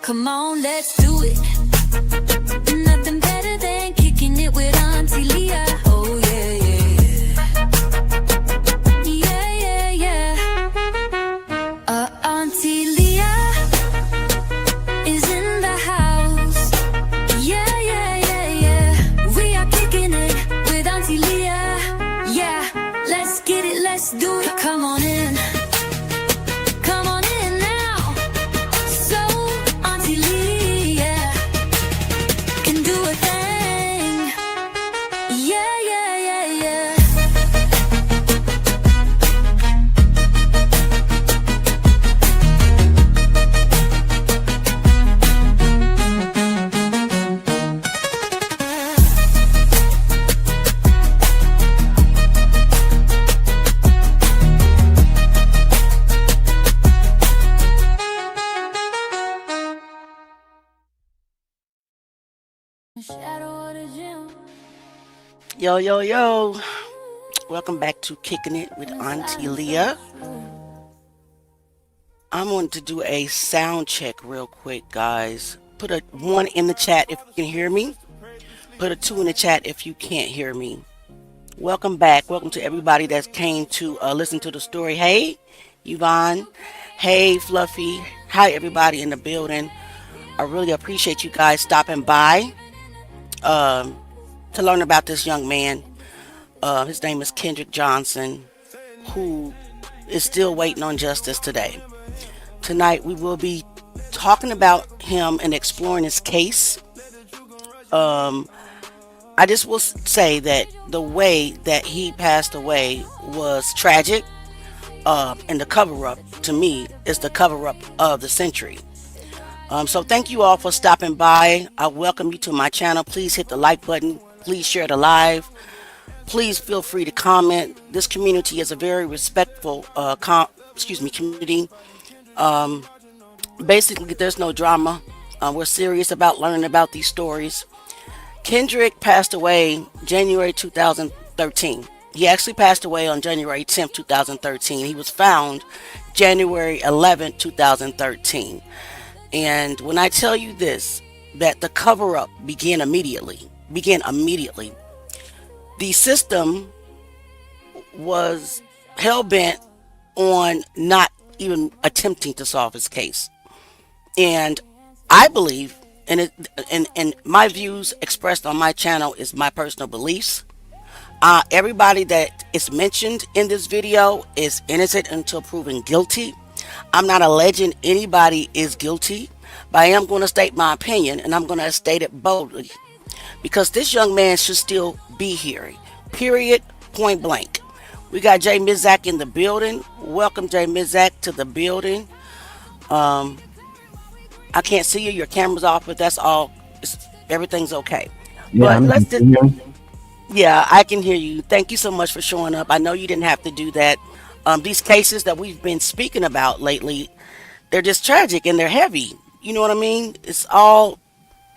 Come on, let's do it. Nothing better than kicking it with Auntie Leah. Oh yeah, yeah, yeah, yeah, yeah. Auntie Leah is in the house. Yeah, yeah, yeah, yeah. We are kicking it with Auntie Leah. Yeah, let's get it, let's do it. Come on in. Come on in now. So Auntie Leah can do a thing. Yeah, yeah, yeah, yeah. Shadow of the gym. Yo, yo, yo. Welcome back to Kicking It with Auntie Leah. I'm going to do a sound check real quick, guys. Put a 1 in the chat if you can hear me. Put a 2 in the chat if you can't hear me. Welcome back. Welcome to everybody that came to listen to the story. Hey, Yvonne. Hey, Fluffy. Hi, everybody in the building. I really appreciate you guys stopping by to learn about this young man. His name is Kendrick Johnson, who is still waiting on justice today. Tonight we will be talking about him and exploring his case. I just will say that the way that he passed away was tragic, and the cover-up, to me, is the cover-up of the century. So thank you all for stopping by. I welcome you to my channel. Please hit the like button. Please share the live. Please feel free to comment. This community is a very respectful community. Basically, there's no drama. We're serious about learning about these stories. Kendrick passed away January 2013. He actually passed away on January 10th, 2013. He was found January 11th, 2013. And when I tell you this, that the cover-up began immediately. The system was hell-bent on not even attempting to solve his case. And I believe, and my views expressed on my channel is my personal beliefs. Everybody that is mentioned in this video is innocent until proven guilty. I'm not alleging anybody is guilty, but I am going to state my opinion, and I'm going to state it boldly. Because this young man should still be here. Period. Point blank. We got Jay Mizak in the building. Welcome, Jay Mizak, to the building. I can't see you. Your camera's off, but that's all. Everything's okay. Yeah, yeah, I can hear you. Thank you so much for showing up. I know you didn't have to do that. These cases that we've been speaking about lately, they're just tragic and they're heavy. You know what I mean? It's all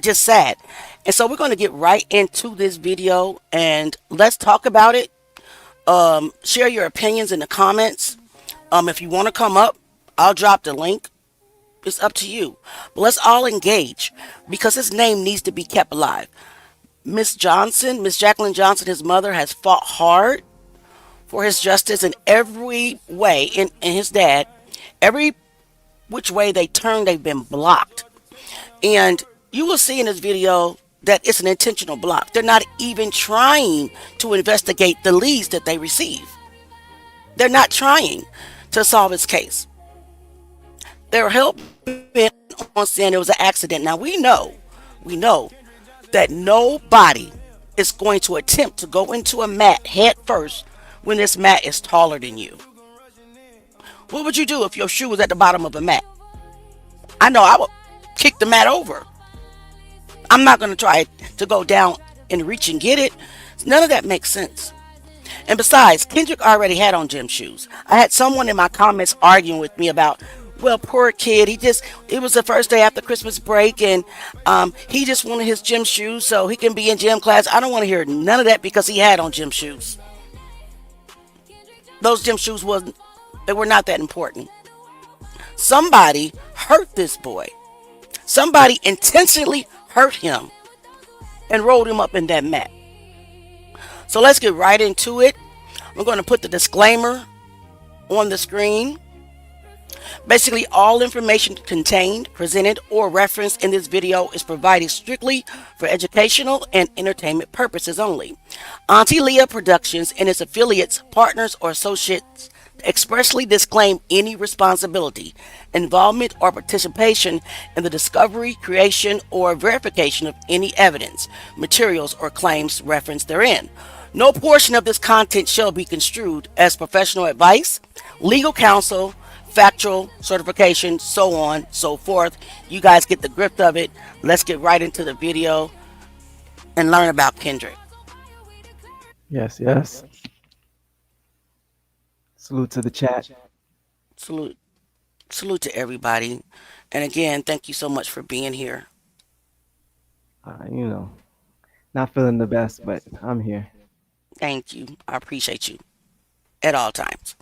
just sad. And so we're going to get right into this video and let's talk about it. Share your opinions in the comments. If you want to come up, I'll drop the link. It's up to you. But let's all engage because his name needs to be kept alive. Miss Jacqueline Johnson, his mother, has fought hard for his justice in every way, and his dad, every which way they turn, they've been blocked. And you will see in this video that it's an intentional block. They're not even trying to investigate the leads that they receive. They're not trying to solve his case. They're helping on saying it was an accident. Now we know that nobody is going to attempt to go into a mat head first when this mat is taller than you. What would you do if your shoe was at the bottom of a mat? I know I would kick the mat over. I'm not going to try to go down and reach and get it. None of that makes sense. And besides, Kendrick already had on gym shoes. I had someone in my comments arguing with me about, well, poor kid, it was the first day after Christmas break and he just wanted his gym shoes so he can be in gym class. I don't want to hear none of that because he had on gym shoes. Those gym shoes were not that important. Somebody hurt this boy. Somebody intentionally hurt him and rolled him up in that mat. So let's get right into it. I'm going to put the disclaimer on the screen. Basically, all information contained, presented, or referenced in this video is provided strictly for educational and entertainment purposes only. Auntie Leah Productions and its affiliates, partners, or associates expressly disclaim any responsibility, involvement, or participation in the discovery, creation, or verification of any evidence, materials, or claims referenced therein. No portion of this content shall be construed as professional advice, legal counsel, factual certification, so on, so forth. You guys get the grip of it. Let's get right into the video and learn about Kendrick. Yes, yes. Salute to the chat. Salute to everybody. And again, thank you so much for being here. Not feeling the best, but I'm here. Thank you. I appreciate you at all times.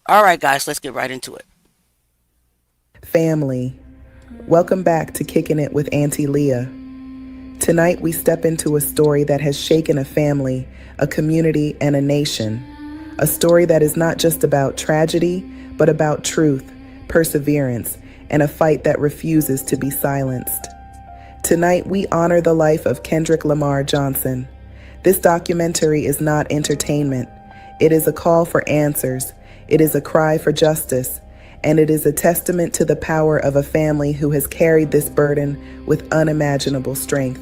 All right, guys, let's get right into it. Family, welcome back to Kicking It with Auntie Leah. Tonight we step into a story that has shaken a family, a community, and a nation. A story that is not just about tragedy, but about truth, perseverance, and a fight that refuses to be silenced. Tonight we honor the life of Kendrick Lamar Johnson. This documentary is not entertainment. It is a call for answers. It is a cry for justice. And it is a testament to the power of a family who has carried this burden with unimaginable strength.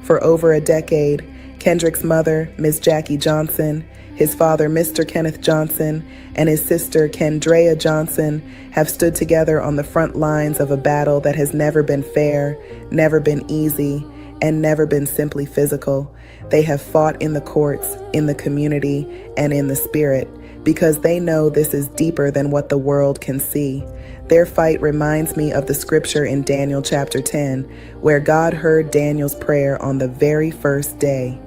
For over a decade, Kendrick's mother, Ms. Jackie Johnson, his father, Mr. Kenneth Johnson, and his sister, Kendrea Johnson, have stood together on the front lines of a battle that has never been fair, never been easy, and never been simply physical. They have fought in the courts, in the community, and in the spirit, because they know this is deeper than what the world can see. Their fight reminds me of the scripture in Daniel chapter 10, where God heard Daniel's prayer on the very first day.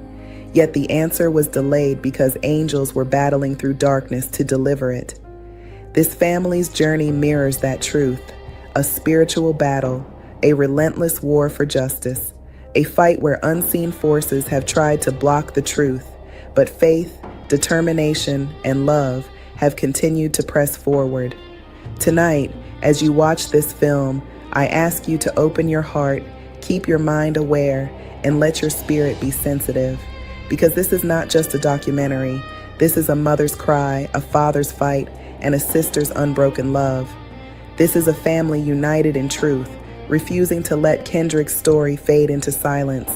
Yet the answer was delayed because angels were battling through darkness to deliver it. This family's journey mirrors that truth, a spiritual battle, a relentless war for justice, a fight where unseen forces have tried to block the truth, but faith, determination, and love have continued to press forward. Tonight, as you watch this film, I ask you to open your heart, keep your mind aware, and let your spirit be sensitive. Because this is not just a documentary. This is a mother's cry, a father's fight, and a sister's unbroken love. This is a family united in truth, refusing to let Kendrick's story fade into silence.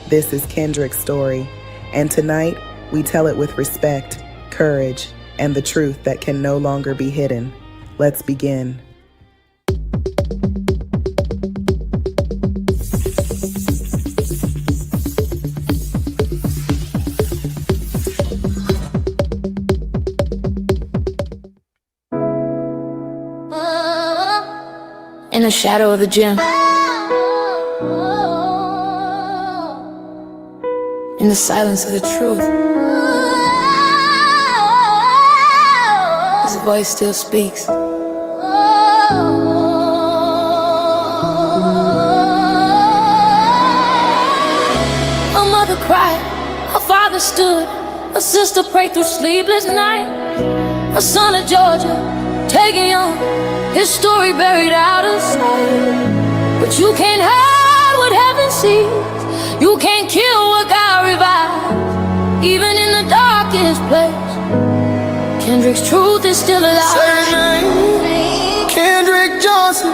This is Kendrick's story. And tonight, we tell it with respect, courage, and the truth that can no longer be hidden. Let's begin. In the shadow of the gym, in the silence of the truth, his voice still speaks. A mother cried, her father stood, a sister prayed through sleepless night. A son of Georgia, taken young, his story buried out of sight. But you can't hide what heaven sees. You can't kill what God revived. Even in the darkest place, Kendrick's truth is still alive. Say your name, Kendrick Johnson.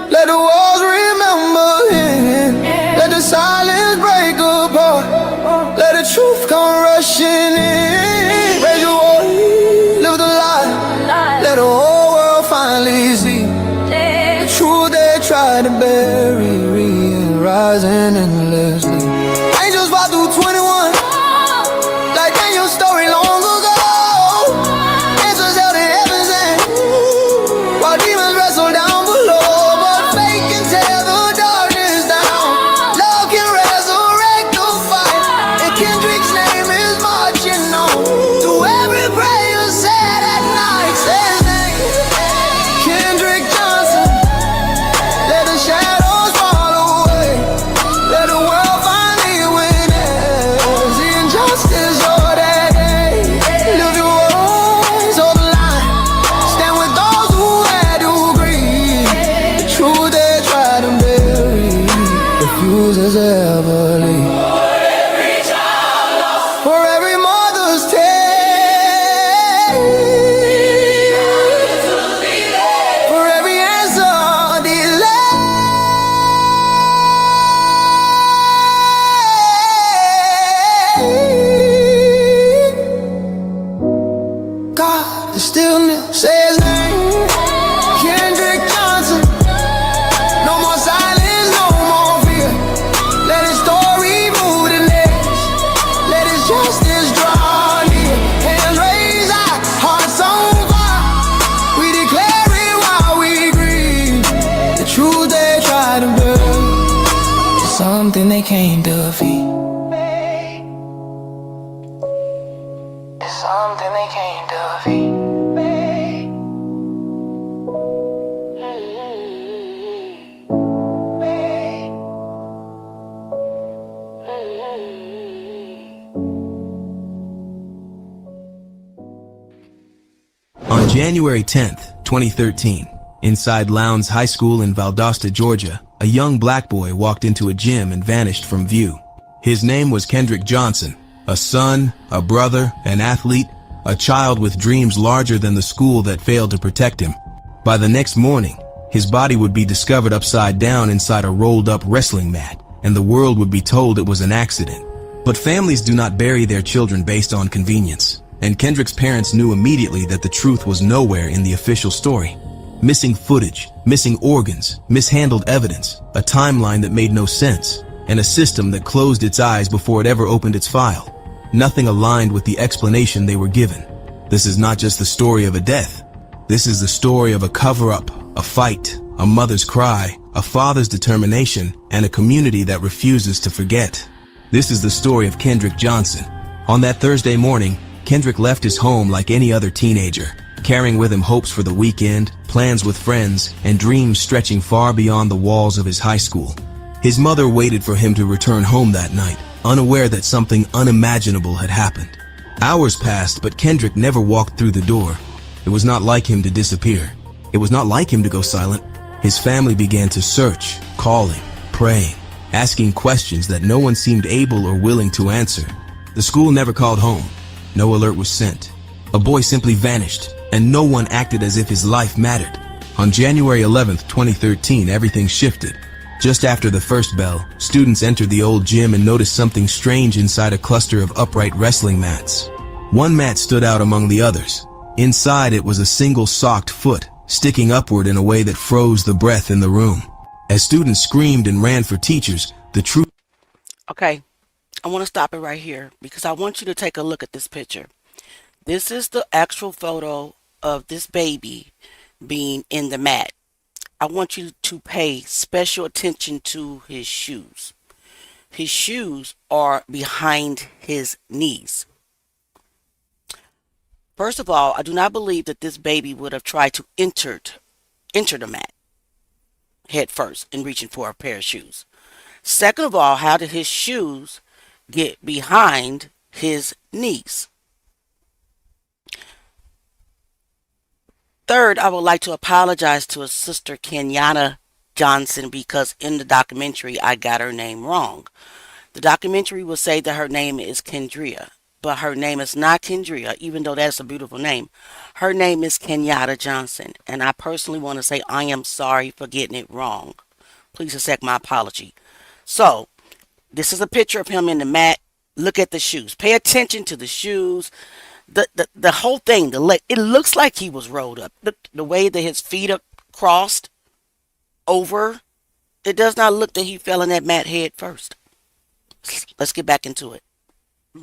Let the walls remember him. Let the silence break apart. Let the truth come rushing in. Raise your voice, live the life. Let the whole world finally see the truth they tried to bury, rising endlessly. Angels fought through 21, like Daniel's story long ago. Answers held in heaven's hand, while demons wrestle down below. But faith can tear the darkness down. Love can resurrect the fight, and Kendrick's name is marching on. To every prayer said at night, say his name, Kendrick Johnson. Let the shadow still kneel. Say his name, Kendrick Johnson. No more silence, no more fear. Let his story move the next. Let his justice draw near. Hands raised high, hearts on fire. We declare it while we grieve. The truth they try to bury is something they can't defeat. It's something they can't defeat. On January 10th, 2013, inside Lowndes High School in Valdosta, Georgia, a young black boy walked into a gym and vanished from view. His name was Kendrick Johnson, a son, a brother, an athlete, a child with dreams larger than the school that failed to protect him. By the next morning, his body would be discovered upside down inside a rolled-up wrestling mat, and the world would be told it was an accident. But families do not bury their children based on convenience, and Kendrick's parents knew immediately that the truth was nowhere in the official story. Missing footage, missing organs, mishandled evidence, a timeline that made no sense, and a system that closed its eyes before it ever opened its file. Nothing aligned with the explanation they were given. This is not just the story of a death. This is the story of a cover-up, a fight, a mother's cry, a father's determination, and a community that refuses to forget. This is the story of Kendrick Johnson. On that Thursday morning, Kendrick left his home like any other teenager, carrying with him hopes for the weekend, plans with friends, and dreams stretching far beyond the walls of his high school. His mother waited for him to return home that night, unaware that something unimaginable had happened. Hours passed, but Kendrick never walked through the door. It was not like him to disappear. It was not like him to go silent. His family began to search, calling, praying, asking questions that no one seemed able or willing to answer. The school never called home. No alert was sent. A boy simply vanished, and no one acted as if his life mattered. On January 11th, 2013, everything shifted. Just after the first bell, students entered the old gym and noticed something strange inside a cluster of upright wrestling mats. One mat stood out among the others. Inside it was a single socked foot, sticking upward in a way that froze the breath in the room. As students screamed and ran for teachers, the truth... Okay, I want to stop it right here because I want you to take a look at this picture. This is the actual photo of this baby being in the mat. I want you to pay special attention to his shoes. His shoes are behind his knees. First of all, I do not believe that this baby would have tried to enter the mat head first in reaching for a pair of shoes. Second of all, how did his shoes get behind his knees? Third, I would like to apologize to his sister Kendrick Johnson because in the documentary I got her name wrong. The documentary will say that her name is Kendria, but her name is not Kendria, even though that's a beautiful name. Her name is Kendrick Johnson, and I personally want to say I am sorry for getting it wrong. Please accept my apology. So, this is a picture of him in the mat. Look at the shoes. Pay attention to the shoes. The whole thing, the leg, it looks like he was rolled up. The way that his feet are crossed over, it does not look that he fell in that mat head first. Let's get back into it.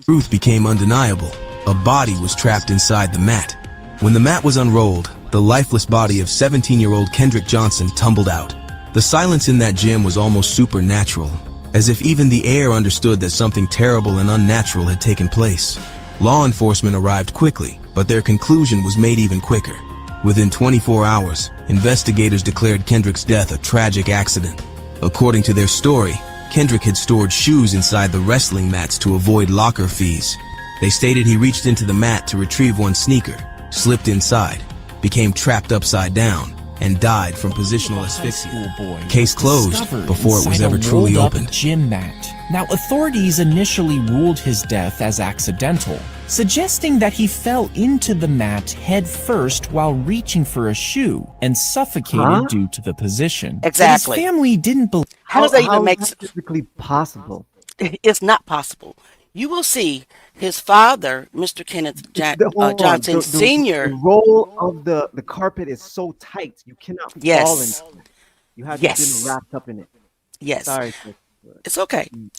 Truth became undeniable. A body was trapped inside the mat. When the mat was unrolled, the lifeless body of 17-year-old Kendrick Johnson tumbled out. The silence in that gym was almost supernatural, as if even the air understood that something terrible and unnatural had taken place. Law enforcement arrived quickly, but their conclusion was made even quicker. Within 24 hours, investigators declared Kendrick's death a tragic accident. According to their story, Kendrick had stored shoes inside the wrestling mats to avoid locker fees. They stated he reached into the mat to retrieve one sneaker, slipped inside, became trapped upside down, and died from positional asphyxia. Case closed before it was ever truly opened. Gym mat. Now, authorities initially ruled his death as accidental, suggesting that he fell into the mat head first while reaching for a shoe and suffocated due to the position. Exactly. But his family didn't believe. How does that even make sense? Physically possible? It's not possible. you will see his father, Mr. Hold on. Johnson The Sr. roll of the carpet is so tight you cannot fall into Yes, it. You have been yes, wrapped up in it. yes. Sorry, sis. It's okay. Mm.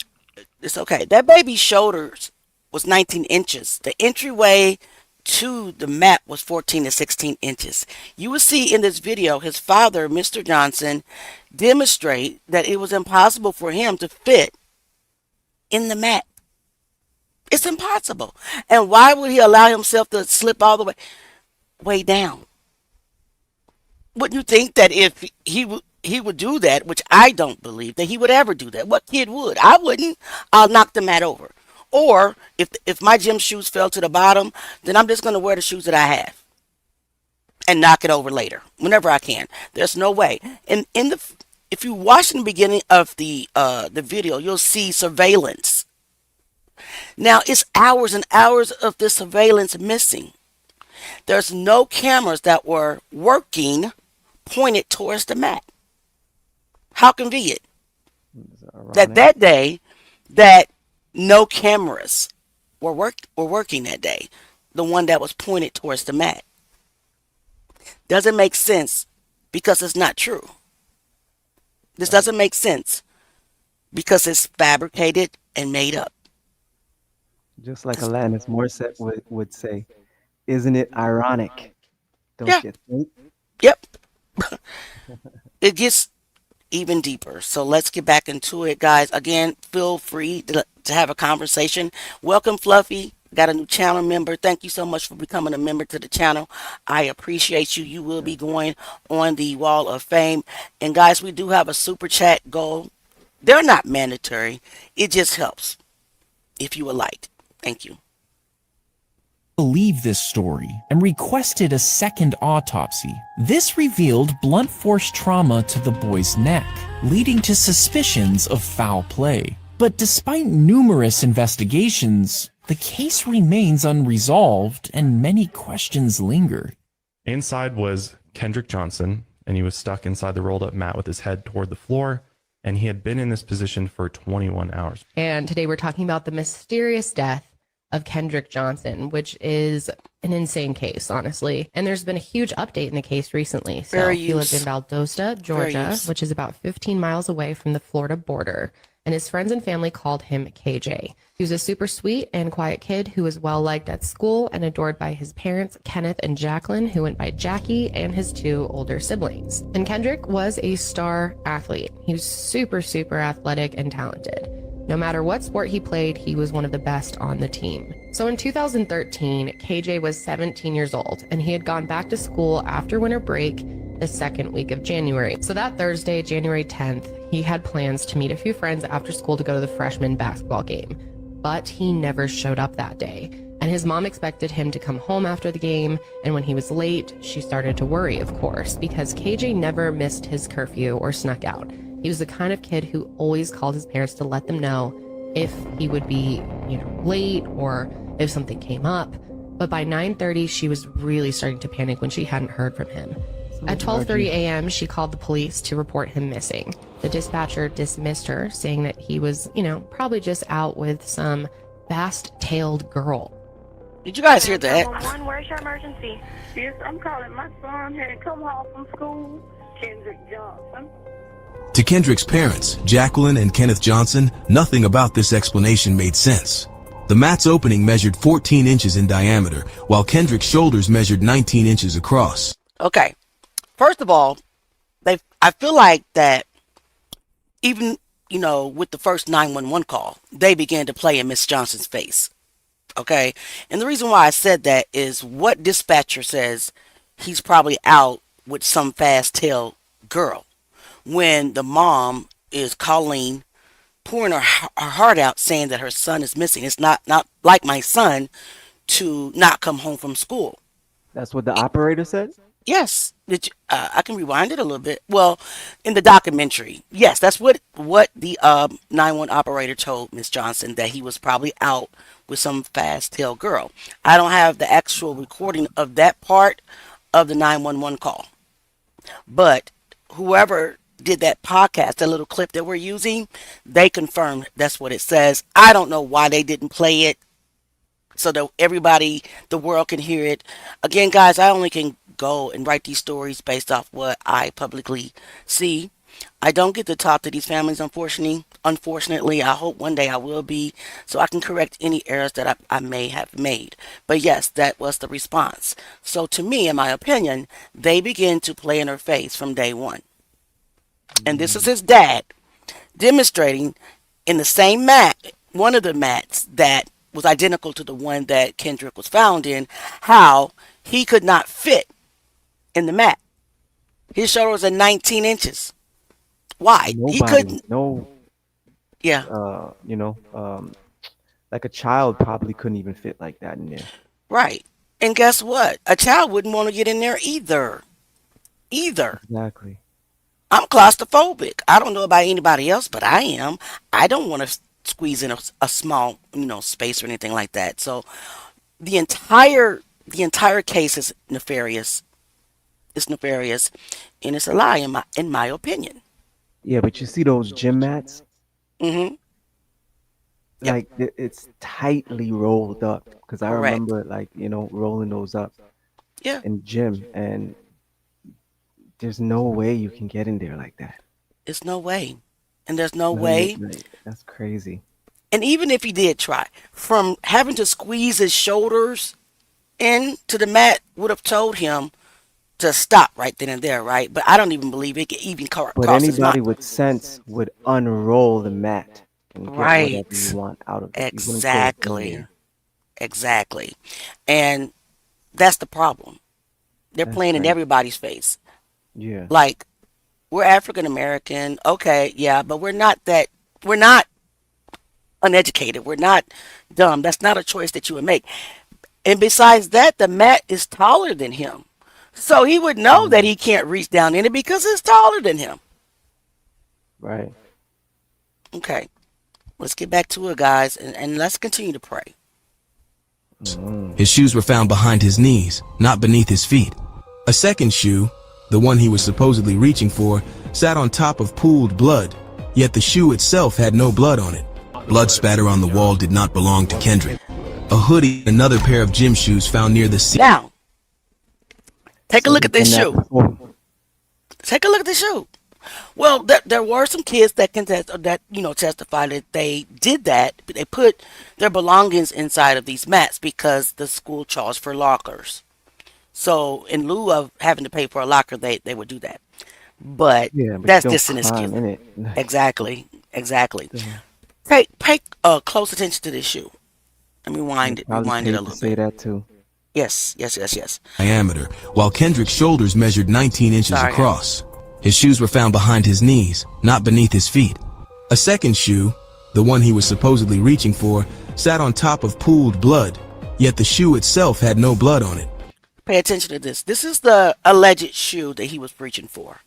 It's okay. That baby's shoulders was 19 inches. The entryway to the mat was 14 to 16 inches. You will see in this video his father, Mr. Johnson, demonstrate that it was impossible for him to fit in the mat. It's impossible. And why would he allow himself to slip all the way down? Wouldn't you think that if he would do that, which I don't believe that he would ever do that? What kid would? I wouldn't. I'll knock the mat over. Or if my gym shoes fell to the bottom, then I'm just going to wear the shoes that I have and knock it over later whenever I can. There's no way. And if you watch in the beginning of the video, you'll see surveillance. Now it's hours and hours of this surveillance missing. There's no cameras that were working pointed towards the mat. How convenient It's that ironic. that day that no cameras were working that day. The one that was pointed towards the mat doesn't make sense because it's not true. This Right. doesn't make sense because it's fabricated and made up. Just like Just- Alanis Morissette would say, isn't it ironic? yeah, Don't you think? yep. It gets even deeper. So let's get back into it, guys. Again, feel free to have a conversation. Welcome, Fluffy. Got a new channel member. Thank you so much for becoming a member to the channel. I appreciate you. You will be going on the wall of fame. And guys, we do have a super chat goal. They're not mandatory. It just helps if you would like. Thank you. Believe this story and requested a second autopsy. This revealed blunt force trauma to the boy's neck, leading to suspicions of foul play. But despite numerous investigations, the case remains unresolved and many questions linger. Inside was Kendrick Johnson, and he was stuck inside the rolled up mat with his head toward the floor, and he had been in this position for 21 hours. And today we're talking about the mysterious death of Kendrick Johnson, which is an insane case, honestly. And there's been a huge update in the case recently. So Fair he lived in use. Valdosta, Georgia, use. which is about 15 miles away from the Florida border. And his friends and family called him KJ. He was a super sweet and quiet kid who was well liked at school and adored by his parents, Kenneth and Jacqueline, who went by Jackie, and his two older siblings. And Kendrick was a star athlete. He was super, super athletic and talented. No matter what sport he played, he was one of the best on the team. So in 2013, KJ was 17 years old, and he had gone back to school after winter break the second week of January. So that Thursday, January 10th, he had plans to meet a few friends after school to go to the freshman basketball game. But he never showed up that day. And his mom expected him to come home after the game, and when he was late, she started to worry, of course, because KJ never missed his curfew or snuck out. He was the kind of kid who always called his parents to let them know if he would be, late or if something came up. But by 9:30, she was really starting to panic when she hadn't heard from him. At 12:30 a.m., she called the police to report him missing. The dispatcher dismissed her, saying that he was, probably just out with some fast-tailed girl. Did you guys hear that? 911, where's your emergency? Yes, I'm calling. My son had come home from school. Kendrick Johnson. To Kendrick's parents, Jacqueline and Kenneth Johnson, nothing about this explanation made sense. The mat's opening measured 14 inches in diameter, while Kendrick's shoulders measured 19 inches across. Okay. First of all, I feel like that even, with the first 911 call, they began to play in Miss Johnson's face. Okay. And the reason why I said that is what dispatcher says he's probably out with some fast tail girl when the mom is calling, pouring her heart out, saying that her son is missing. It's not like my son to not come home from school. That's what the operator said? Yes, I can rewind it a little bit. Well, in the documentary, yes, that's what the 911 operator told Miss Johnson, that he was probably out with some fast tail girl. I don't have the actual recording of that part of the 911 call, but whoever did that podcast, that little clip that we're using, they confirmed that's what it says. I don't know why they didn't play it so that everybody, the world can hear it. Again, guys, I only can go and write these stories based off what I publicly see. I don't get to talk to these families, unfortunately. Unfortunately, I hope one day I will be, so I can correct any errors that I may have made. But yes, that was the response. So to me, in my opinion, they begin to play in her face from day one. And this is his dad demonstrating in the same mat, one of the mats that was identical to the one that Kendrick was found in, how he could not fit in the mat. His shoulder was at 19 inches. Why? He couldn't. Yeah. Like a child probably couldn't even fit like that in there. Right. And guess what? A child wouldn't want to get in there either. Exactly. I'm claustrophobic. I don't know about anybody else, but I am. I don't want to squeeze in a small, space or anything like that. So the entire case is nefarious. It's nefarious, and it's a lie in my opinion. Yeah, but you see those gym mats? Mm-hmm. Yep. Like it's tightly rolled up because I Correct. remember rolling those up Yeah. in gym, and there's no way you can get in there like that. There's no way. And there's no No, way. that's crazy. And even if he did try, from having to squeeze his shoulders into the mat would have told him to stop right then and there, right? But I don't even believe it could even cross But his anybody mind. with sense would unroll the mat and get Right. whatever you want out of it. You wouldn't throw it in Exactly. there. Exactly. And that's the problem. They're That's playing in crazy. everybody's face. Yeah. Like, we're African American, okay, yeah, but we're not uneducated. We're not dumb. That's not a choice that you would make. And besides that, the mat is taller than him. So he would know that he can't reach down in it because it's taller than him. Right. Okay. Let's get back to it, guys, and let's continue to pray. His shoes were found behind his knees, not beneath his feet. A second shoe, the one he was supposedly reaching for, sat on top of pooled blood, yet the shoe itself had no blood on it. Blood spatter on the wall did not belong to Kendrick. A hoodie and another pair of gym shoes found near the scene. Now, take a look at this And shoe. Take a look at the shoe. Well, there were some kids that testified that they did that. They put their belongings inside of these mats because the school charged for lockers. So in lieu of having to pay for a locker, they would do that. But Yeah, but that's you don't just an climb excuse. in it. Exactly. Pay close attention to this shoe. Let me rewind it a little Say bit. that too. Yes. Diameter, while Kendrick's shoulders measured 19 inches Sorry. across. His shoes were found behind his knees, not beneath his feet. A second shoe, the one he was supposedly reaching for, sat on top of pooled blood, yet the shoe itself had no blood on it. Pay attention to this. This is the alleged shoe that he was reaching for.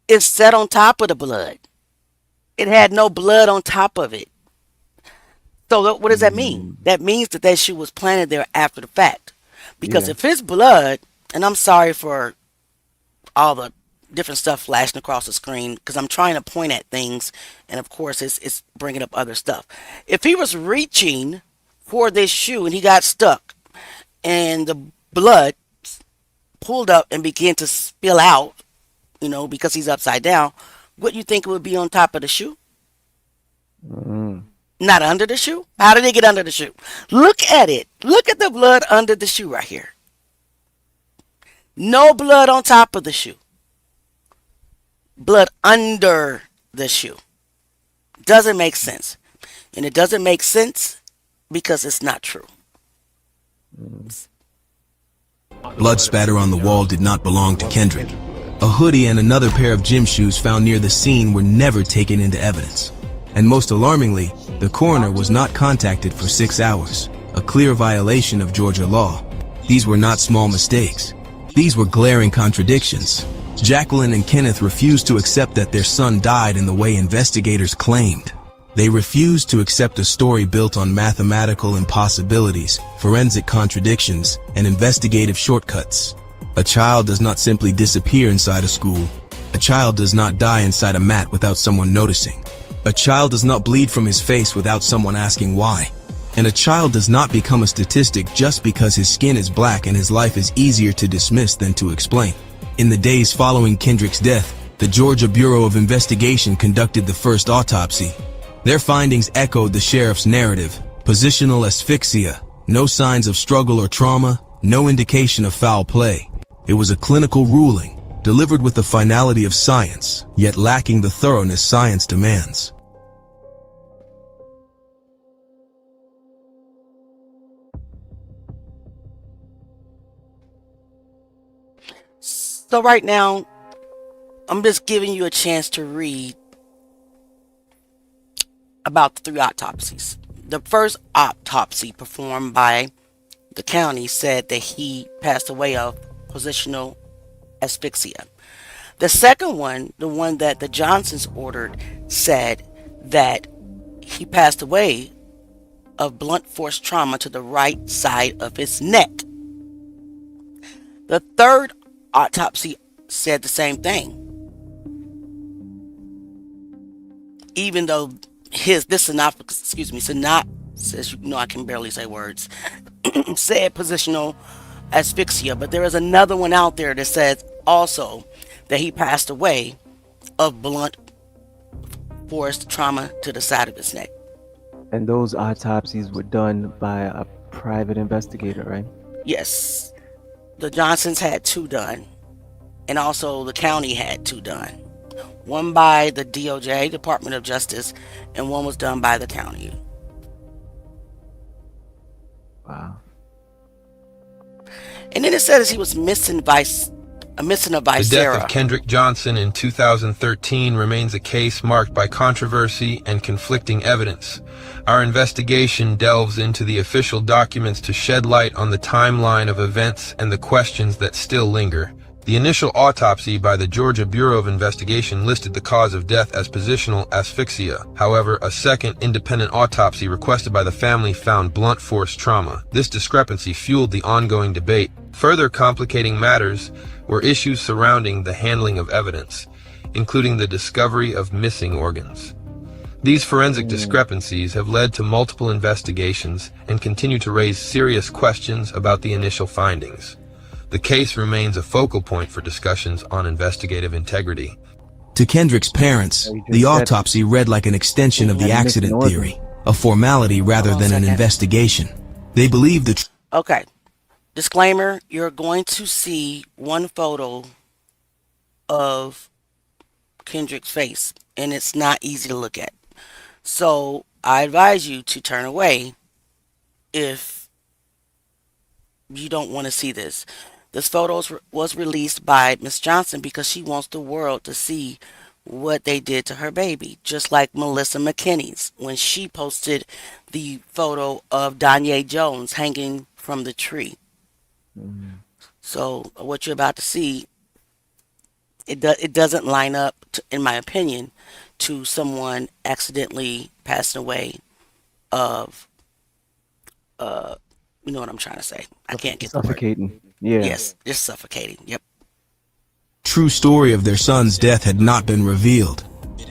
It's set on top of the blood. It had no blood on top of it. So what does that mean? That means that shoe was planted there after the fact. Because Yeah. if it's blood, and I'm sorry for all the different stuff flashing across the screen because I'm trying to point at things, and of course it's bringing up other stuff. If he was reaching for this shoe and he got stuck and the blood pulled up and began to spill out, because he's upside down, what do you think it would be on top of the shoe? Not under the shoe? How did he get under the shoe? Look at it. Look at the blood under the shoe right here. No blood on top of the shoe. Blood under the shoe. Doesn't make sense. And it doesn't make sense because it's not true. Blood spatter on the wall did not belong to Kendrick. A hoodie and another pair of gym shoes found near the scene were never taken into evidence. And most alarmingly, the coroner was not contacted for 6 hours, a clear violation of Georgia law. These were not small mistakes. These were glaring contradictions. Jacqueline and Kenneth refused to accept that their son died in the way investigators claimed. They refused to accept a story built on mathematical impossibilities, forensic contradictions, and investigative shortcuts. A child does not simply disappear inside a school. A child does not die inside a mat without someone noticing. A child does not bleed from his face without someone asking why. And a child does not become a statistic just because his skin is black and his life is easier to dismiss than to explain. In the days following Kendrick's death, the Georgia Bureau of Investigation conducted the first autopsy. Their findings echoed the sheriff's narrative: positional asphyxia, no signs of struggle or trauma, no indication of foul play. It was a clinical ruling, delivered with the finality of science, yet lacking the thoroughness science demands. So right now, I'm just giving you a chance to read about the 3 autopsies. The first autopsy performed by the county said that he passed away of positional asphyxia. The second one, the one that the Johnsons ordered, said that he passed away of blunt force trauma to the right side of his neck. The third autopsy said the same thing, even though this synopsis, I can barely say words, said positional asphyxia, but there is another one out there that says also that he passed away of blunt force trauma to the side of his neck. And those autopsies were done by a private investigator, right? Yes, the Johnsons had 2 done, and also the county had 2 done. One by the DOJ, Department of Justice, and one was done by the county. Wow. And then it says he was missing a The death viscera. of Kendrick Johnson in 2013 remains a case marked by controversy and conflicting evidence. Our investigation delves into the official documents to shed light on the timeline of events and the questions that still linger. The initial autopsy by the Georgia Bureau of Investigation listed the cause of death as positional asphyxia. However, a second independent autopsy requested by the family found blunt force trauma. This discrepancy fueled the ongoing debate. Further complicating matters were issues surrounding the handling of evidence, including the discovery of missing organs. These forensic discrepancies have led to multiple investigations and continue to raise serious questions about the initial findings. The case remains a focal point for discussions on investigative integrity. To Kendrick's parents, the autopsy read like an extension of the accident theory, a formality rather than an investigation. They believe the Okay. Disclaimer, you're going to see one photo of Kendrick's face, and it's not easy to look at. So I advise you to turn away if you don't want to see this. This photo was released by Miss Johnson because she wants the world to see what they did to her baby, just like Melissa McKinney's when she posted the photo of Danye Jones hanging from the tree. So what you're about to see, it doesn't line up, in my opinion, to someone accidentally passing away of, you know what I'm trying to say. I can't get the word. Suffocating. Yeah. Yes, just suffocating. Yep. true story of their son's death had not been revealed.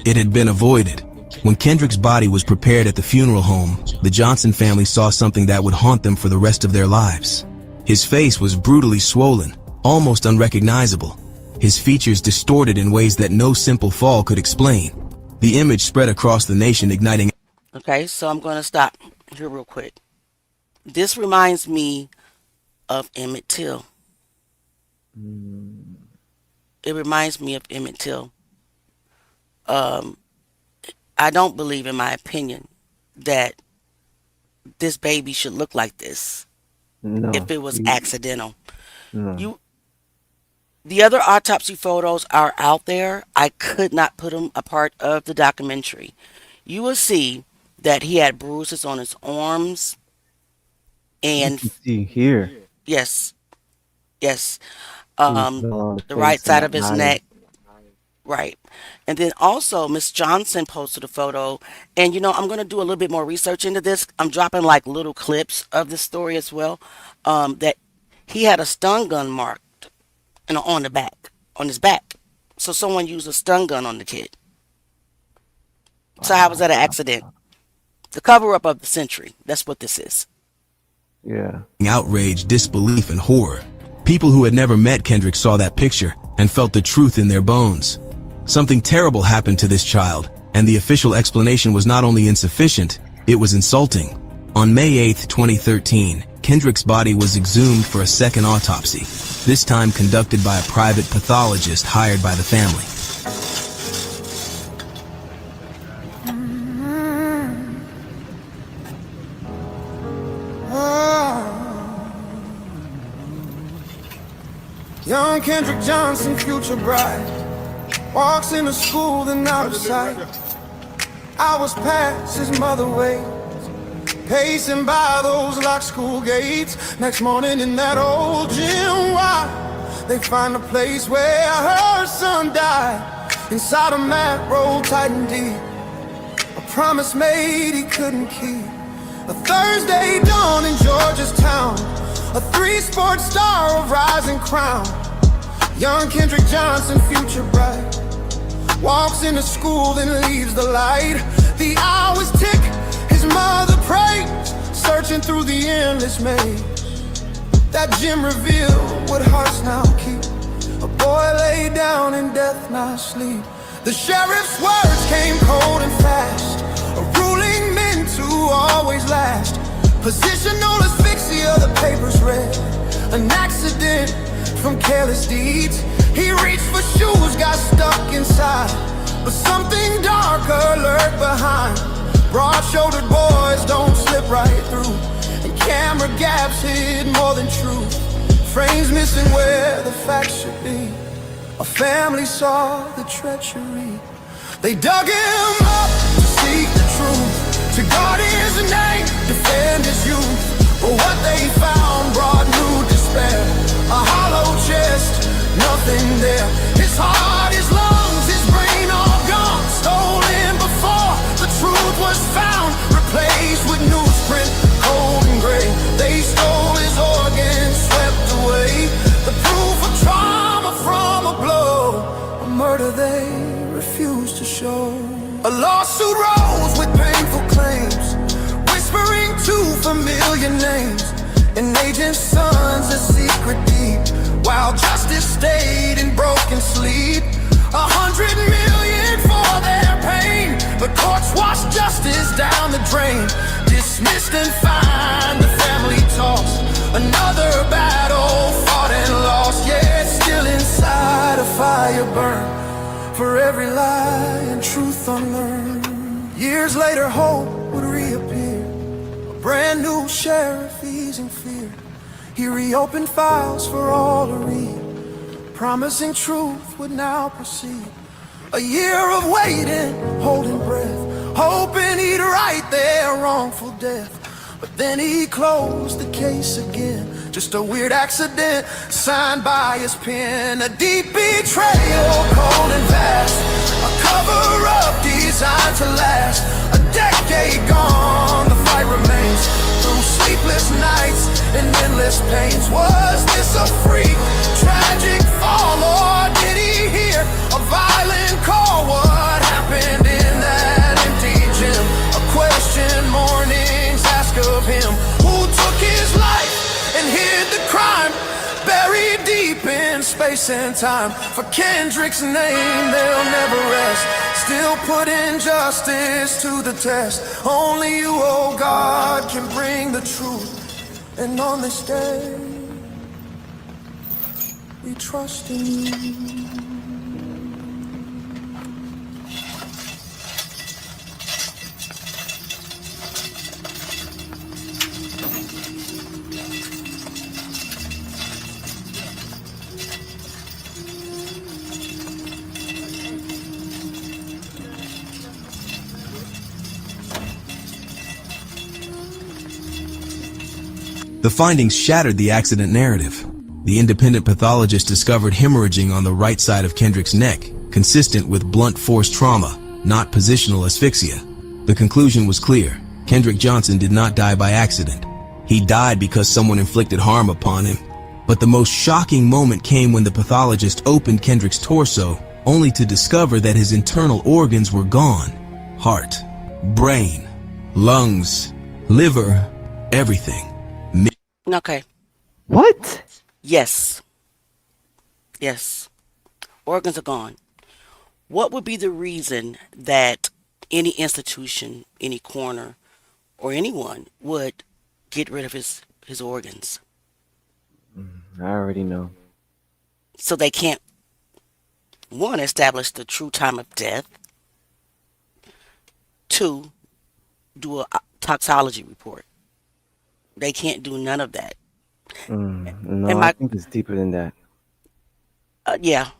It had been avoided. When Kendrick's body was prepared at the funeral home, the Johnson family saw something that would haunt them for the rest of their lives. His face was brutally swollen, almost unrecognizable. His features distorted in ways that no simple fall could explain. The image spread across the nation, igniting... Okay, so I'm going to stop here real quick. This reminds me of Emmett Till. It reminds me of Emmett Till. I don't believe, in my opinion, that this baby should look like this. No. If it was accidental. No. The other autopsy photos are out there. I could not put them a part of the documentary. You will see that he had bruises on his arms and You can see here. yes, the the right face side and of his the neck. Right. And then also Miss Johnson posted a photo, and I'm going to do a little bit more research into this. I'm dropping like little clips of this story as well. That he had a stun gun marked on his back. So someone used a stun gun on the kid. So how was that an accident? The cover-up of the century. That's what this is. Yeah. Outrage, disbelief, and horror. People who had never met Kendrick saw that picture and felt the truth in their bones. Something terrible happened to this child, and the official explanation was not only insufficient, it was insulting. On May 8, 2013, Kendrick's body was exhumed for a second autopsy, this time conducted by a private pathologist hired by the family. Young Kendrick Johnson, future bride, walks into school then out of sight. Hours pass, his mother waits, pacing by those locked school gates. Next morning in that old gym, why they find a place where her son died, inside a mat rolled tight and deep, a promise made he couldn't keep. A Thursday dawn in Georgia's town, a three-sport star of rising crown. Young Kendrick Johnson, future bride, walks into school then leaves the light. The hours tick, his mother prays, searching through the endless maze. That gym revealed what hearts now keep. A boy lay down in death, not sleep. The sheriff's words came cold and fast, a ruling meant to always last. Positional asphyxia, the papers read, an accident from careless deeds. He reached for shoes, got stuck inside, but something darker lurked behind. Broad-shouldered boys don't slip right through, and camera gaps hid more than truth. Frames missing where the facts should be. A family saw the treachery. They dug him up to seek the truth, to guard his name, defend his youth. But what they found brought new despair. A hollow chest, nothing there. His heart, his lungs, his brain all gone. Stolen before the truth was found, replaced with newsprint, cold and gray. They stole his organs, swept away the proof of trauma from a blow, a murder they refused to show. A lawsuit rose with painful claims, whispering two familiar names. An agent's son's a secret deep, while justice stayed in broken sleep. 100 million for their pain, but courts washed justice down the drain. Dismissed and fined, the family tossed. Another battle fought and lost, yet still inside a fire burned, for every lie and truth unlearned. Years later hope would reappear, a brand new sheriff easing fear. He reopened files for all to read, promising truth would now proceed. A year of waiting, holding breath, hoping he'd right their wrongful death. But then he closed the case again, just a weird accident signed by his pen. A deep betrayal, cold and vast, a cover-up designed to last. A decade gone, the fight remains, through sleepless nights and endless pains. Was this a freak, tragic fall, or did he hear a violent call? What happened in that empty gym? A question mornings ask of him. Who took his life and hid the crime, buried deep in space and time? For Kendrick's name they'll never rest, still putting justice to the test. Only you, oh God, can bring the truth. And on this day, we trust in you. The findings shattered the accident narrative. The independent pathologist discovered hemorrhaging on the right side of Kendrick's neck, consistent with blunt force trauma, not positional asphyxia. The conclusion was clear. Kendrick Johnson did not die by accident. He died because someone inflicted harm upon him. But the most shocking moment came when the pathologist opened Kendrick's torso only to discover that his internal organs were gone. Heart, brain, lungs, liver, everything. Okay. What? Yes. Yes. Organs are gone. What would be the reason that any institution, any coroner, or anyone would get rid of his organs? I already know. So they can't, one, establish the true time of death, two, do a toxology report. They can't do none of that. No, And I my, think it's deeper than that. yeah,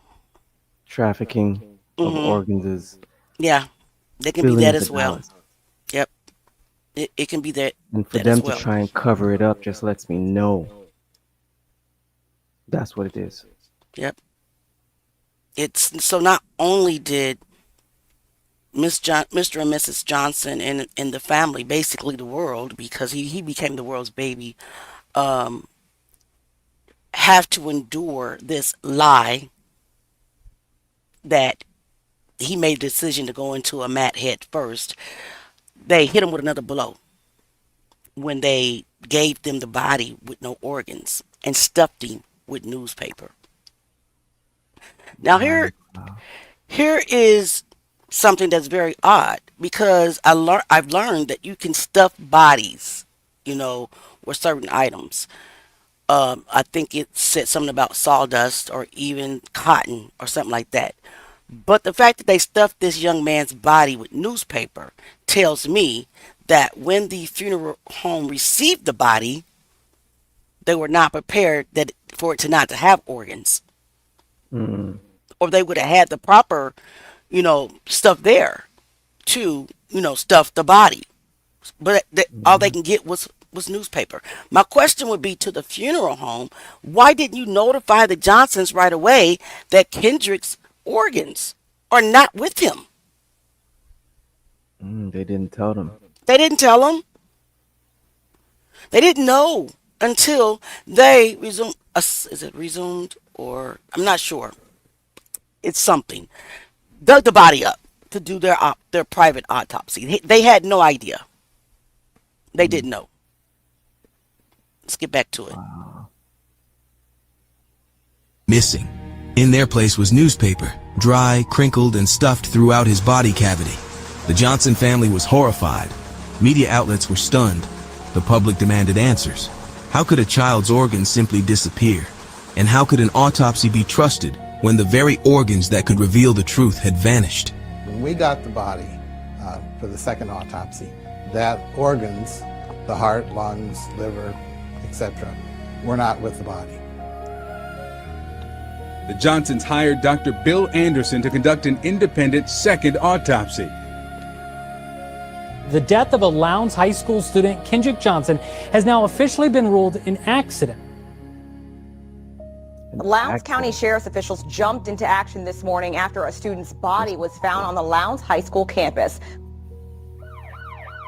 Trafficking of hmm organs is yeah, they can be that billions as of well. dollars. Yep, it can be that And for that as them to well. try and cover it up just lets me know that's what it is. Yep. It's so not only did Mr. and Mrs. Johnson and the family, basically the world, because he became the world's baby, um, have to endure this lie that he made a decision to go into a mat head first. They hit him with another blow when they gave them the body with no organs and stuffed him with newspaper. Now Wow. here is something that's very odd because I've learned that you can stuff bodies, with certain items. I think it said something about sawdust or even cotton or something like that. But the fact that they stuffed this young man's body with newspaper tells me that when the funeral home received the body, they were not prepared for it to not to have organs, Mm. or they would have had the proper, stuff there to, stuff the body. But all they can get was newspaper. My question would be to the funeral home: why didn't you notify the Johnsons right away that Kendrick's organs are not with him? They didn't tell them. They didn't tell him. They didn't know until they resumed. Is it resumed or I'm not sure. It's something. Dug the body up to do their private autopsy. They had no idea. They didn't know. Let's get back to it. Missing. In their place was newspaper, dry, crinkled, and stuffed throughout his body cavity. The Johnson family was horrified. Media outlets were stunned. The public demanded answers. How could a child's organs simply disappear? And how could an autopsy be trusted when the very organs that could reveal the truth had vanished? When we got the body for the second autopsy, that organs, the heart, lungs, liver, etc., were not with the body. The Johnsons hired Dr. Bill Anderson to conduct an independent second autopsy. The death of a Lowndes High School student, Kendrick Johnson, has now officially been ruled an accident. Lowndes County Sheriff's officials jumped into action this morning after a student's body was found on the Lowndes High School campus.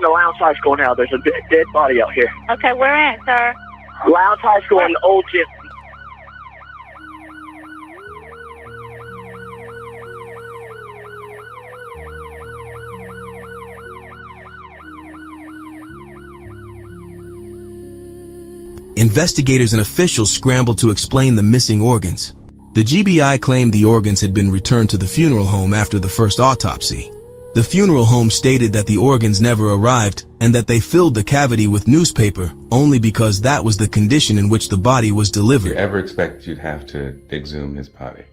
The Lowndes High School now. There's a dead body out here. Okay, where at, sir? Lowndes High School in the old gym. Investigators and officials scrambled to explain the missing organs. The GBI claimed the organs had been returned to the funeral home after the first autopsy. The funeral home stated that the organs never arrived and that they filled the cavity with newspaper only because that was the condition in which the body was delivered. Did you ever expect you'd have to exhume his body?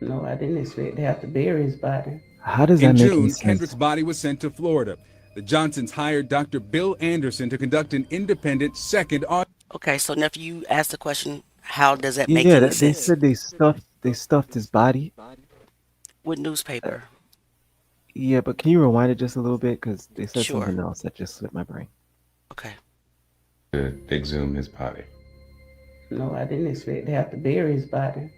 No, I didn't expect to have to bury his body. How does that In make any June, sense? Kendrick's body was sent to Florida. The Johnsons hired Dr. Bill Anderson to conduct an independent second autopsy. Okay, so nephew, you asked the question, how does that make Yeah, any they sense? said they stuffed his body. With newspaper. Yeah, but can you rewind it just a little bit? Because they said Sure. something else that just slipped my brain. Okay. To exhume his body? No, I didn't expect to have to bury his body.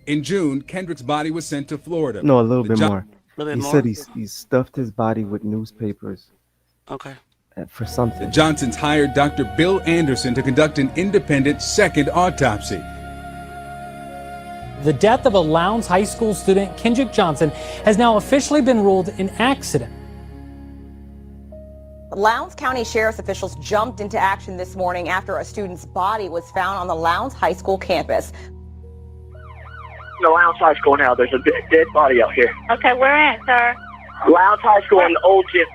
In June, Kendrick's body was sent to Florida. No, a little The bit Jo- more. A little He bit more? said he stuffed his body with newspapers Okay. for The something. Johnsons hired Dr. Bill Anderson to conduct an independent second autopsy. The death of a Lowndes High School student, Kendrick Johnson, has now officially been ruled an accident. Lowndes County Sheriff's officials jumped into action this morning after a student's body was found on the Lowndes High School campus. Lowndes High School now. There's a dead body out here. Okay, where at, sir? Lowndes High School in the old gym.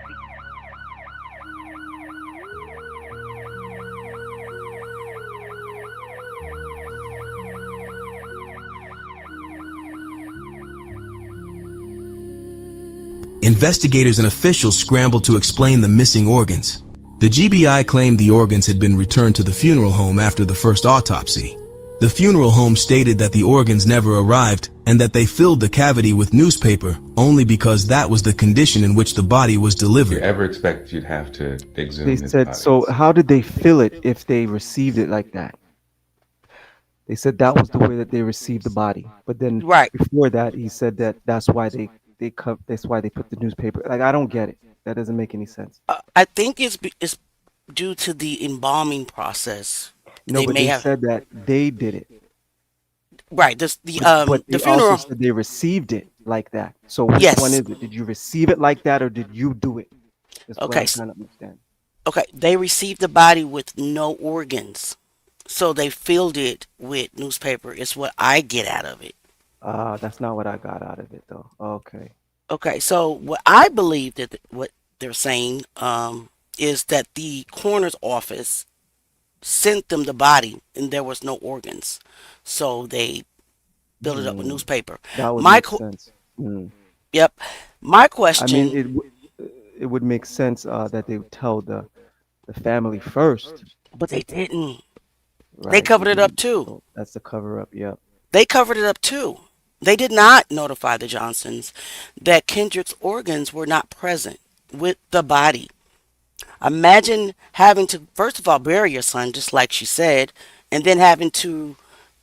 Investigators and officials scrambled to explain the missing organs. The GBI claimed the organs had been returned to the funeral home after the first autopsy. The funeral home stated that the organs never arrived and that they filled the cavity with newspaper only because that was the condition in which the body was delivered. You ever expect you'd have to exhume They his said, body? so how did they fill it if they received it like that? They said that was the way that they received the body. But then before that, he said that that's why they put the newspaper. Like, I don't get it. That doesn't make any sense. I think it's due to the embalming process. No, but they said that they did it. Right. But The they funeral. also said they received it like that. So which one is it? Did you receive it like that, or did you do it? That's what Okay. I'm trying to understand. Okay, they received the body with no organs, so they filled it with newspaper. Is what I get out of it. That's not what I got out of it, though. Okay. Okay, so what I believe that what they're saying is that the coroner's office sent them the body and there was no organs, so they filled it up with newspaper. That would My make co- sense. Yep. My I question. mean, it would make sense that they would tell the family first. But they didn't. They Right, covered it up so too. that's the cover up. Yep. They covered it up too. They did not notify the Johnsons that Kendrick's organs were not present with the body. Imagine having to, first of all, bury your son, just like she said, and then having to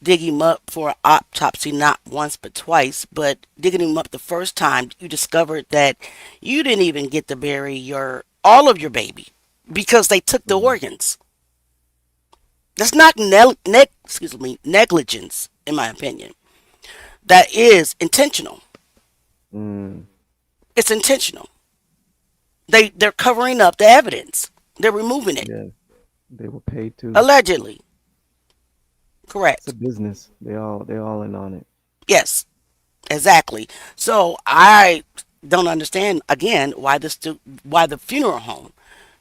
dig him up for an autopsy, not once but twice, but digging him up the first time, you discovered that you didn't even get to bury all of your baby because they took the organs. That's not negligence, in my opinion. That is intentional. It's intentional. They're covering up the evidence. They're removing it. Yeah. They were paid to. Allegedly. Correct. It's a business. They all in on it. Yes. Exactly. So I don't understand again why the funeral home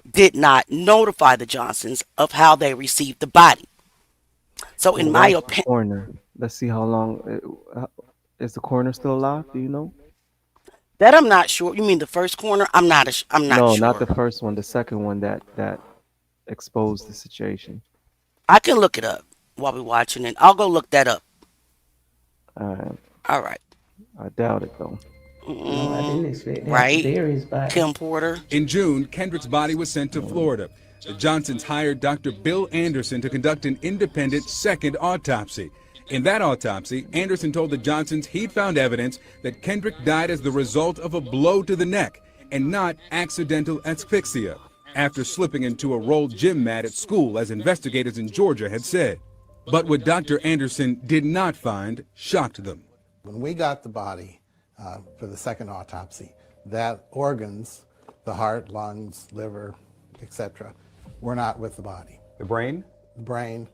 did not notify the Johnsons of how they received the body. So in my opinion, coroner. Let's see how long is the coroner still alive? Do you know? that I'm not sure. You mean the first coroner? I'm not No, sure. not the first one. The second one that exposed the situation. I can look it up while we're watching it. I'll go look that up. All right. I doubt it though. No, I didn't expect that. Right. Bury his body. Kim Porter. In June, Kendrick's body was sent to Florida. The Johnsons hired Dr. Bill Anderson to conduct an independent second autopsy. In that autopsy, Anderson told the Johnsons he'd found evidence that Kendrick died as the result of a blow to the neck and not accidental asphyxia after slipping into a rolled gym mat at school, as investigators in Georgia had said. But what Dr. Anderson did not find shocked them. When we got the body for the second autopsy, that organs, the heart, lungs, liver, etc., were not with the body. The brain? The brain,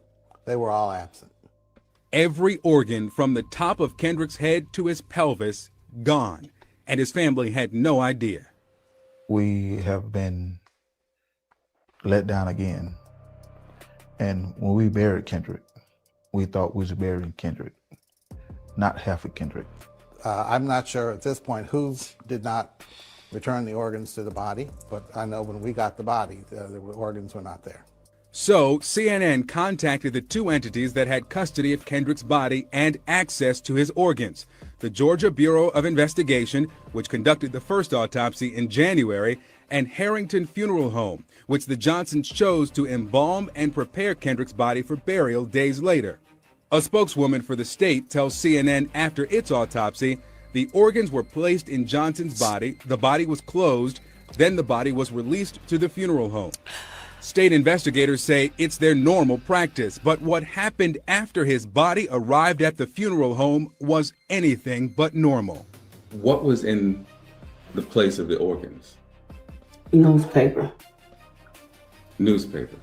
they were all absent. Every organ from the top of Kendrick's head to his pelvis gone, and his family had no idea. We have been let down again. And when we buried Kendrick, we thought we was burying Kendrick, not half of Kendrick. I'm not sure at this point who did not return the organs to the body, but I know when we got the body, the organs were not there. So CNN contacted the two entities that had custody of Kendrick's body and access to his organs: the Georgia Bureau of Investigation, which conducted the first autopsy in January, and Harrington Funeral Home, which the Johnsons chose to embalm and prepare Kendrick's body for burial days later. A spokeswoman for the state tells CNN after its autopsy, the organs were placed in Johnson's body, the body was closed, then the body was released to the funeral home. State investigators say it's their normal practice, but what happened after his body arrived at the funeral home was anything but normal. What was in the place of the organs? Newspaper. Newspaper.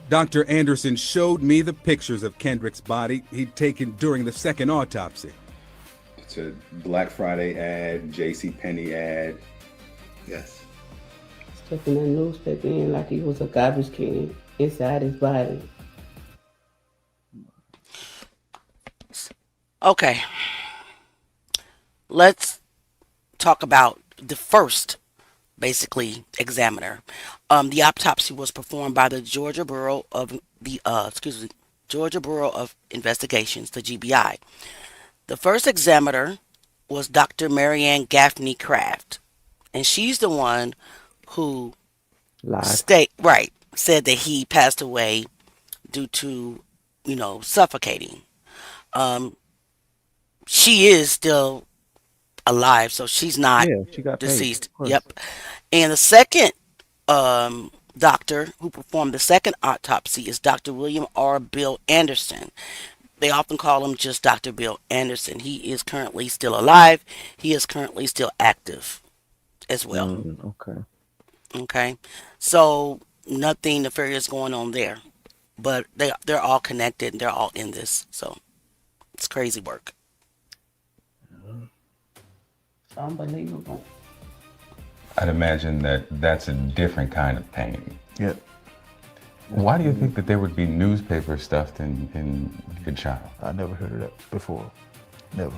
Dr. Anderson showed me the pictures of Kendrick's body he'd taken during the second autopsy. It's a Black Friday ad, JCPenney ad. Yes. Stuffing that newspaper in like he was a garbage can inside his body. Okay. Let's talk about the first, basically, examiner. The autopsy was performed by the Georgia Bureau of Georgia Bureau of Investigations, the GBI. The first examiner was Dr. Marianne Gaffney Craft, and she's the one who said that he passed away due to, suffocating. She is still alive, so she's not she got deceased. Paid, yep. And the second doctor who performed the second autopsy is Dr. William R. Bill Anderson. They often call him just Dr. Bill Anderson. He is currently still alive. He is currently still active as well. Okay. Okay. So nothing nefarious going on there. But they're all connected and they're all in this. So it's crazy work. Unbelievable. I'd imagine that that's a different kind of pain. Yep. Why do you think that there would be newspaper stuffed in your child? I never heard of that before. Never.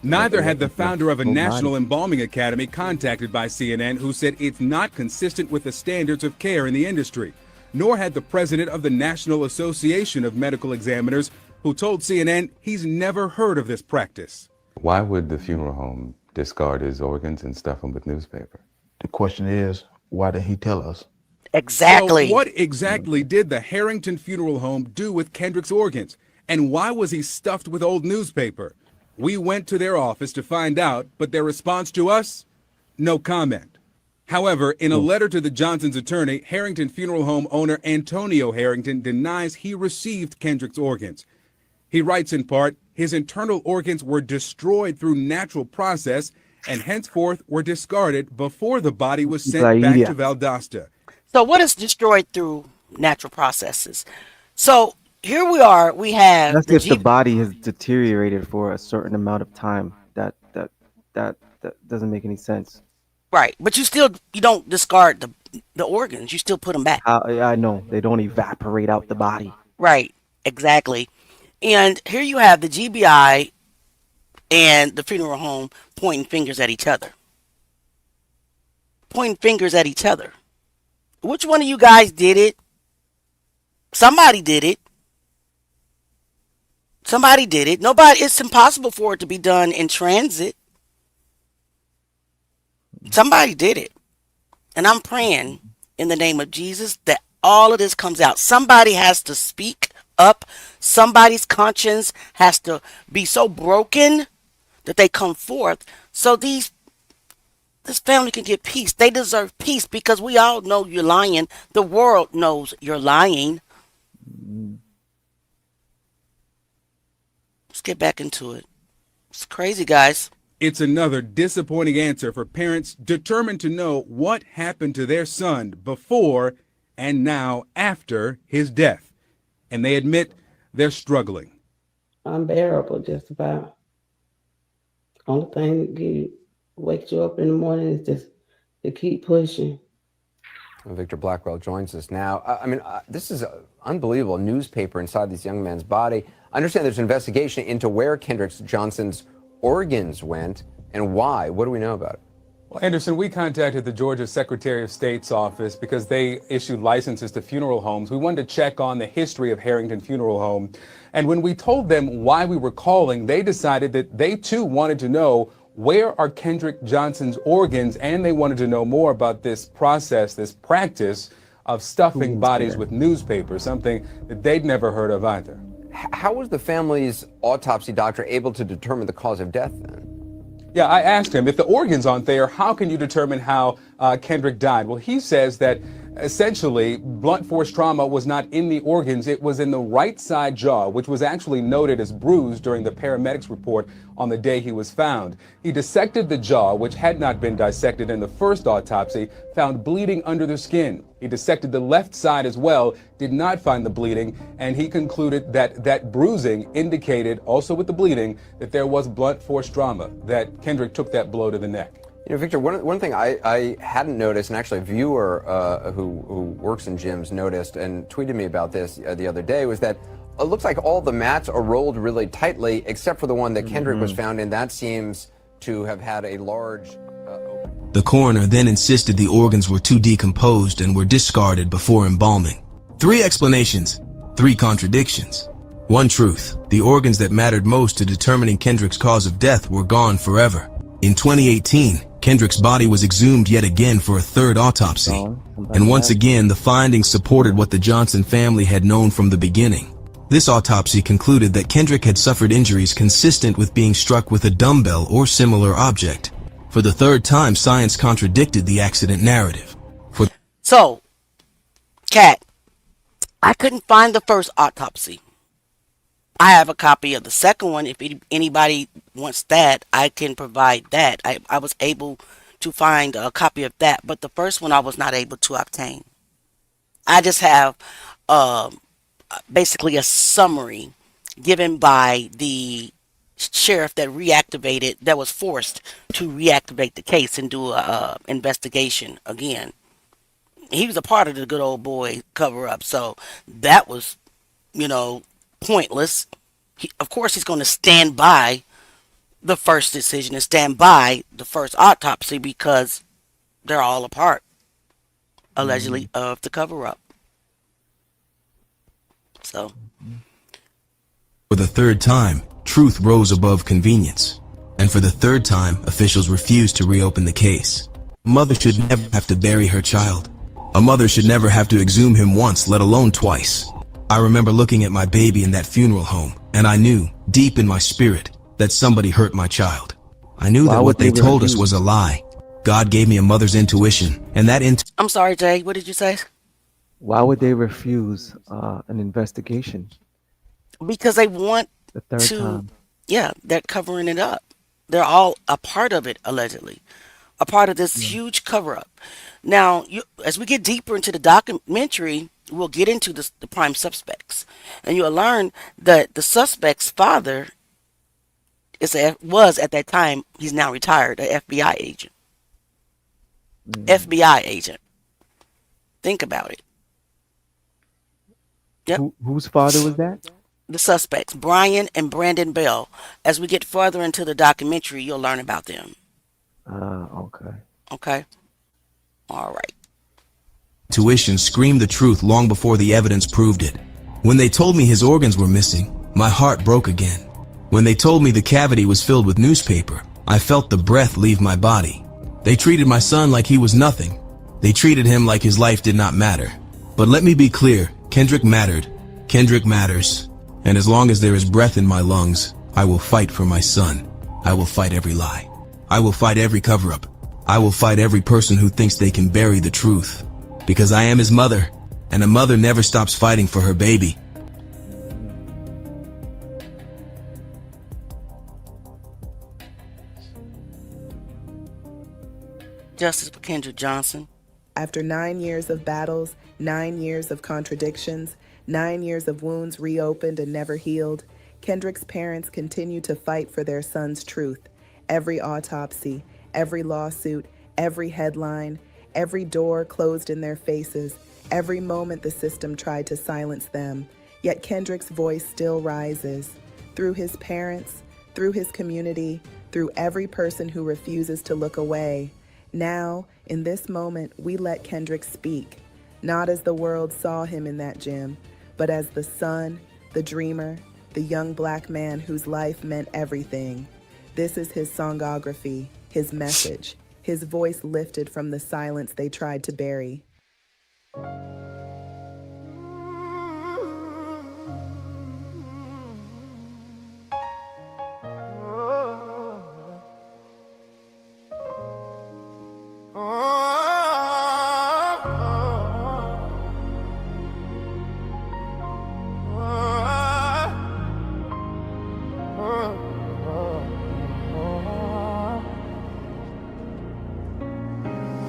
Neither had the founder of a national embalming academy contacted by CNN, who said it's not consistent with the standards of care in the industry. Nor had the president of the National Association of Medical Examiners, who told CNN he's never heard of this practice. Why would the funeral home discard his organs and stuff them with newspaper? The question is, why didn't he tell us? Exactly. So what exactly did the Harrington Funeral Home do with Kendrick's organs? And why was he stuffed with old newspaper? We went to their office to find out, but their response to us? No comment. However, in a letter to the Johnsons' attorney, Harrington Funeral Home owner Antonio Harrington denies he received Kendrick's organs. He writes in part, his internal organs were destroyed through natural process and henceforth were discarded before the body was sent back to Valdosta. So what is destroyed through natural processes? So here we are, we have... That's if the body has deteriorated for a certain amount of time. That doesn't make any sense. Right, but you don't discard the organs. You still put them back. I know. They don't evaporate out the body. Right, exactly. And here you have the GBI and the funeral home pointing fingers at each other. Pointing fingers at each other. Which one of you guys did it? Somebody did it. Somebody did it. Nobody. It's impossible for it to be done in transit. Somebody did it. And I'm praying in the name of Jesus that all of this comes out. Somebody has to speak up. Somebody's conscience has to be so broken that they come forth so this family can get peace. They deserve peace because we all know you're lying. The world knows you're lying. Let's get back into it. It's crazy, guys. It's another disappointing answer for parents determined to know what happened to their son before and now after his death. And they admit they're struggling. Unbearable, just about. Only thing that wakes you up in the morning is just to keep pushing. Victor Blackwell joins us now. This is unbelievable. Newspaper inside this young man's body. I understand there's an investigation into where Kendrick Johnson's organs went and why. What do we know about it? Well, Anderson, we contacted the Georgia Secretary of State's office because they issued licenses to funeral homes. We wanted to check on the history of Harrington Funeral Home. And when we told them why we were calling, they decided that they too wanted to know where are Kendrick Johnson's organs, and they wanted to know more about this process, this practice of stuffing bodies with newspapers, something that they'd never heard of either. How was the family's autopsy doctor able to determine the cause of death then? Yeah, I asked him, if the organs aren't there, how can you determine how Kendrick died? Well, he says that essentially blunt force trauma was not in the organs, it was in the right side jaw, which was actually noted as bruised during the paramedics report on the day he was found. He dissected the jaw, which had not been dissected in the first autopsy, found bleeding under the skin. He dissected the left side as well, did not find the bleeding, and he concluded that that bruising indicated, also with the bleeding, that there was blunt force trauma, that Kendrick took that blow to the neck. You know, Victor, one thing I hadn't noticed, and actually a viewer who works in gyms noticed and tweeted me about this the other day, was that it looks like all the mats are rolled really tightly, except for the one that Kendrick was found in. That seems to have had a large opening. The coroner then insisted the organs were too decomposed and were discarded before embalming. 3 explanations, 3 contradictions. 1 truth, the organs that mattered most to determining Kendrick's cause of death were gone forever. In 2018, Kendrick's body was exhumed yet again for a 3rd autopsy. And once again, the findings supported what the Johnson family had known from the beginning. This autopsy concluded that Kendrick had suffered injuries consistent with being struck with a dumbbell or similar object. For the 3rd time, science contradicted the accident narrative. So, Kat, I couldn't find the first autopsy. I have a copy of the second one. If anybody wants that, I can provide that. I was able to find a copy of that, but the first one I was not able to obtain. I just have basically a summary given by the sheriff that was forced to reactivate the case and do a investigation again. He was a part of the good old boy cover-up, so that was, pointless. Of course, he's going to stand by the first decision and stand by the first autopsy because they're all a part, allegedly, of the cover-up. So, for the 3rd time, truth rose above convenience. And for the 3rd time, officials refused to reopen the case. A mother should never have to bury her child. A mother should never have to exhume him once, let alone twice. I remember looking at my baby in that funeral home, and I knew, deep in my spirit, that somebody hurt my child. I knew that what they told us was a lie. God gave me a mother's intuition, and that I'm sorry, Jay, what did you say? Why would they refuse an investigation? Because they want the 3rd time. Yeah, they're covering it up. They're all a part of it, allegedly. A part of this huge cover-up. Now, as we get deeper into the documentary, we'll get into the prime suspects. And you'll learn that the suspect's father was, at that time, he's now retired, an FBI agent. FBI agent. Think about it. Yep. Whose father was that? The suspects, Brian and Brandon Bell. As we get further into the documentary, you'll learn about them. Okay. Okay. All right. Intuition screamed the truth long before the evidence proved it. When they told me his organs were missing, my heart broke again. When they told me the cavity was filled with newspaper, I felt the breath leave my body. They treated my son like he was nothing. They treated him like his life did not matter. But let me be clear, Kendrick mattered. Kendrick matters. And as long as there is breath in my lungs, I will fight for my son. I will fight every lie. I will fight every cover-up. I will fight every person who thinks they can bury the truth. Because I am his mother, and a mother never stops fighting for her baby. Justice for Kendrick Johnson. After 9 years of battles, 9 years of contradictions, 9 years of wounds reopened and never healed, Kendrick's parents continue to fight for their son's truth. Every autopsy, every lawsuit, every headline, every door closed in their faces, every moment the system tried to silence them. Yet Kendrick's voice still rises. Through his parents, through his community, through every person who refuses to look away. Now, in this moment, we let Kendrick speak, not as the world saw him in that gym, but as the son, the dreamer, the young black man whose life meant everything. This is his songography, his message, his voice lifted from the silence they tried to bury. Oh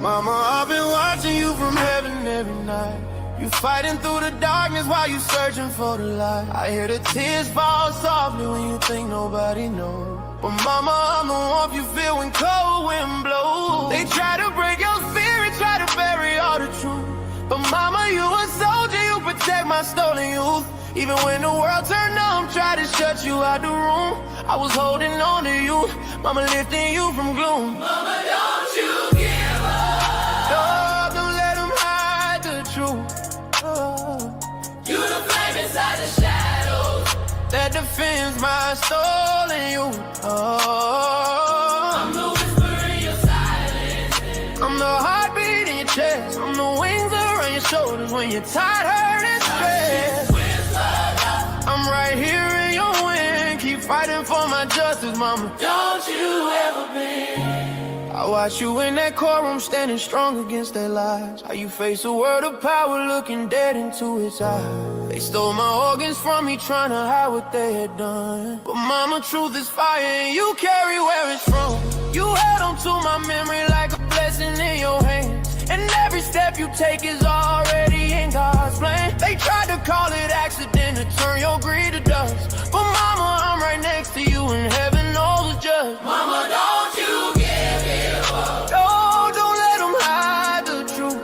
Mama, I've been watching you from heaven every night. You fighting through the darkness while you searching for the light. I hear the tears fall softly when you think nobody knows. But mama, I'm the warmth you feel when cold wind blows. They try to break your spirit, try to bury all the truth. But mama, you a soldier, you protect my stolen youth. Even when the world turned numb, try to shut you out the room. I was holding on to you, mama, lifting you from gloom. Mama, don't you give up. No, don't let them hide the truth. You the flame inside the shadows that defends my stolen youth. I'm the whisper in your silence. I'm the heartbeat in your chest. I'm the wings around your shoulders when you're tired, hurt, and stressed. I'm right here in your wind. Keep fighting for my justice, mama. Don't you ever bend. I watch you in that courtroom, standing strong against their lies. How you face a word of power, looking dead into its eyes. They stole my organs from me, trying to hide what they had done. But mama, truth is fire, and you carry where it's from. You held on to my memory like a blessing in your hands. And every step you take is already in God's plan. They tried to call it accident to turn your greed to dust. But mama, I'm right next to you, and heaven knows it's just. Mama, don't you give it up. No, don't let them hide the truth.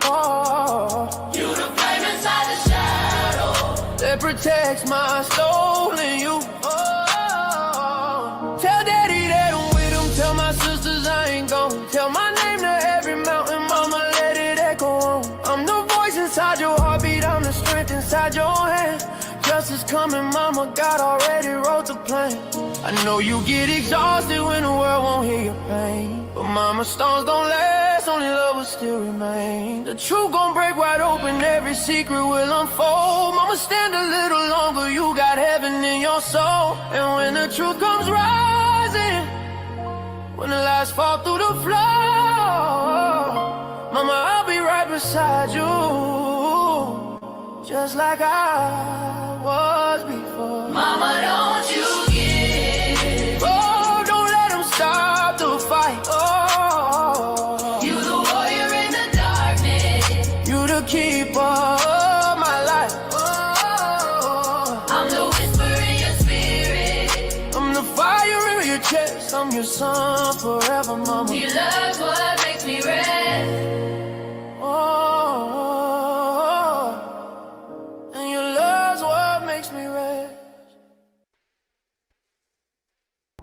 Oh, you the flame inside the shadow that protects my stolen youth. Oh, tell daddy that I'm with him. Tell my sisters I ain't gone. Tell my name to every mountain, mama, let it echo on. I'm the voice inside your heartbeat, I'm the strength inside your hand. Justice coming, mama, God already wrote the plan. I know you get exhausted when the world won't hear your pain. But mama, storms don't last, only love will still remain. The truth gon' break wide open, every secret will unfold. Mama, stand a little longer, you got heaven in your soul. And when the truth comes rising, when the lies fall through the floor, mama, I'll be right beside you, just like I was before. Mama, don't you give. Oh, don't let them stop the fight. Oh, you the warrior in the darkness. You the keeper of my life. Oh, I'm the whisper in your spirit. I'm the fire in your chest. I'm your son forever, mama. Your love's what makes me rest. Oh, and your love's what makes me rest.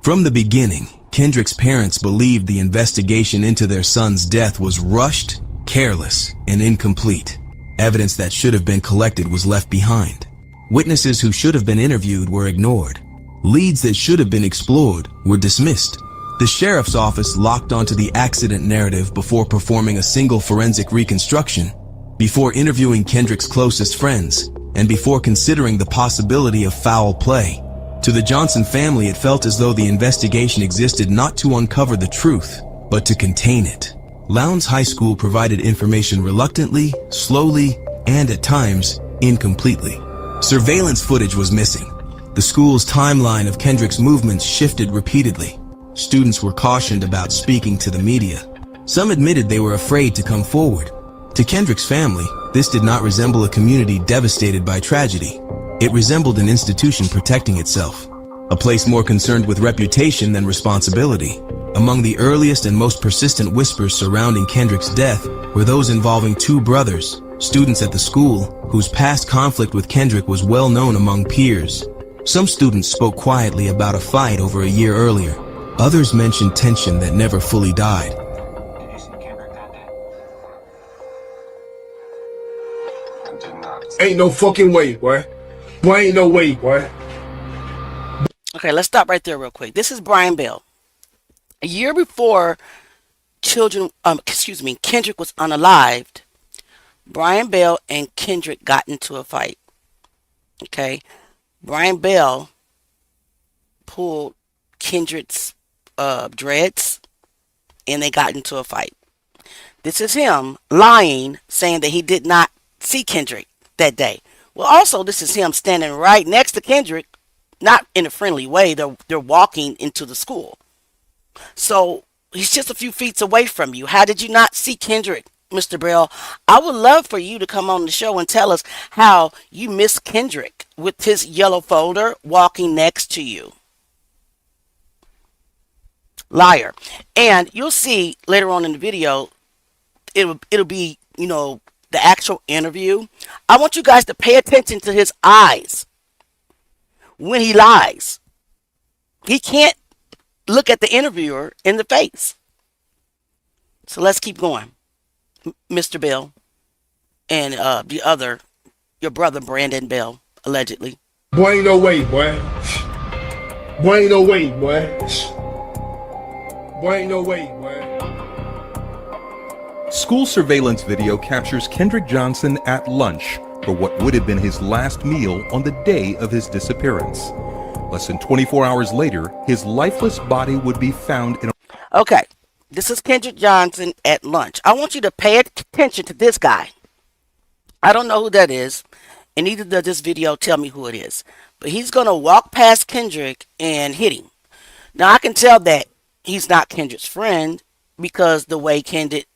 From the beginning, Kendrick's parents believed the investigation into their son's death was rushed, careless, and incomplete. Evidence that should have been collected was left behind. Witnesses who should have been interviewed were ignored. Leads that should have been explored were dismissed. The sheriff's office locked onto the accident narrative before performing a single forensic reconstruction, before interviewing Kendrick's closest friends, and before considering the possibility of foul play. To the Johnson family, it felt as though the investigation existed not to uncover the truth, but to contain it. Lowndes High School provided information reluctantly, slowly, and at times, incompletely. Surveillance footage was missing. The school's timeline of Kendrick's movements shifted repeatedly. Students were cautioned about speaking to the media. Some admitted they were afraid to come forward. To Kendrick's family, this did not resemble a community devastated by tragedy. It resembled an institution protecting itself, a place more concerned with reputation than responsibility. Among the earliest and most persistent whispers surrounding Kendrick's death were those involving two brothers, students at the school, whose past conflict with Kendrick was well known among peers. Some students spoke quietly about a fight over a year earlier. Others mentioned tension that never fully died. Ain't no fucking way, boy. Boy, ain't no way, boy. Okay, let's stop right there real quick. This is Brian Bell. A year before Kendrick was unalived, Brian Bell and Kendrick got into a fight. Okay. Brian Bell pulled Kendrick's dreads and they got into a fight. This is him lying, saying that he did not see Kendrick that day. Well, also, this is him standing right next to Kendrick, not in a friendly way. They're walking into the school. So He's just a few feet away from you. How did you not see Kendrick, Mr. Bell? I would love for you to come on the show and tell us how you missed Kendrick with his yellow folder walking next to you. Liar. And you'll see later on in the video, it'll be, the actual interview. I want you guys to pay attention to his eyes when he lies. He can't look at the interviewer in the face. So let's keep going. Mr. Bell and your brother Brandon Bell, allegedly. Boy, ain't no way, boy. Boy, ain't no way, boy. Boy, ain't no way, boy. School surveillance video captures Kendrick Johnson at lunch for what would have been his last meal on the day of his disappearance. Less than 24 hours later, his lifeless body would be found in a... Okay, this is Kendrick Johnson at lunch. I want you to pay attention to this guy. I don't know who that is, and neither does this video tell me who it is. But he's going to walk past Kendrick and hit him. Now, I can tell that he's not Kendrick's friend because the way Kendrick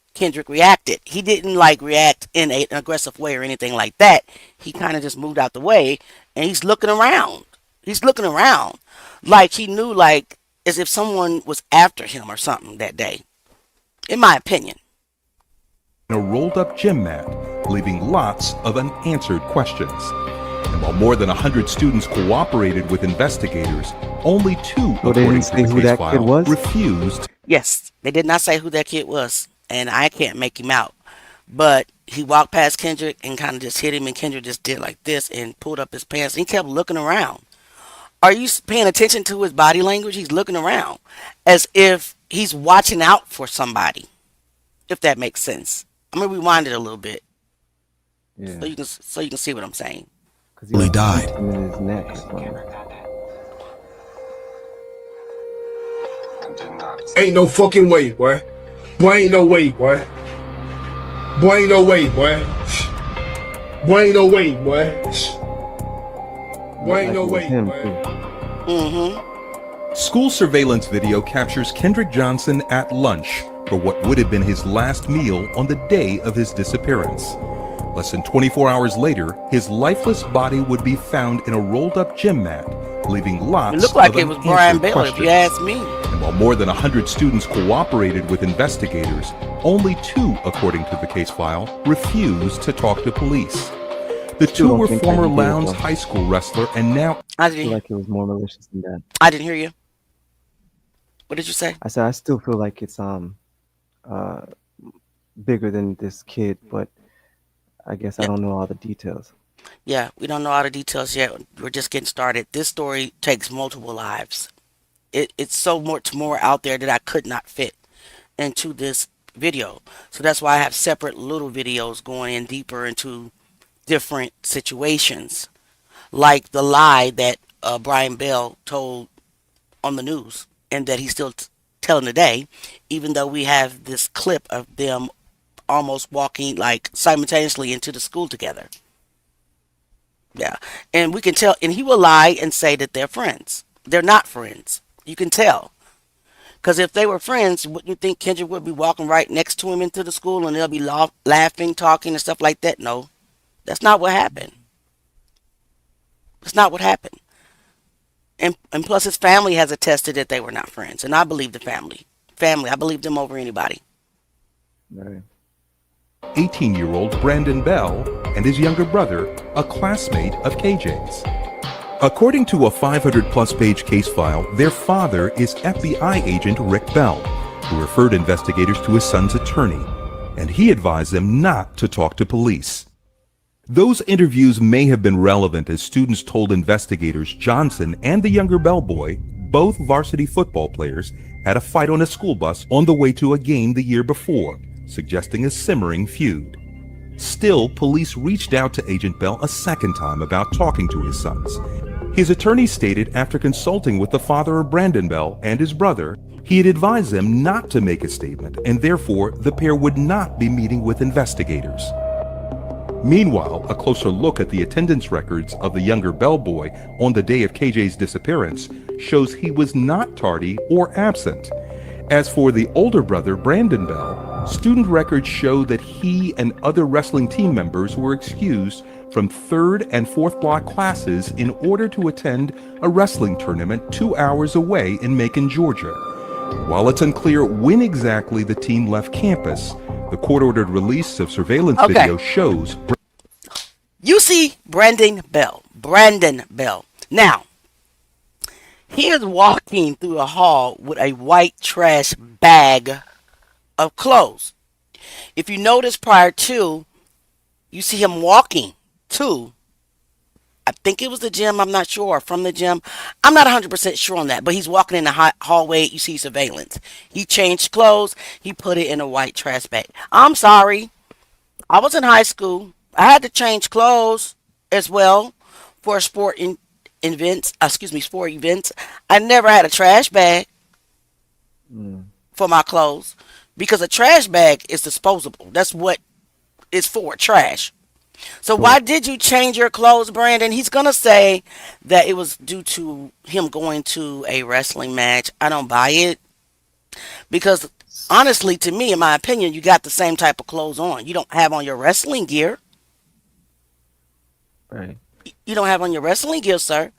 reacted. He didn't react in an aggressive way or anything like that. He kind of just moved out the way, and he's looking around. He's looking around like he knew, as if someone was after him or something that day, in my opinion. A rolled up gym mat, leaving lots of unanswered questions. And while more than 100 students cooperated with investigators, only 2, according to the case file, refused. Yes, they did not say who that kid was, and I can't make him out. But he walked past Kendrick and kind of just hit him, and Kendrick just did like this and pulled up his pants, and he kept looking around. Are you paying attention to his body language? He's looking around as if he's watching out for somebody, if that makes sense. I'm going to rewind it a little bit. Yeah. So you can see what I'm saying. He died. In his neck or something. Ain't no fucking way, boy. Boy, ain't no way, boy. Boy, ain't no way, boy. Boy, ain't no way, boy. Boy, ain't no way, boy. School surveillance video captures Kendrick Johnson at lunch for what would have been his last meal on the day of his disappearance. Less than 24 hours later, his lifeless body would be found in a rolled-up gym mat, leaving lots it looked like of it was Brian Bell, questions. if you ask me. And while more than 100 students cooperated with investigators, only 2, according to the case file, refused to talk to police. The 2 were former Lowndes High School wrestler and now... I feel like it was more malicious than that. I didn't hear you. What did you say? I said I still feel like it's bigger than this kid, but I guess I don't know all the details. Yeah, we don't know all the details yet. We're just getting started. This story takes multiple lives. It's so much more out there that I could not fit into this video. So that's why I have separate little videos going in deeper into different situations, like the lie that Brian Bell told on the news and that he's still telling today, even though we have this clip of them almost walking simultaneously into the school together. Yeah, and we can tell, and he will lie and say that they're friends. They're not friends. You can tell. Because if they were friends, wouldn't you think Kendrick would be walking right next to him into the school and they'll be laughing, talking, and stuff like that? No, that's not what happened. That's not what happened. And plus his family has attested that they were not friends. And I believe the family. I believe them over anybody. Right. 18-year-old Brandon Bell and his younger brother, a classmate of KJ's. According to a 500-plus page case file, their father is FBI agent Rick Bell, who referred investigators to his son's attorney, and he advised them not to talk to police. Those interviews may have been relevant as students told investigators Johnson and the younger Bell boy, both varsity football players, had a fight on a school bus on the way to a game the year before, suggesting a simmering feud. Still, police reached out to Agent Bell a second time about talking to his sons. His attorney stated after consulting with the father of Brandon Bell and his brother, he had advised them not to make a statement, and therefore the pair would not be meeting with investigators. Meanwhile, a closer look at the attendance records of the younger Bell boy on the day of KJ's disappearance shows he was not tardy or absent. As for the older brother, Brandon Bell, student records show that he and other wrestling team members were excused from 3rd and 4th block classes in order to attend a wrestling tournament 2 hours away in Macon, Georgia. While it's unclear when exactly the team left campus, the court-ordered release of surveillance video shows... You see Brandon Bell. Brandon Bell. Now, he is walking through a hall with a white trash bag of clothes. If you notice prior to, you see him walking to, I think it was the gym, I'm not sure, from the gym. I'm not 100% sure on that, but he's walking in the hallway, you see surveillance. He changed clothes, he put it in a white trash bag. I'm sorry, I was in high school. I had to change clothes as well for sport events. I never had a trash bag for my clothes because a trash bag is disposable. That's what it's for, trash. So why did you change your clothes, Brandon? He's going to say that it was due to him going to a wrestling match. I don't buy it because honestly, to me, in my opinion, you got the same type of clothes on. You don't have on your wrestling gear. Right. You don't have on your wrestling gear, sir.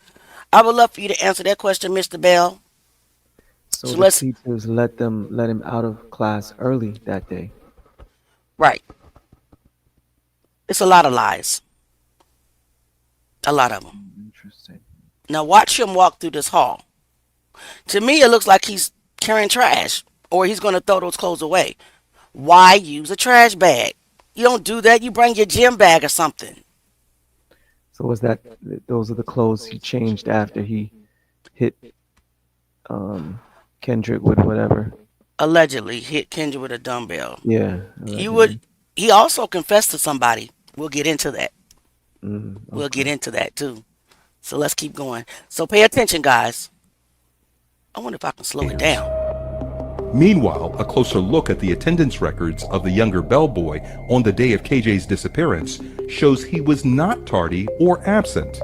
I would love for you to answer that question, Mr. Bell. So the teachers let him out of class early that day. Right. It's a lot of lies. A lot of them. Interesting. Now watch him walk through this hall. To me, it looks like he's carrying trash or he's going to throw those clothes away. Why use a trash bag? You don't do that. You bring your gym bag or something. So was that those are the clothes he changed after he hit Kendrick with whatever? Allegedly hit Kendrick with a dumbbell. Yeah. He also confessed to somebody. We'll get into that. Okay. We'll get into that too. So let's keep going. So pay attention, guys. I wonder if I can slow it down. Meanwhile, a closer look at the attendance records of the younger bellboy on the day of KJ's disappearance shows he was not tardy or absent.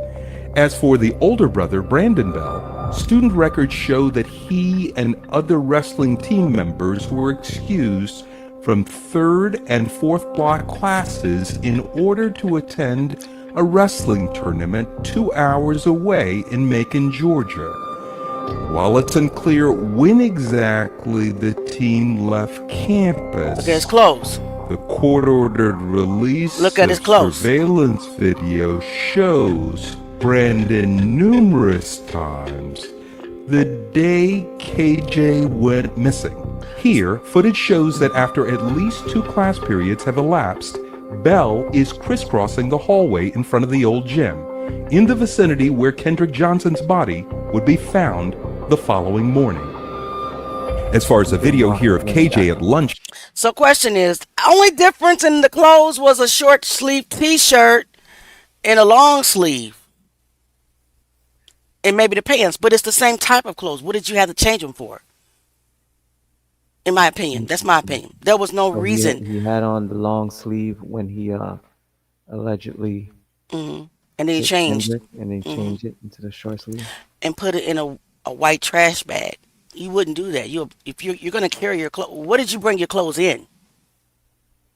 As for the older brother, Brandon Bell, student records show that he and other wrestling team members were excused from 3rd and 4th block classes in order to attend a wrestling tournament 2 hours away in Macon, Georgia. While it's unclear when exactly the team left campus, look at his clothes. The court-ordered release Look at his clothes. Surveillance video shows Brandon numerous times the day KJ went missing. Here, footage shows that after at least 2 class periods have elapsed, Bell is crisscrossing the hallway in front of the old gym, in the vicinity where Kendrick Johnson's body would be found the following morning. As far as the video here of KJ at lunch. So question is, only difference in the clothes was a short sleeve t-shirt and a long sleeve. And maybe the pants, but it's the same type of clothes. What did you have to change them for? In my opinion, that's my opinion. There was no reason. He had on the long sleeve when he allegedly. And then he changed. And then changed it into the short sleeve. And put it in a white trash bag. You wouldn't do that. If you're going to carry your clothes, what did you bring your clothes in?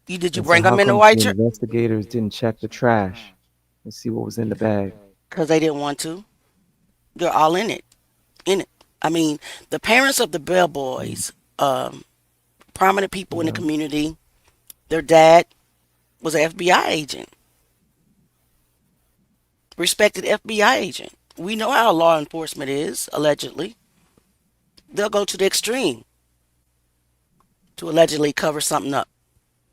Did you bring them in a white trash? Investigators didn't check the trash and see what was in the bag. Because they didn't want to. They're all in it. I mean, the parents of the bellboys, prominent people in the community, their dad was an FBI agent. Respected FBI agent. We know how law enforcement is, allegedly. They'll go to the extreme to allegedly cover something up.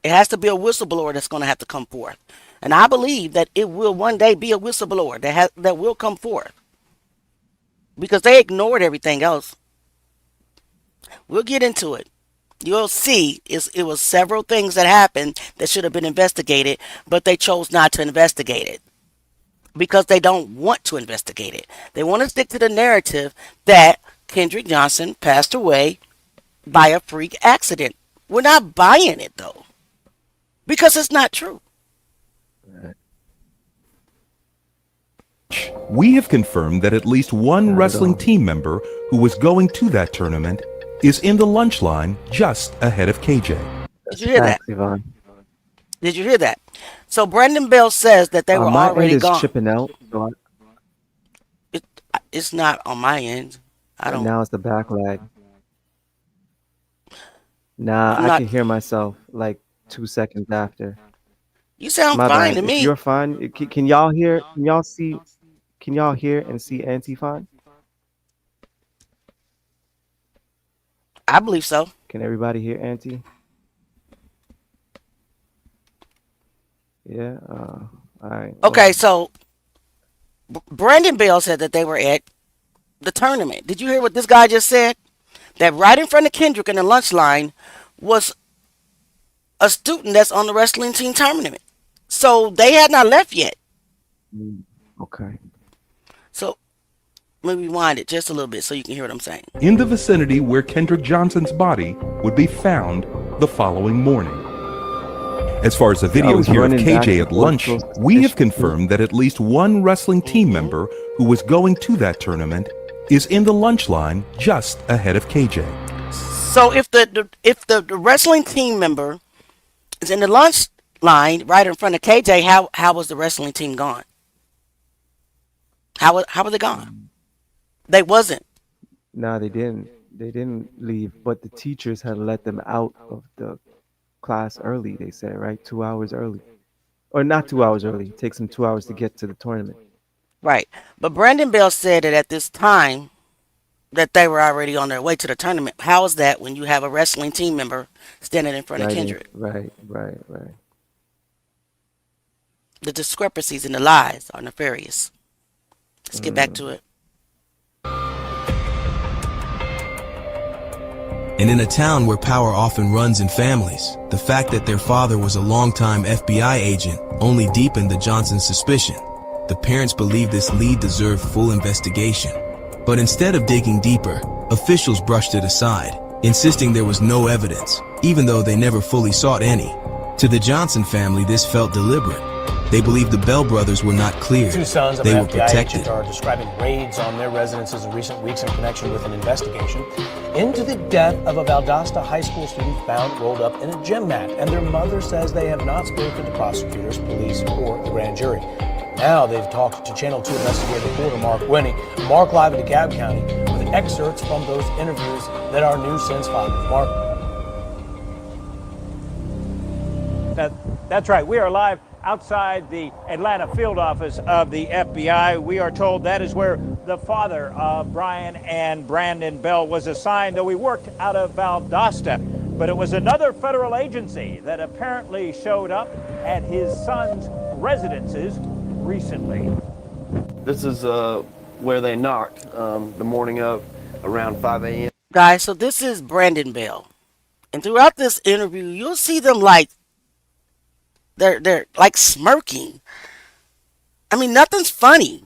It has to be a whistleblower that's going to have to come forth. And I believe that it will one day be a whistleblower that will come forth. Because they ignored everything else. We'll get into it. You'll see it was several things that happened that should have been investigated, but they chose not to investigate it. Because they don't want to investigate it. They want to stick to the narrative that Kendrick Johnson passed away by a freak accident. We're not buying it, though. Because it's not true. We have confirmed that at least one wrestling team member who was going to that tournament is in the lunch line just ahead of KJ. Did you hear that? Facts, Yvonne. Did you hear that? So Brandon Bell says that they were My end already is gone. chipping out. So It's not on my end. I don't. now it's the back lag. Nah, I'm I not. can hear myself like 2 seconds after. You sound My fine bad. to If me. you're fine, can y'all hear? Can y'all see? Can y'all hear and see Auntie fine? I believe so. Can everybody hear Auntie? Yeah. All right. Okay, so Brandon Bell said that they were at the tournament. Did you hear what this guy just said? That right in front of Kendrick in the lunch line was a student that's on the wrestling team tournament. So they had not left yet. Okay. So let me rewind it just a little bit so you can hear what I'm saying. In the vicinity where Kendrick Johnson's body would be found the following morning. As far as the video was here of running back KJ and at forth lunch, close to we the have station. confirmed that at least one wrestling team member who was going to that tournament is in the lunch line just ahead of KJ. So if the wrestling team member is in the lunch line right in front of KJ, how was the wrestling team gone? How was it gone? They wasn't. No, they didn't. They didn't leave, but the teachers had let them out of the class early. They said, right, 2 hours early, or not 2 hours early. It takes them 2 hours to get to the tournament. Right. But Brandon Bell said that at this time that they were already on their way to the tournament. How is that when you have a wrestling team member standing in front of Kendrick? Right. The discrepancies and the lies are nefarious. Let's get back to it. And in a town where power often runs in families, the fact that their father was a longtime FBI agent only deepened the Johnsons' suspicion. The parents believed this lead deserved full investigation. But instead of digging deeper, officials brushed it aside, insisting there was no evidence, even though they never fully sought any. To the Johnson family, this felt deliberate. They believed the Bell brothers were not clear. Two sons of They an were FBI protected. agent are describing raids on their residences in recent weeks in connection with an investigation into the death of a Valdosta high school student found rolled up in a gym mat. And their mother says they have not spoken to prosecutors, police, or the grand jury. Now they've talked to Channel 2 investigative reporter Mark Winnie. Mark live in DeKalb County with excerpts from those interviews that our news sends followers. Mark. That's right. We are live outside the Atlanta field office of the FBI. We are told that is where the father of Brian and Brandon Bell was assigned, though he worked out of Valdosta. But it was another federal agency that apparently showed up at his son's residences recently. This is where they knocked the morning of around 5 a.m. Guys, so this is Brandon Bell. And throughout this interview, you'll see them like they're like smirking. I mean, nothing's funny.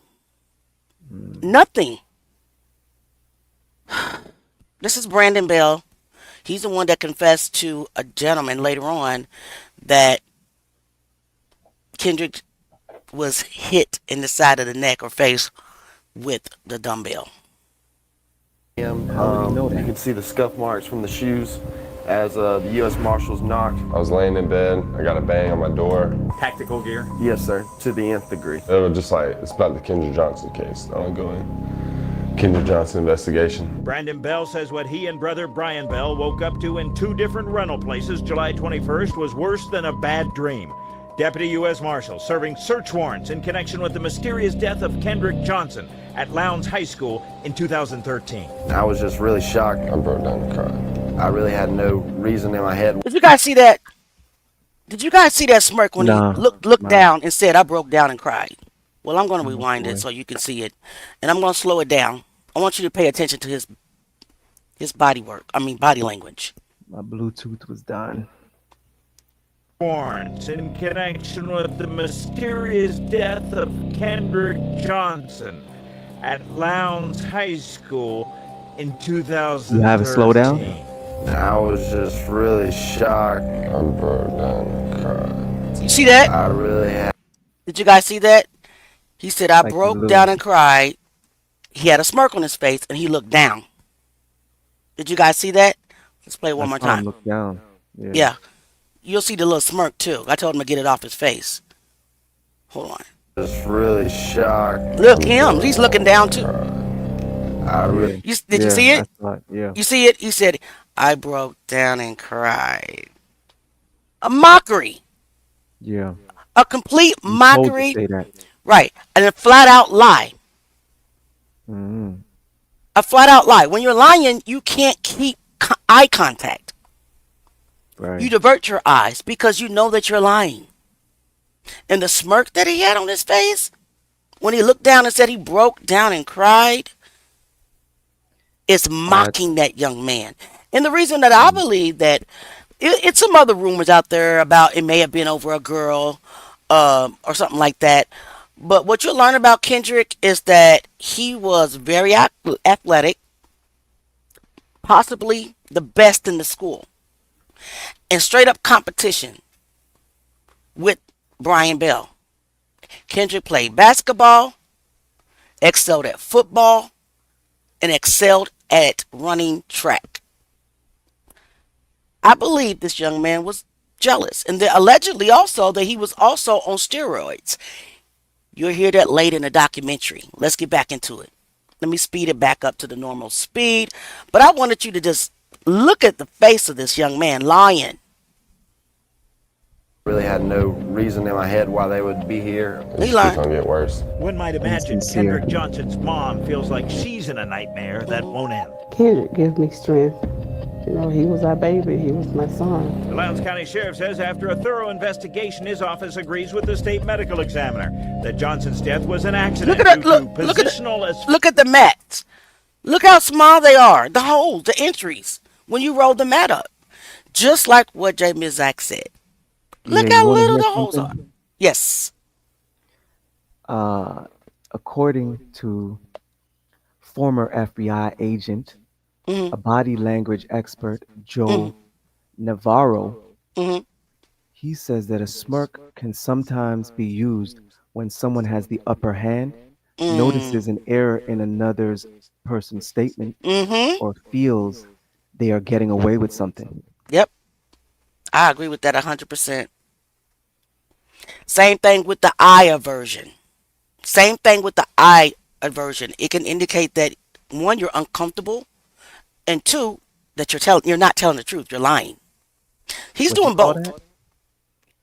Nothing. This is Brandon Bell. He's the one that confessed to a gentleman later on that Kendrick was hit in the side of the neck or face with the dumbbell. You can see the scuff marks from the shoes as the U.S. Marshals knocked. I was laying in bed. I got a bang on my door. Tactical gear? Yes, sir, to the nth degree. It was just like, it's about the Kendrick Johnson case, the ongoing Kendrick Johnson investigation. Brandon Bell says what he and brother Brian Bell woke up to in two different rental places July 21st was worse than a bad dream. Deputy U.S. Marshal serving search warrants in connection with the mysterious death of Kendrick Johnson at Lowndes High School in 2013. I was just really shocked. I broke down and cried. I really had no reason in my head. Did you guys see that? Did you guys see that smirk when he looked down and said, "I broke down and cried"? Well, I'm going to rewind it so you can see it, and I'm going to slow it down. I want you to pay attention to his body language. My Bluetooth was done. Warrants in connection with the mysterious death of Kendrick Johnson at Lowndes High School in 2013. You have it slow down? I was just really shocked. I broke down and cried. You see that? I really had. Did you guys see that? He said, "I broke down and cried." He had a smirk on his face and he looked down. Did you guys see that? Let's play it I one more saw him time. look down. Yeah. Yeah. You'll see the little smirk too. I told him to get it off his face. Hold on. Just really shocked. Look, him. He's looking down too. I really. Did you see I it? saw it. Yeah. You see it? He said, I broke down and cried. A mockery. Yeah. A complete You told to mockery. say that. Right. And a flat out lie. Mm-hmm. A flat out lie. When you're lying, you can't keep eye contact. Right. You divert your eyes because you know that you're lying. And the smirk that he had on his face when he looked down and said he broke down and cried is mocking that young man. And the reason that I believe that it's some other rumors out there about it may have been over a girl or something like that. But what you'll learn about Kendrick is that he was very athletic, possibly the best in the school, and straight up competition with Brian Bell. Kendrick played basketball, excelled at football, and excelled at running track. I believe this young man was jealous, and allegedly also that he was also on steroids. You'll hear that late in the documentary. Let's get back into it. Let me speed it back up to the normal speed. But I wanted you to just look at the face of this young man lying. Really had no reason in my head why they would be here. It's just gonna get worse. One might imagine Kendrick Johnson's mom feels like she's in a nightmare that won't end. Kendrick gives me strength. You know, he was our baby. He was my son. The Lowndes County Sheriff says after a thorough investigation, his office agrees with the state medical examiner that Johnson's death was an accident Look at that. due to Look at the mats. Look how small they are. The holes, the entries, when you roll the mat up. Just like what Jay Mizak said. Look how little the holes are. Yes. According to former FBI agent, a body language expert, Joe Navarro, he says that a smirk can sometimes be used when someone has the upper hand, notices an error in another person's statement, or feels they are getting away with something. Yep. I agree with that 100%. Same thing with the eye aversion. Same thing with the eye aversion. It can indicate that, one, you're uncomfortable, and two, that you're not telling the truth. You're lying. He's doing both.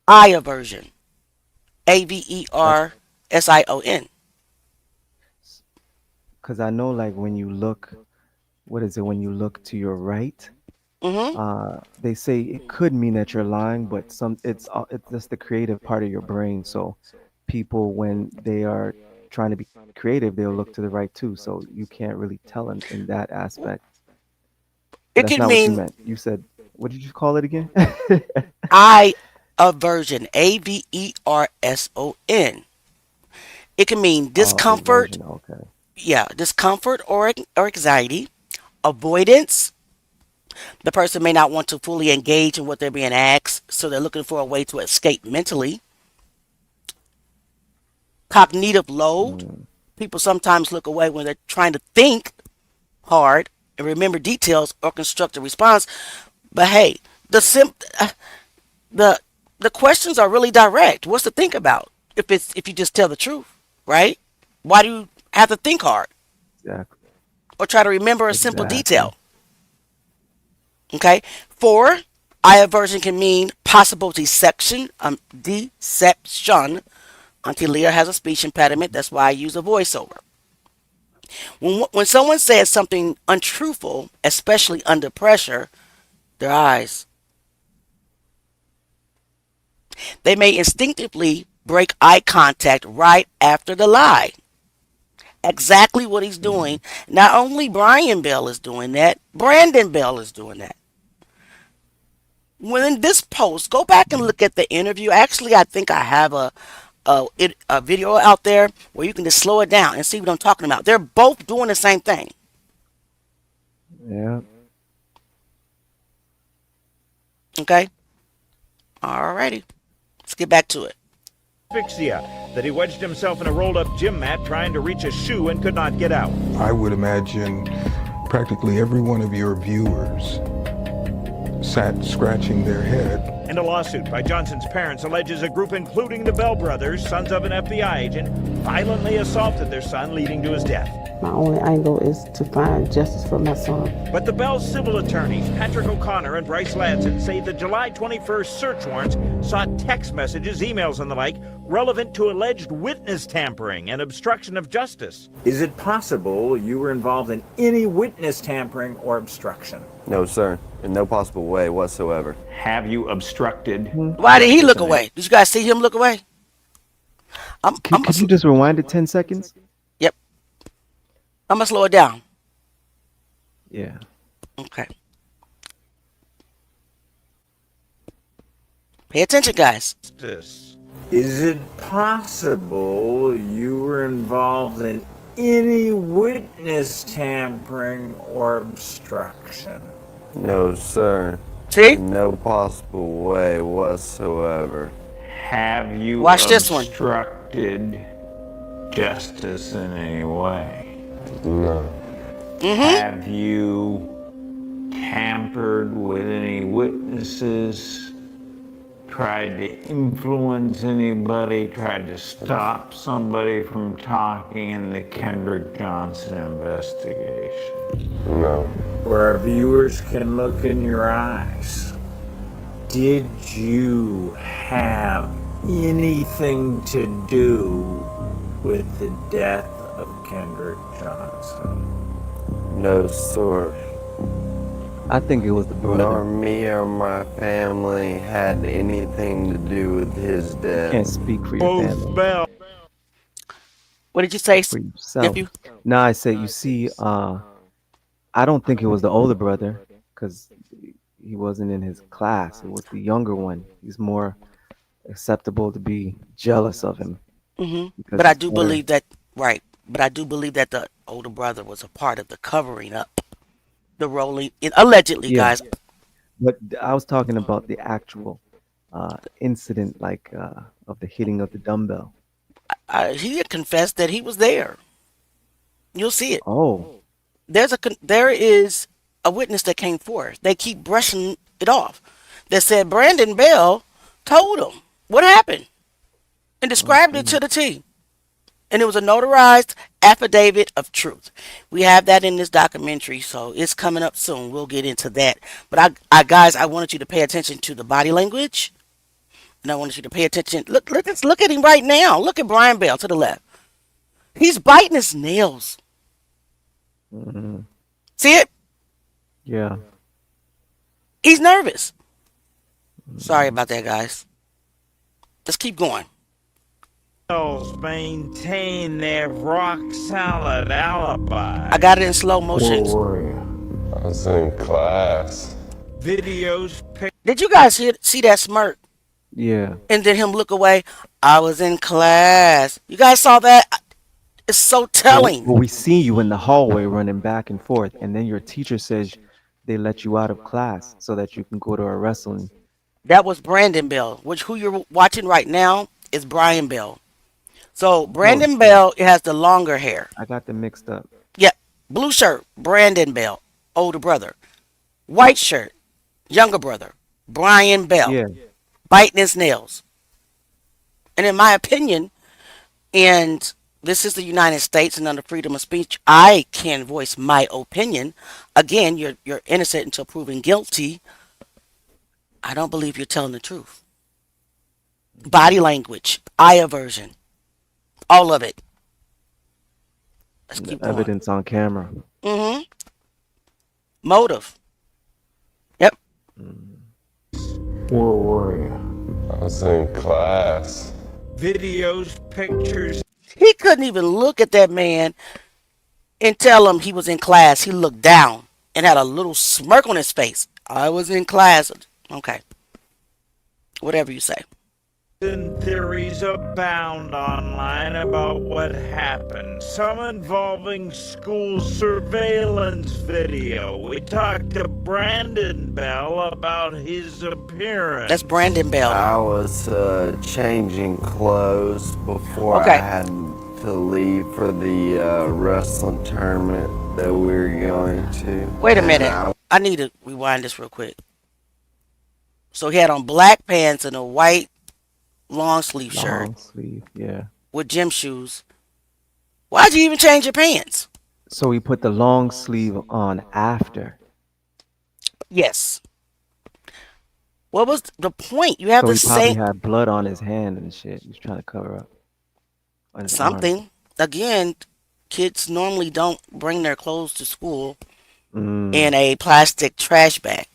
Eye aversion. AVERSION. Because I know, like, when you look, what is it? When you look to your right, they say it could mean that you're lying, but it's just the creative part of your brain. So people, when they are trying to be creative, they'll look to the right too. So you can't really tell in that aspect. It That's can not mean. what you meant. You said, what did you call it again? Eye aversion. AVERSON. It can mean discomfort. Okay. Yeah, discomfort or anxiety, avoidance. The person may not want to fully engage in what they're being asked, so they're looking for a way to escape mentally. Cognitive load. People sometimes look away when they're trying to think hard and remember details or construct a response. But hey, the questions are really direct. What's to think about if you just tell the truth, right? Why do you have to think hard? Exactly. Or try to remember a simple detail? Okay. 4, eye aversion can mean possible deception. Deception. Auntie Leah has a speech impediment. That's why I use a voiceover. When someone says something untruthful, especially under pressure, their eyes. They may instinctively break eye contact right after the lie. Exactly what he's doing. Not only Brian Bell is doing that, Brandon Bell is doing that. When in this post, go back and look at the interview. Actually, I think I have a video out there where you can just slow it down and see what I'm talking about. They're both doing the same thing. Yeah. Okay. Alrighty. Let's get back to it. Asphyxia, that he wedged himself in a rolled-up gym mat trying to reach a shoe and could not get out. I would imagine Practically every one of your viewers sat scratching their head. And a lawsuit by Johnson's parents alleges a group including the Bell brothers, sons of an FBI agent, violently assaulted their son, leading to his death. My only angle is to find justice for my son. But the Bell civil attorneys, Patrick O'Connor and Bryce Ladson, say the July 21st search warrants sought text messages, emails, and the like relevant to alleged witness tampering and obstruction of justice. Is it possible you were involved in any witness tampering or obstruction? No, sir. In no possible way whatsoever. Have you obstructed? Why did he look away? Did you guys see him look away? Could you just rewind it 10 seconds? Yep. I'm gonna slow it down. Yeah. Okay. Pay attention, guys. Is it possible you were involved in any witness tampering or obstruction? No, sir. See? In no possible way whatsoever. Have you Watch this one. obstructed justice in any way? No. Have you tampered with any witnesses? Tried to influence anybody? Tried to stop somebody from talking in the Kendrick Johnson investigation? No. Where our viewers can look in your eyes. Did you have anything to do with the death of Kendrick Johnson? No, sir. I think it was the brother. Nor me or my family had anything to do with his death. Can't speak for your family. Bell. What did you say? For yourself. Nephew? No, I said, you see, I don't think it was the older brother because he wasn't in his class. It was the younger one. He's more acceptable to be jealous of him. But I do believe that, right. But I do believe that the older brother was a part of the covering up, the rolling, allegedly, guys. But I was talking about the actual incident, like of the hitting of the dumbbell. He had confessed that he was there. You'll see it. Oh. There is a witness that came forth. They keep brushing it off. That said Brandon Bell told him what happened and described it to the T. And it was a notarized affidavit of truth. We have that in this documentary, so it's coming up soon. We'll get into that. But guys, I wanted you to pay attention to the body language, and I wanted you to pay attention. Look at him right now. Look at Brian Bell to the left. He's biting his nails. See it? Yeah. He's nervous. Sorry about that, guys. Let's keep going. Maintain their rock solid alibi. I got it in slow motion. I was in class. Videos. Did you guys see that smirk? Yeah. And then him look away. I was in class. You guys saw that? It's so telling. Well, we see you in the hallway running back and forth, and then your teacher says they let you out of class so that you can go to a wrestling. That was Brandon Bell, who you're watching right now is Brian Bell. So Brandon Bell has the longer hair. I got them mixed up. Yeah. Blue shirt, Brandon Bell, older brother. White shirt, younger brother, Brian Bell. Yeah. Biting his nails. And in my opinion, and this is the United States and under freedom of speech, I can voice my opinion. Again, you're innocent until proven guilty. I don't believe you're telling the truth. Body language, eye aversion. All of it. Let's keep going. Evidence on camera. Motive. Yep. Where were you? I was in class. Videos, pictures. He couldn't even look at that man and tell him he was in class. He looked down and had a little smirk on his face. I was in class. Okay. Whatever you say. Theories abound online about what happened. Some involving school surveillance video. We talked to Brandon Bell about his appearance. That's Brandon Bell. I was changing clothes before Okay. I had to leave for the wrestling tournament. that we're going to. Wait a minute. I need to rewind this real quick. So he had on black pants and a white long sleeve shirt. Long sleeve, yeah. With gym shoes. Why'd you even change your pants? So he put the long sleeve on after. Yes. What was the point? You have So the he probably same had blood on his hand and shit. He's trying to cover up. On his arm. something. Again, kids normally don't bring their clothes to school in a plastic trash bag.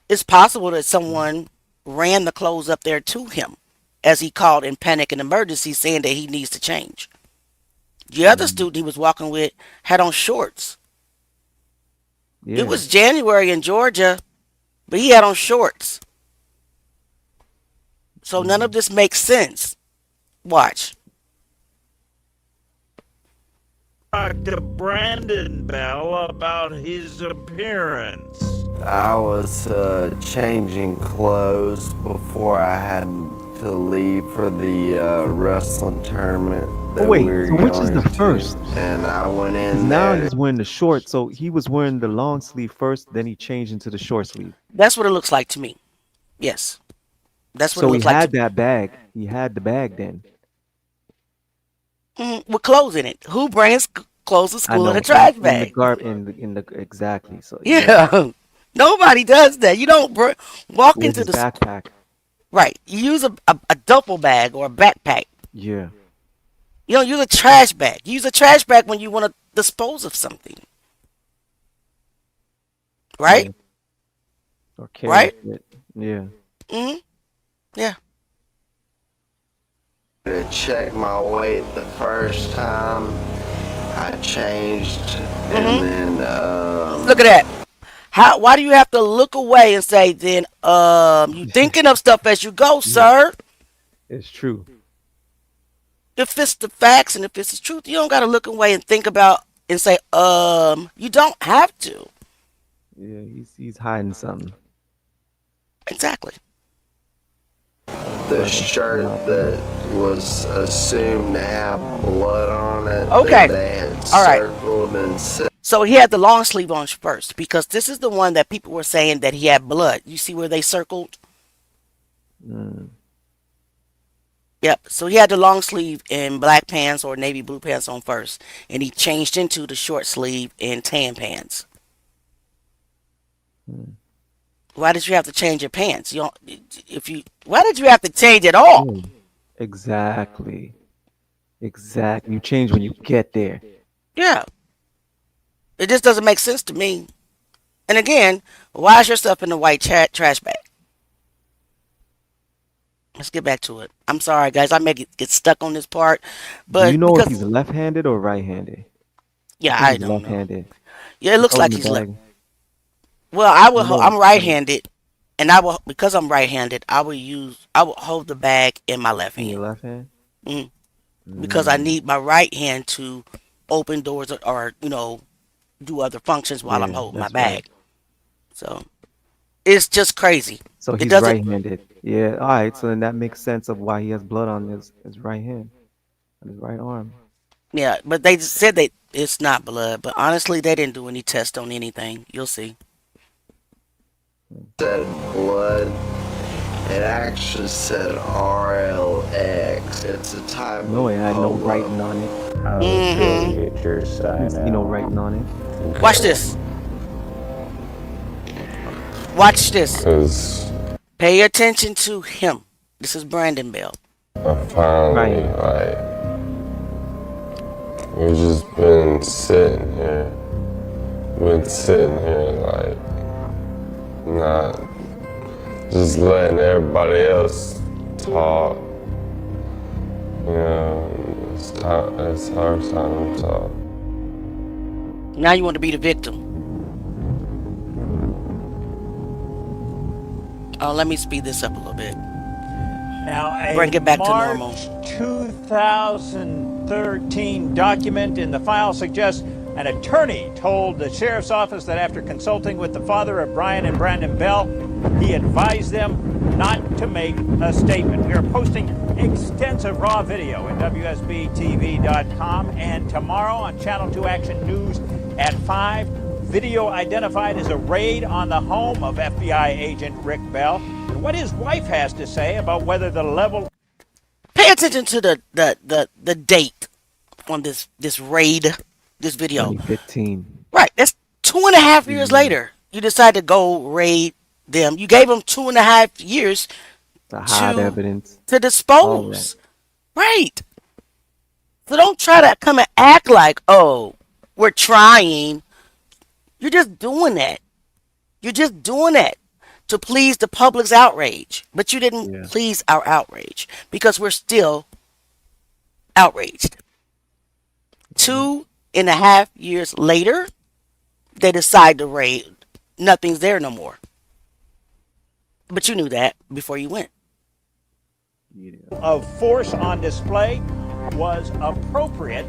It's possible that someone ran the clothes up there to him as he called in panic and emergency saying that he needs to change. The other student he was walking with had on shorts. Yeah. It was January in Georgia, but he had on shorts. So none of this makes sense. Watch. Dr. Brandon Bell about his appearance. I was changing clothes before I had to leave for the wrestling tournament. That Wait, we were so which is the going to. first? And I went 'Cause in now there. he's wearing the short, so he was wearing the long sleeve first, then he changed into the short sleeve. That's what it looks like to me. Yes. That's what So it he looks like had to that bag. He had the bag then. with clothes in it. Who brings clothes to I school know, in a trash in the bag? in the exactly. So Yeah. Nobody does that. You don't walk with into his the backpack. right. You use a duffel bag or a backpack. Yeah. You don't use a trash bag. You use a trash bag when you want to dispose of something. Right? Or carry Right? it. Yeah. Mm-hmm. Yeah. To check my weight the first time. I changed, and then Look at that. Why do you have to look away and say then you thinking of stuff as you go, sir? It's true. If it's the facts and if it's the truth, you don't gotta look away and think about and say, you don't have to. Yeah, he's hiding something. Exactly. the shirt that was assumed to have blood on it. Okay. That they had All right. circled and said. So he had the long sleeve on first because this is the one that people were saying that he had blood. You see where they circled? Yep. So he had the long sleeve in black pants or navy blue pants on first, and he changed into the short sleeve in tan pants. Why did you have to change your pants? You don't, why did you have to change it all? Exactly. Exactly. You change when you get there. Yeah. It just doesn't make sense to me. And again, why is your stuff in the white trash bag? Let's get back to it. I'm sorry, guys. I may get stuck on this part, but Do you know if he's left-handed or right-handed? Yeah, I I think he's don't know. left-handed. Yeah, it looks Oh, like in the he's left. bag. Well, I will. No, I'm right-handed, and because I'm right-handed. I will hold the bag in my left in hand. your left hand. Because I need my right hand to open doors or do other functions while I'm Yeah, holding my that's right. bag. So it's just crazy. So It he's doesn't. right-handed. Yeah. All right. So then that makes sense of why he has blood on his right hand, on his right arm. Yeah, but they just said that it's not blood. But honestly, they didn't do any test on anything. You'll see. Said blood. It actually said RLX. It's a type No, it had no of writing on it. I'll Mhm. get your side You know, writing on it. Watch this. Watch this. Because Pay attention to him. This is Brandon Bell. I finally, like, we've just been sitting here. Like, not just letting everybody else talk. You know, it's hard time to talk. Now you want to be the victim. Oh, let me speed this up a little bit. Now, Bring it back to March normal. 2013 document in the file suggests an attorney told the sheriff's office that after consulting with the father of Brian and Brandon Bell, he advised them not to make a statement. We are posting extensive raw video at WSBTV.com, and tomorrow on Channel 2 Action News at 5, video identified as a raid on the home of FBI agent Rick Bell, and what his wife has to say about whether the level... Pay attention to the date on this raid, this video. 2015. Right, that's 2.5 years later. You decide to go raid them. You gave them 2.5 years to hide evidence, to dispose. Right. So don't try to come and act like, oh, we're trying. You're just doing that. You're just doing that to please the public's outrage. But you didn't please our outrage because we're still outraged. 2.5 years later, they decide to raid. Nothing's there no more. But you knew that before you went. Of force on display was appropriate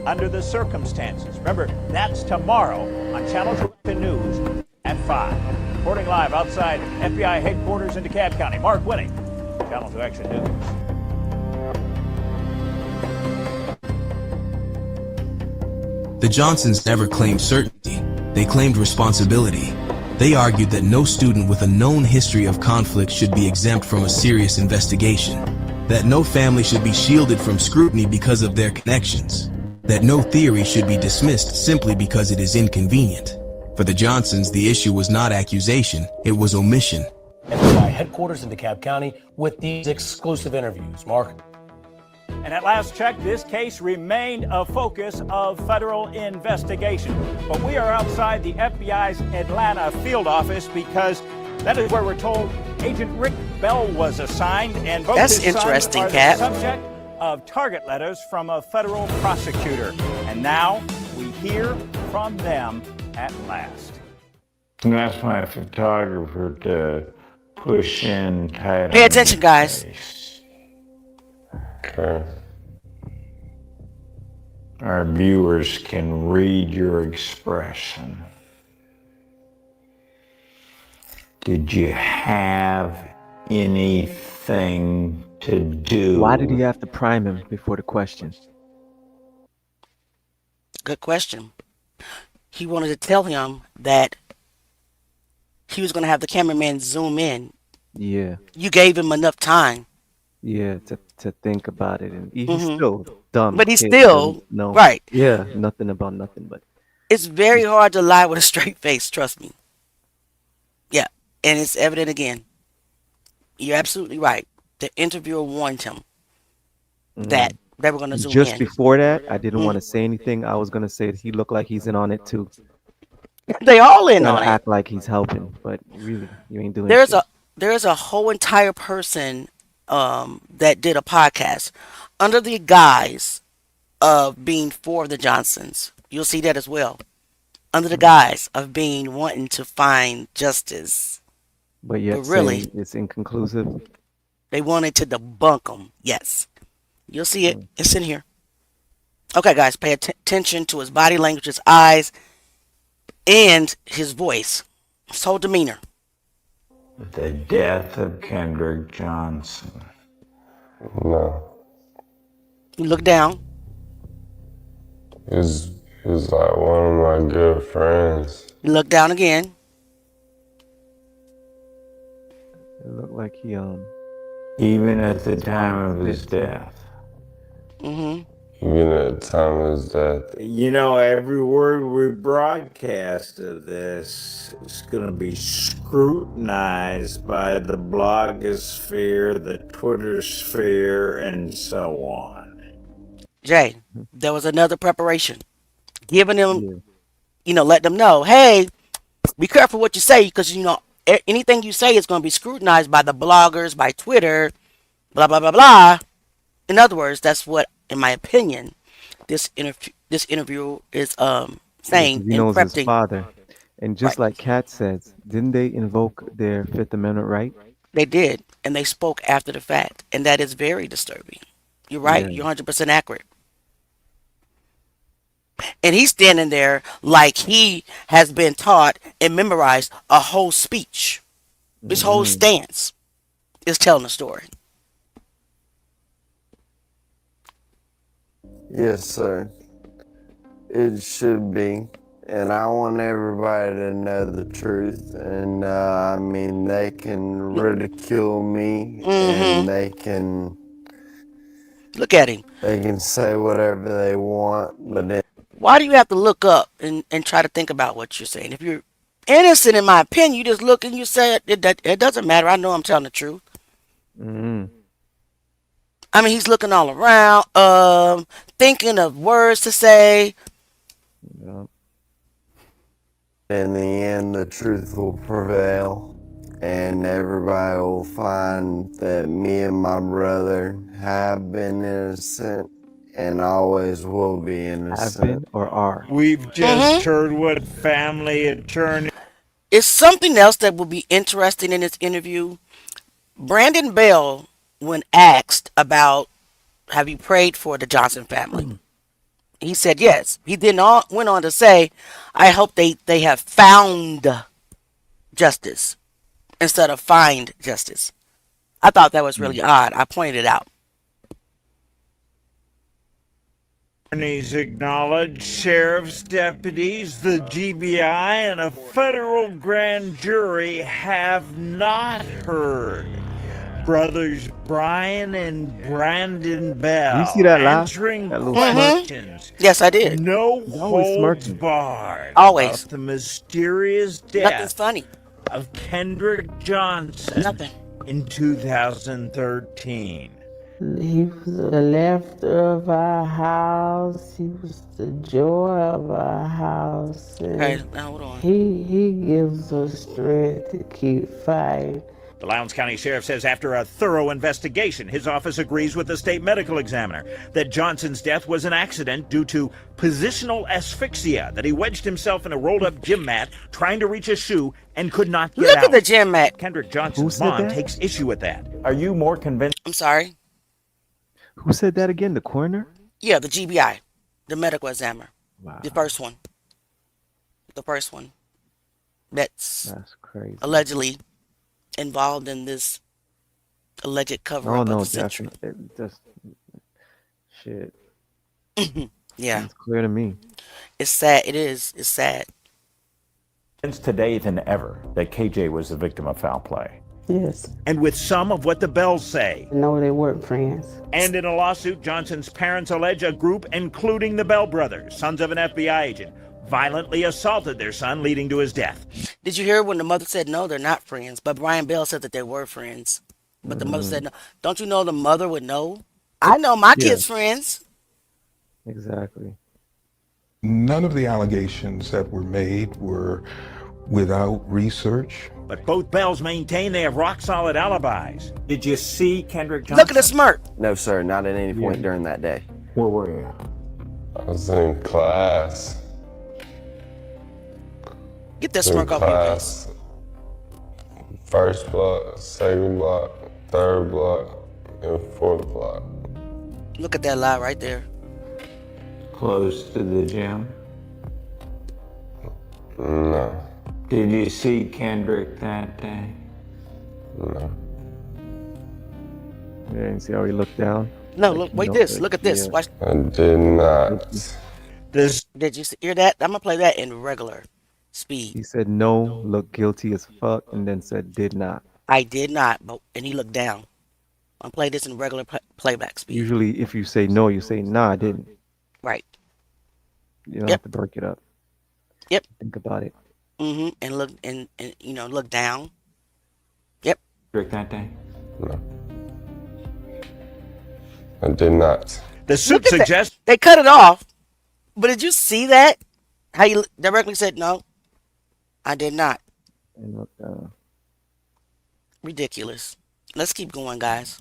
under the circumstances. Remember, that's tomorrow on Channel 2 News at 5. Reporting live outside FBI headquarters in DeKalb County. Mark Winning, Channel 2 Action News. The Johnsons never claimed certainty. They claimed responsibility. They argued that no student with a known history of conflict should be exempt from a serious investigation, that no family should be shielded from scrutiny because of their connections, that no theory should be dismissed simply because it is inconvenient. For the Johnsons, the issue was not accusation, it was omission. FBI headquarters in DeKalb County with these exclusive interviews. Mark? And at last check, this case remained a focus of federal investigation. But we are outside the FBI's Atlanta field office because that is where we're told Agent Rick Bell was assigned, and both That's his interesting, sons are Kat. the subject of target letters from a federal prosecutor. And now we hear from them at last. And that's my photographer to push in tight. Pay attention, guys. Okay. Our viewers can read your expression. Did you have anything to do? Why did he have to prime him before the question? Good question. He wanted to tell him that he was going to have the cameraman zoom in. Yeah. You gave him enough time. Yeah, to think about it, and he's still dumb. But he's still no, right. Yeah, nothing about nothing. But it's very hard to lie with a straight face. Trust me. Yeah, and it's evident again. You're absolutely right. The interviewer warned him that they were going to zoom just in. before that, I didn't want to say anything. I was going to say that he looked like he's in on it too. They all in on it. Act like he's helping, but really, you ain't doing. There's a whole entire person that did a podcast under the guise of being for the Johnsons. You'll see that as well. Under the guise of wanting to find justice. But yet really, it's inconclusive. They wanted to debunk them. Yes. You'll see it. It's in here. Okay, guys, pay attention to his body language, his eyes, and his voice. His whole demeanor. The death of Kendrick Johnson. No. You look down. He's like one of my good friends. You look down again. It looked like he even at the time of his death. Even at the time of his death. You know, every word we broadcast of this is going to be scrutinized by the blogosphere, the Twitter sphere, and so on. Jay, there was another preparation. Giving them, letting them know, hey, be careful what you say because, anything you say is going to be scrutinized by the bloggers, by Twitter, blah, blah, blah, blah. In other words, that's what, in my opinion, this interview is saying. He knows his father. And just like Kat says, didn't they invoke their Fifth Amendment right? They did. And they spoke after the fact. And that is very disturbing. You're right. Yeah. You're 100% accurate. And he's standing there like he has been taught and memorized a whole speech. This whole stance. is telling the story. Yes, sir. It should be. And I want everybody to know the truth. And I mean, they can ridicule me and they can. Look at him. They can say whatever they want, but Why do you have to look up and try to think about what you're saying? If you're innocent, in my opinion, you just look and you say it doesn't matter. I know I'm telling the truth. I mean, he's looking all around, thinking of words to say. in the end, the truth will prevail, and everybody will find that me and my brother have been innocent and always will be innocent. Have been or are. We've just heard what family attorney. It's something else that will be interesting in this interview. Brandon Bell, when asked about have you prayed for the Johnson family, he said yes. He then went on to say, I hope they have found justice instead of find justice. I thought that was really odd. I pointed it out. Attorneys acknowledge sheriff's deputies, the GBI, and a federal grand jury have not heard brothers Brian and Brandon Bell You see that laugh? answering That little questions. Yes, I did. No always holds smirking. barred. Always. About the mysterious Nothing's death funny. of Kendrick Johnson Nothing. in 2013. He was the laughter of our house. He was the joy of our house. And Okay, now hold on. he gives us strength to keep fighting. The Lowndes County Sheriff says after a thorough investigation, his office agrees with the state medical examiner that Johnson's death was an accident due to positional asphyxia, that he wedged himself in a rolled-up gym mat trying to reach a shoe and could not get Look out. at the gym mat. Kendrick Johnson's said mom that? takes issue with that. Are you more convinced? I'm sorry. Who said that again? The coroner? Yeah, the GBI, the medical examiner. Wow. The first one. That's crazy. allegedly involved in this alleged cover Oh up no, of the century. definitely. It just shit. Yeah, It's clear to me. it's sad. It is. It's sad. Today than ever that KJ was the victim of foul play. Yes. And with some of what the Bells say. No, they weren't friends. And in a lawsuit, Johnson's parents allege a group, including the Bell brothers, sons of an FBI agent, violently assaulted their son, leading to his death. Did you hear when the mother said no, they're not friends? But Brian Bell said that they were friends. But the mother said no. Don't you know the mother would know? I know my kids' friends. Exactly. None of the allegations that were made were without research. But both Bells maintain they have rock-solid alibis. Did you see Kendrick Johnson? Look at the smirk. No, sir, not at any point during that day. Where were you? I was in class. Get that In smirk off your face. class. First block, second block, third block, and fourth block. Look at that lie right there. Close to the gym. No, Did you see Kendrick that day? no. Yeah, and see how he looked down? No, look, wait this. Look at this. Yeah. Watch. I did not. Did you hear that? I'm gonna play that in regular speed. He said no, looked guilty as fuck, and then said did not. I did not, and he looked down. I'll play this in regular playback speed. Usually, if you say no, you say nah, I didn't. Right. You don't have to break it up. Yep. Think about it. And look and look down. Yep. Kendrick that day? No. I did not. The suit Look at that. suggests They cut it off. But did you see that? How you directly said no? I did not. And look down. Ridiculous. Let's keep going, guys.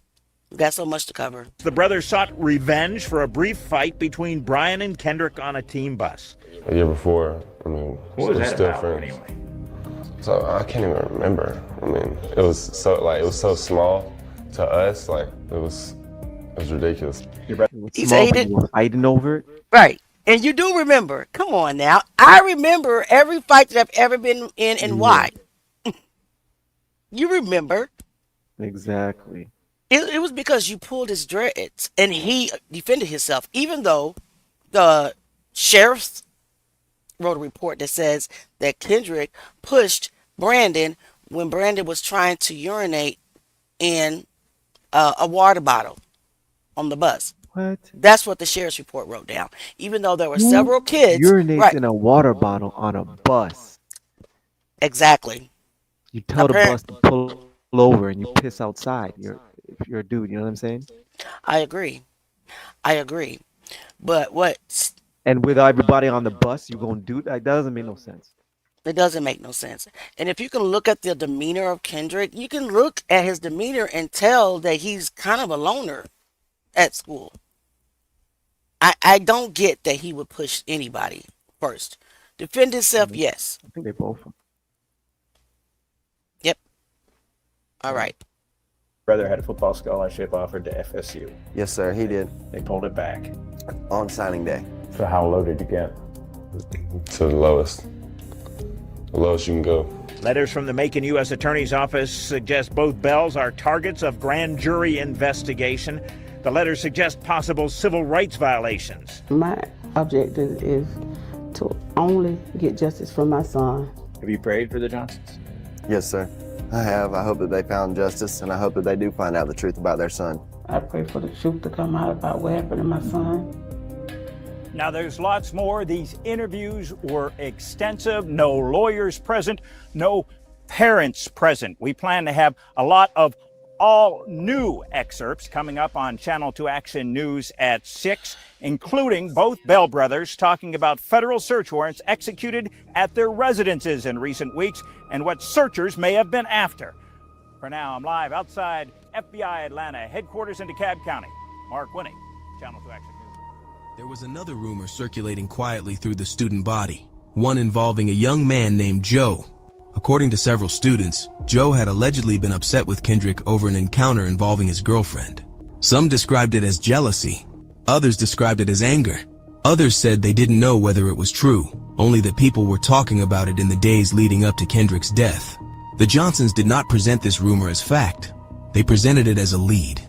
We've got so much to cover. the brothers sought revenge for a brief fight between Brian and Kendrick on a team bus. A year before, I mean, What was we're that still about, friends. anyway? So I can't even remember. I mean, it was so small to us, like it was ridiculous. He's Small, but hated. you were fighting over it. Right. And you do remember. Come on now. I remember every fight that I've ever been in and why. You remember. Exactly. It was because you pulled his dreads, and he defended himself, even though the sheriff wrote a report that says that Kendrick pushed Brandon when Brandon was trying to urinate in a water bottle on the bus. What? That's what the sheriff's report wrote down. Even though there were Who several kids, urinates right? in a water bottle on a bus? Exactly. You tell the Apparent. bus to pull over and you piss outside. If you're a dude, you know what I'm saying? I agree. I agree. But what And with everybody on the bus, you gonna do that? That doesn't make no sense. it doesn't make no sense. And if you can look at the demeanor of Kendrick, you can look at his demeanor and tell that he's kind of a loner at school. I don't get that he would push anybody first. Defend himself, yes. I think they both. Yep. All right. Brother had a football scholarship offered to FSU. Yes, sir, he did. They pulled it back. On signing day. So how low did you get? To the lowest. The lowest you can go. Letters from the Macon U.S. Attorney's Office suggest both Bells are targets of grand jury investigation. The letters suggest possible civil rights violations. My objective is to only get justice for my son. Have you prayed for the Johnsons? Yes, sir. I have. I hope that they found justice, and I hope that they do find out the truth about their son. I pray for the truth to come out about what happened to my son. Now, there's lots more. These interviews were extensive. No lawyers present, no parents present. We plan to have a lot of all new excerpts coming up on Channel 2 Action News at 6, including both Bell brothers talking about federal search warrants executed at their residences in recent weeks and what searchers may have been after. For now, I'm live outside FBI Atlanta headquarters in DeKalb County. Mark Winning, Channel 2 Action News. There was another rumor circulating quietly through the student body, one involving a young man named Joe. According to several students, Joe had allegedly been upset with Kendrick over an encounter involving his girlfriend. Some described it as jealousy. Others described it as anger. Others said they didn't know whether it was true, only that people were talking about it in the days leading up to Kendrick's death. The Johnsons did not present this rumor as fact. They presented it as a lead.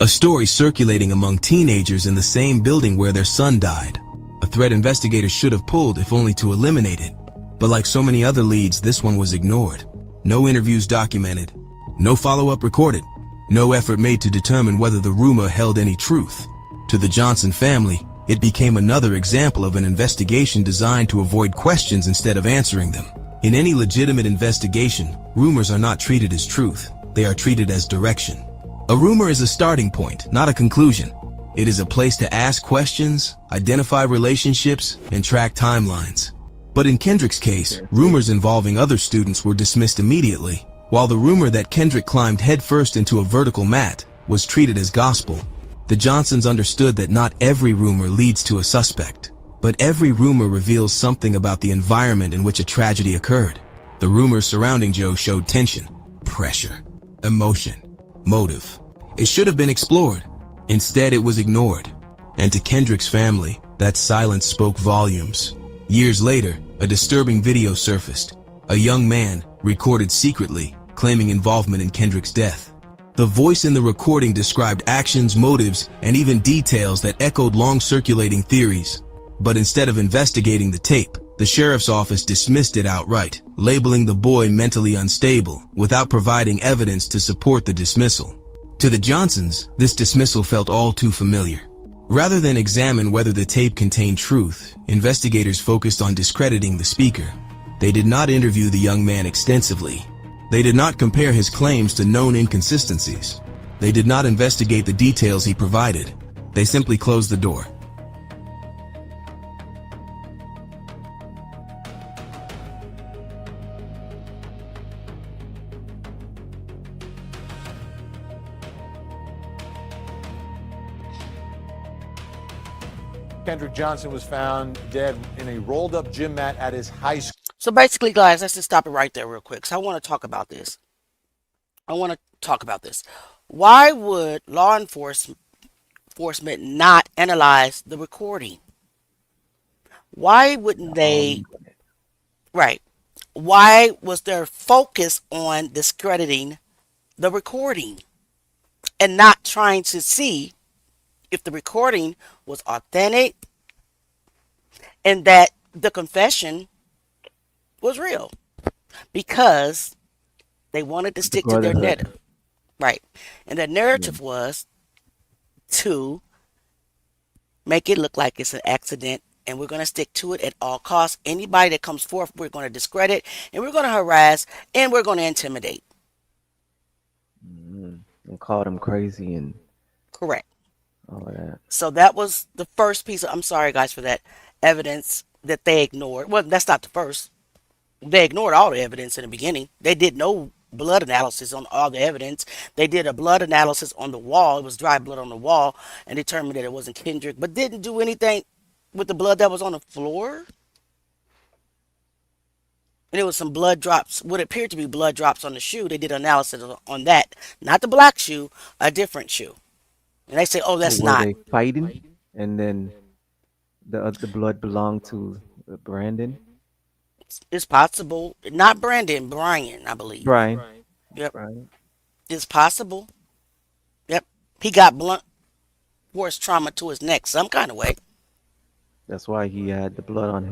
A story circulating among teenagers in the same building where their son died. A thread investigators should have pulled if only to eliminate it. But like so many other leads, this one was ignored. No interviews documented. No follow-up recorded. No effort made to determine whether the rumor held any truth. To the Johnson family, it became another example of an investigation designed to avoid questions instead of answering them. In any legitimate investigation, rumors are not treated as truth. They are treated as direction. A rumor is a starting point, not a conclusion. It is a place to ask questions, identify relationships, and track timelines. But in Kendrick's case, rumors involving other students were dismissed immediately, while the rumor that Kendrick climbed headfirst into a vertical mat was treated as gospel. The Johnsons understood that not every rumor leads to a suspect, but every rumor reveals something about the environment in which a tragedy occurred. The rumors surrounding Joe showed tension, pressure, emotion, motive. It should have been explored. Instead, it was ignored. And to Kendrick's family, that silence spoke volumes. Years later, a disturbing video surfaced. A young man, recorded secretly, claiming involvement in Kendrick's death. The voice in the recording described actions, motives, and even details that echoed long-circulating theories. But instead of investigating the tape, the sheriff's office dismissed it outright, labeling the boy mentally unstable, without providing evidence to support the dismissal. To the Johnsons, this dismissal felt all too familiar. Rather than examine whether the tape contained truth, investigators focused on discrediting the speaker. They did not interview the young man extensively. They did not compare his claims to known inconsistencies. They did not investigate the details he provided. They simply closed the door. Kendrick Johnson was found dead in a rolled-up gym mat at his high school. So basically, guys, let's just stop it right there real quick. So I want to talk about this. Why would law enforcement not analyze the recording? Why wouldn't they? Right. Why was their focus on discrediting the recording and not trying to see if the recording was authentic and that the confession was real, because they wanted to stick to their narrative. Right. And their narrative was to make it look like it's an accident, and we're going to stick to it at all costs. Anybody that comes forth, we're going to discredit, and we're going to harass, and we're going to intimidate. And call them crazy and correct. All of that. So that was the first piece of, I'm sorry guys for that, evidence that they ignored. Well, that's not the first. They ignored all the evidence in the beginning. They did no blood analysis on all the evidence. They did a blood analysis on the wall. It was dry blood on the wall, and determined that it wasn't Kendrick, but didn't do anything with the blood that was on the floor. And it was some blood drops, what appeared to be blood drops on the shoe. They did analysis on that. Not the black shoe, a different shoe. And they say, oh, that's Were not. they fighting? And then the blood belonged to Brandon? It's possible. Not Brandon, Brian, I believe. Brian. Yep. Brian. It's possible. Yep. He got blunt force trauma to his neck some kind of way. That's why he had the blood on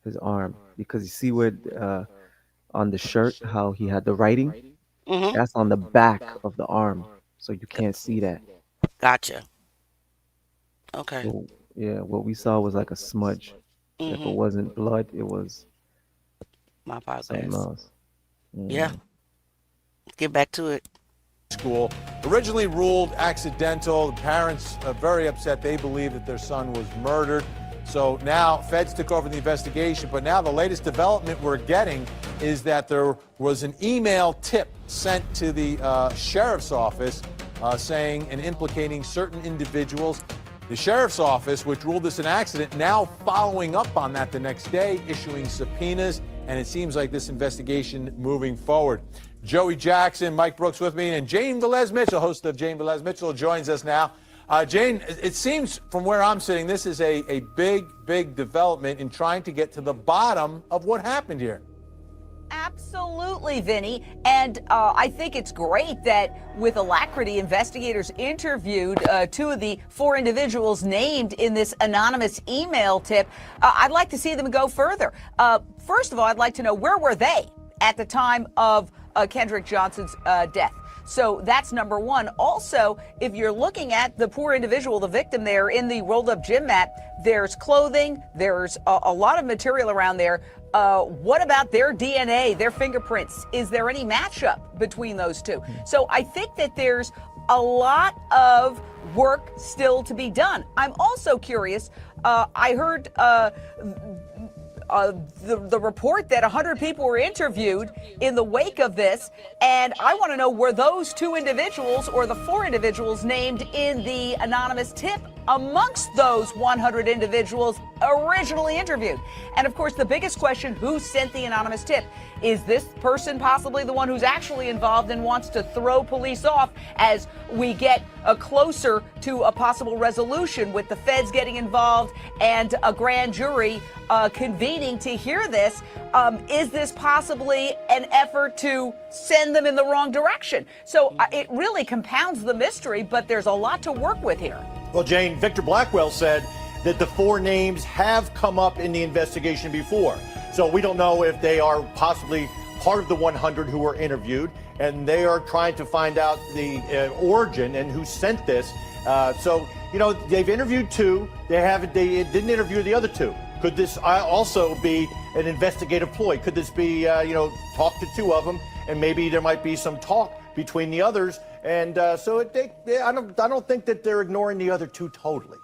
his arm. Because you see where on the shirt how he had the writing? Mm-hmm. That's on the back of the arm. So you can't see that. Gotcha. Okay. So, yeah, what we saw was like a smudge. If it wasn't blood, it was my apologies. Something else. Yeah. Let's get back to it. School originally ruled accidental. The parents are very upset. They believe that their son was murdered. So now feds took over the investigation. But now the latest development we're getting is that there was an email tip sent to the sheriff's office saying and implicating certain individuals. The sheriff's office, which ruled this an accident, now following up on that the next day, issuing subpoenas, and it seems like this investigation moving forward. Joey Jackson, Mike Brooks with me, and Jane Velez Mitchell, host of Jane Velez Mitchell, joins us now. Jane, it seems from where I'm sitting, this is a big development in trying to get to the bottom of what happened here. Absolutely, Vinny. And I think it's great that with alacrity, investigators interviewed two of the four individuals named in this anonymous email tip. I'd like to see them go further. First of all, I'd like to know, where were they at the time of Kendrick Johnson's death? So that's number one. Also, if you're looking at the poor individual, the victim there in the rolled up gym mat, there's clothing, there's a lot of material around there. What about their DNA, their fingerprints? Is there any matchup between those two? So I think that there's a lot of work still to be done. I'm also curious. I heard the report that 100 people were interviewed in the wake of this, and I want to know, were those two individuals or the four individuals named in the anonymous tip amongst those 100 individuals originally interviewed? And of course, the biggest question, who sent the anonymous tip? Is this person possibly the one who's actually involved and wants to throw police off as we get closer to a possible resolution with the feds getting involved and a grand jury convening to hear this? Is this possibly an effort to send them in the wrong direction? So it really compounds the mystery, but there's a lot to work with here. Well, Jane, Victor Blackwell said that the four names have come up in the investigation before. So we don't know if they are possibly part of the 100 who were interviewed, and they are trying to find out the origin and who sent this. So, you know, they've interviewed two. They didn't interview the other two. Could this also be an investigative ploy? Could this be, talk to two of them, and maybe there might be some talk between the others? And I don't think that they're ignoring the other two totally.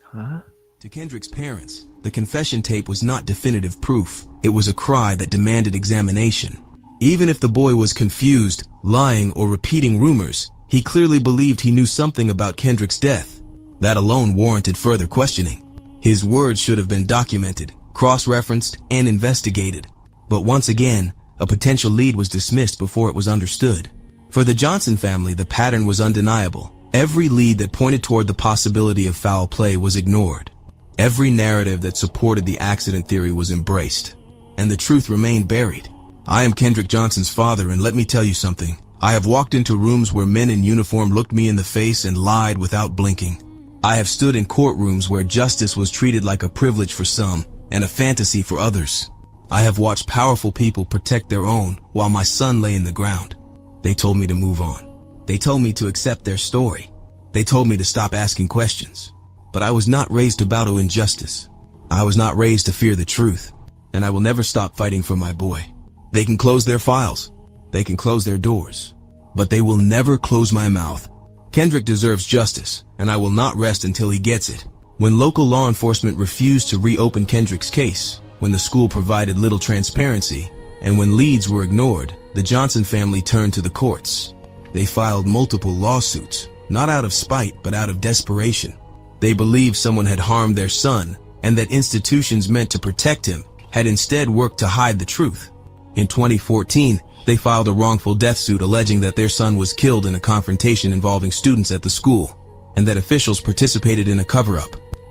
Huh? To Kendrick's parents, the confession tape was not definitive proof. It was a cry that demanded examination. Even if the boy was confused, lying, or repeating rumors, he clearly believed he knew something about Kendrick's death. That alone warranted further questioning. His words should have been documented, cross-referenced, and investigated. But once again, a potential lead was dismissed before it was understood. For the Johnson family, the pattern was undeniable. Every lead that pointed toward the possibility of foul play was ignored. Every narrative that supported the accident theory was embraced, and the truth remained buried. I am Kendrick Johnson's father, and let me tell you something. I have walked into rooms where men in uniform looked me in the face and lied without blinking. I have stood in courtrooms where justice was treated like a privilege for some and a fantasy for others. I have watched powerful people protect their own while my son lay in the ground. They told me to move on. They told me to accept their story. They told me to stop asking questions. But I was not raised to bow to injustice. I was not raised to fear the truth. And I will never stop fighting for my boy. They can close their files. They can close their doors. But they will never close my mouth. Kendrick deserves justice, and I will not rest until he gets it. When local law enforcement refused to reopen Kendrick's case, when the school provided little transparency, and when leads were ignored, the Johnson family turned to the courts. They filed multiple lawsuits, not out of spite, but out of desperation. They believed someone had harmed their son, and that institutions meant to protect him had instead worked to hide the truth. In 2014, they filed a wrongful death suit alleging that their son was killed in a confrontation involving students at the school, and that officials participated in a cover-up.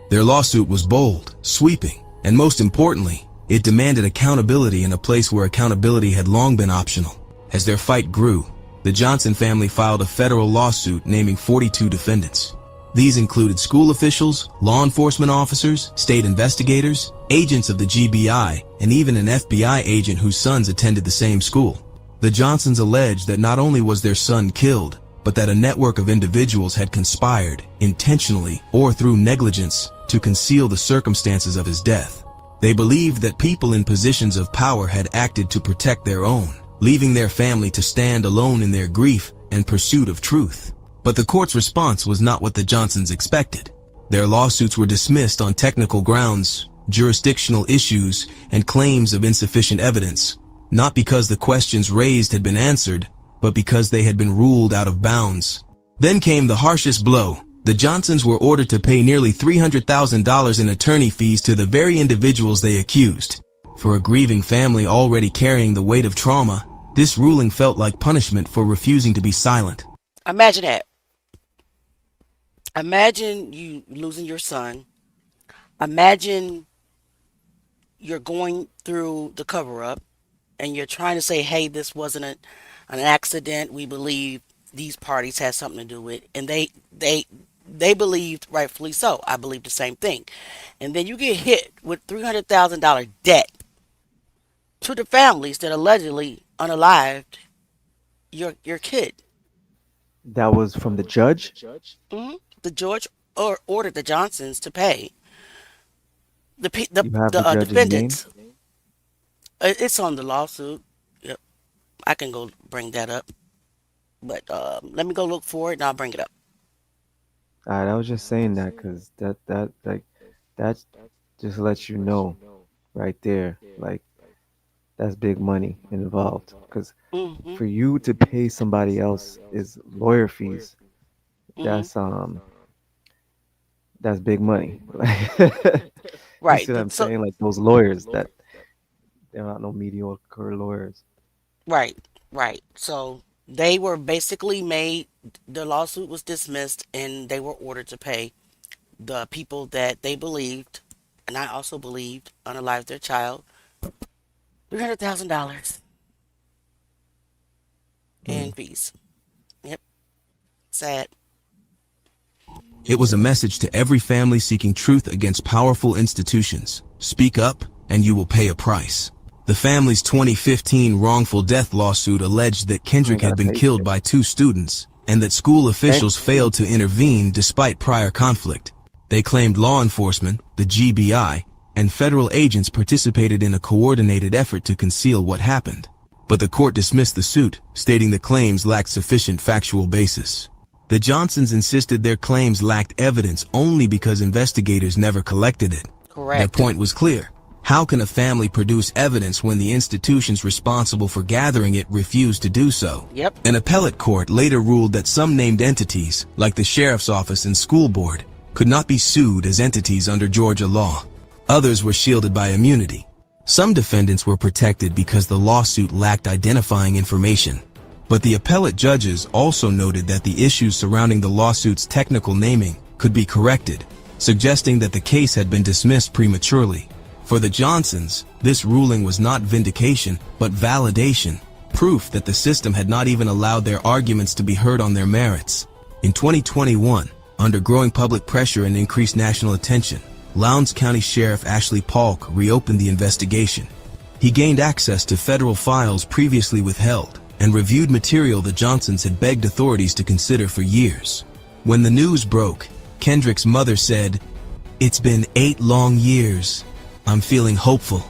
Their lawsuit was bold, sweeping, and most importantly, it demanded accountability in a place where accountability had long been optional. As their fight grew, the Johnson family filed a federal lawsuit naming 42 defendants. These included school officials, law enforcement officers, state investigators, agents of the GBI, and even an FBI agent whose sons attended the same school. The Johnsons alleged that not only was their son killed, but that a network of individuals had conspired, intentionally or through negligence, to conceal the circumstances of his death. They believed that people in positions of power had acted to protect their own, leaving their family to stand alone in their grief and pursuit of truth. But the court's response was not what the Johnsons expected. Their lawsuits were dismissed on technical grounds, jurisdictional issues, and claims of insufficient evidence, not because the questions raised had been answered, but because they had been ruled out of bounds. Then came the harshest blow. The Johnsons were ordered to pay nearly $300,000 in attorney fees to the very individuals they accused. For a grieving family already carrying the weight of trauma, this ruling felt like punishment for refusing to be silent. Imagine that. Imagine you losing your son. Imagine you're going through the cover-up and you're trying to say, hey, this wasn't an accident. We believe these parties had something to do with it. And they believed, rightfully so. I believe the same thing. And then you get hit with $300,000 debt to the families that allegedly unalived your kid. That was from the judge? Mm-hmm. The judge ordered the Johnsons to pay the defendants. It's on the lawsuit. Yep. I can go bring that up. But let me go look for it and I'll bring it up. All right, I was just saying that because that just lets you know right there, like that's big money involved. Because for you to pay somebody else is lawyer fees. That's big money. Right. You see what I'm saying? Like those lawyers that they're not no mediocre lawyers. Right. So they were basically the lawsuit was dismissed and they were ordered to pay the people that they believed, and I also believed, unalived their child, $300,000 in fees. Yep. Sad. It was a message to every family seeking truth against powerful institutions. Speak up, and you will pay a price. The family's 2015 wrongful death lawsuit alleged that Kendrick had been killed by 2 students, and that school officials failed to intervene despite prior conflict. They claimed law enforcement, the GBI, and federal agents participated in a coordinated effort to conceal what happened. But the court dismissed the suit, stating the claims lacked sufficient factual basis. The Johnsons insisted their claims lacked evidence only because investigators never collected it. Correct. Their point was clear. How can a family produce evidence when the institutions responsible for gathering it refuse to do so? Yep. An appellate court later ruled that some named entities, like the sheriff's office and school board, could not be sued as entities under Georgia law. Others were shielded by immunity. Some defendants were protected because the lawsuit lacked identifying information. But the appellate judges also noted that the issues surrounding the lawsuit's technical naming could be corrected, suggesting that the case had been dismissed prematurely. For the Johnsons, this ruling was not vindication, but validation, proof that the system had not even allowed their arguments to be heard on their merits. In 2021, under growing public pressure and increased national attention, Lowndes County Sheriff Ashley Polk reopened the investigation. He gained access to federal files previously withheld and reviewed material the Johnsons had begged authorities to consider for years. When the news broke, Kendrick's mother said, "It's been 8 long years. I'm feeling hopeful."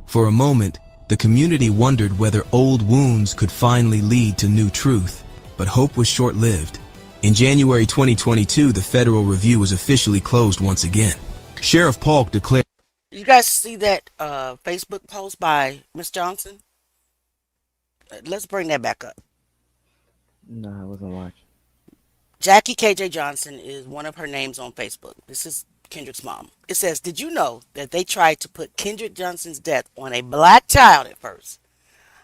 For a moment, the community wondered whether old wounds could finally lead to new truth, but hope was short-lived. In January 2022, the federal review was officially closed once again. Sheriff Polk declared, You guys see that Facebook post by Miss Johnson? Let's bring that back up. No, I wasn't watching. Jackie KJ Johnson is one of her names on Facebook. This is Kendrick's mom. It says, "Did you know that they tried to put Kendrick Johnson's death on a black child at first?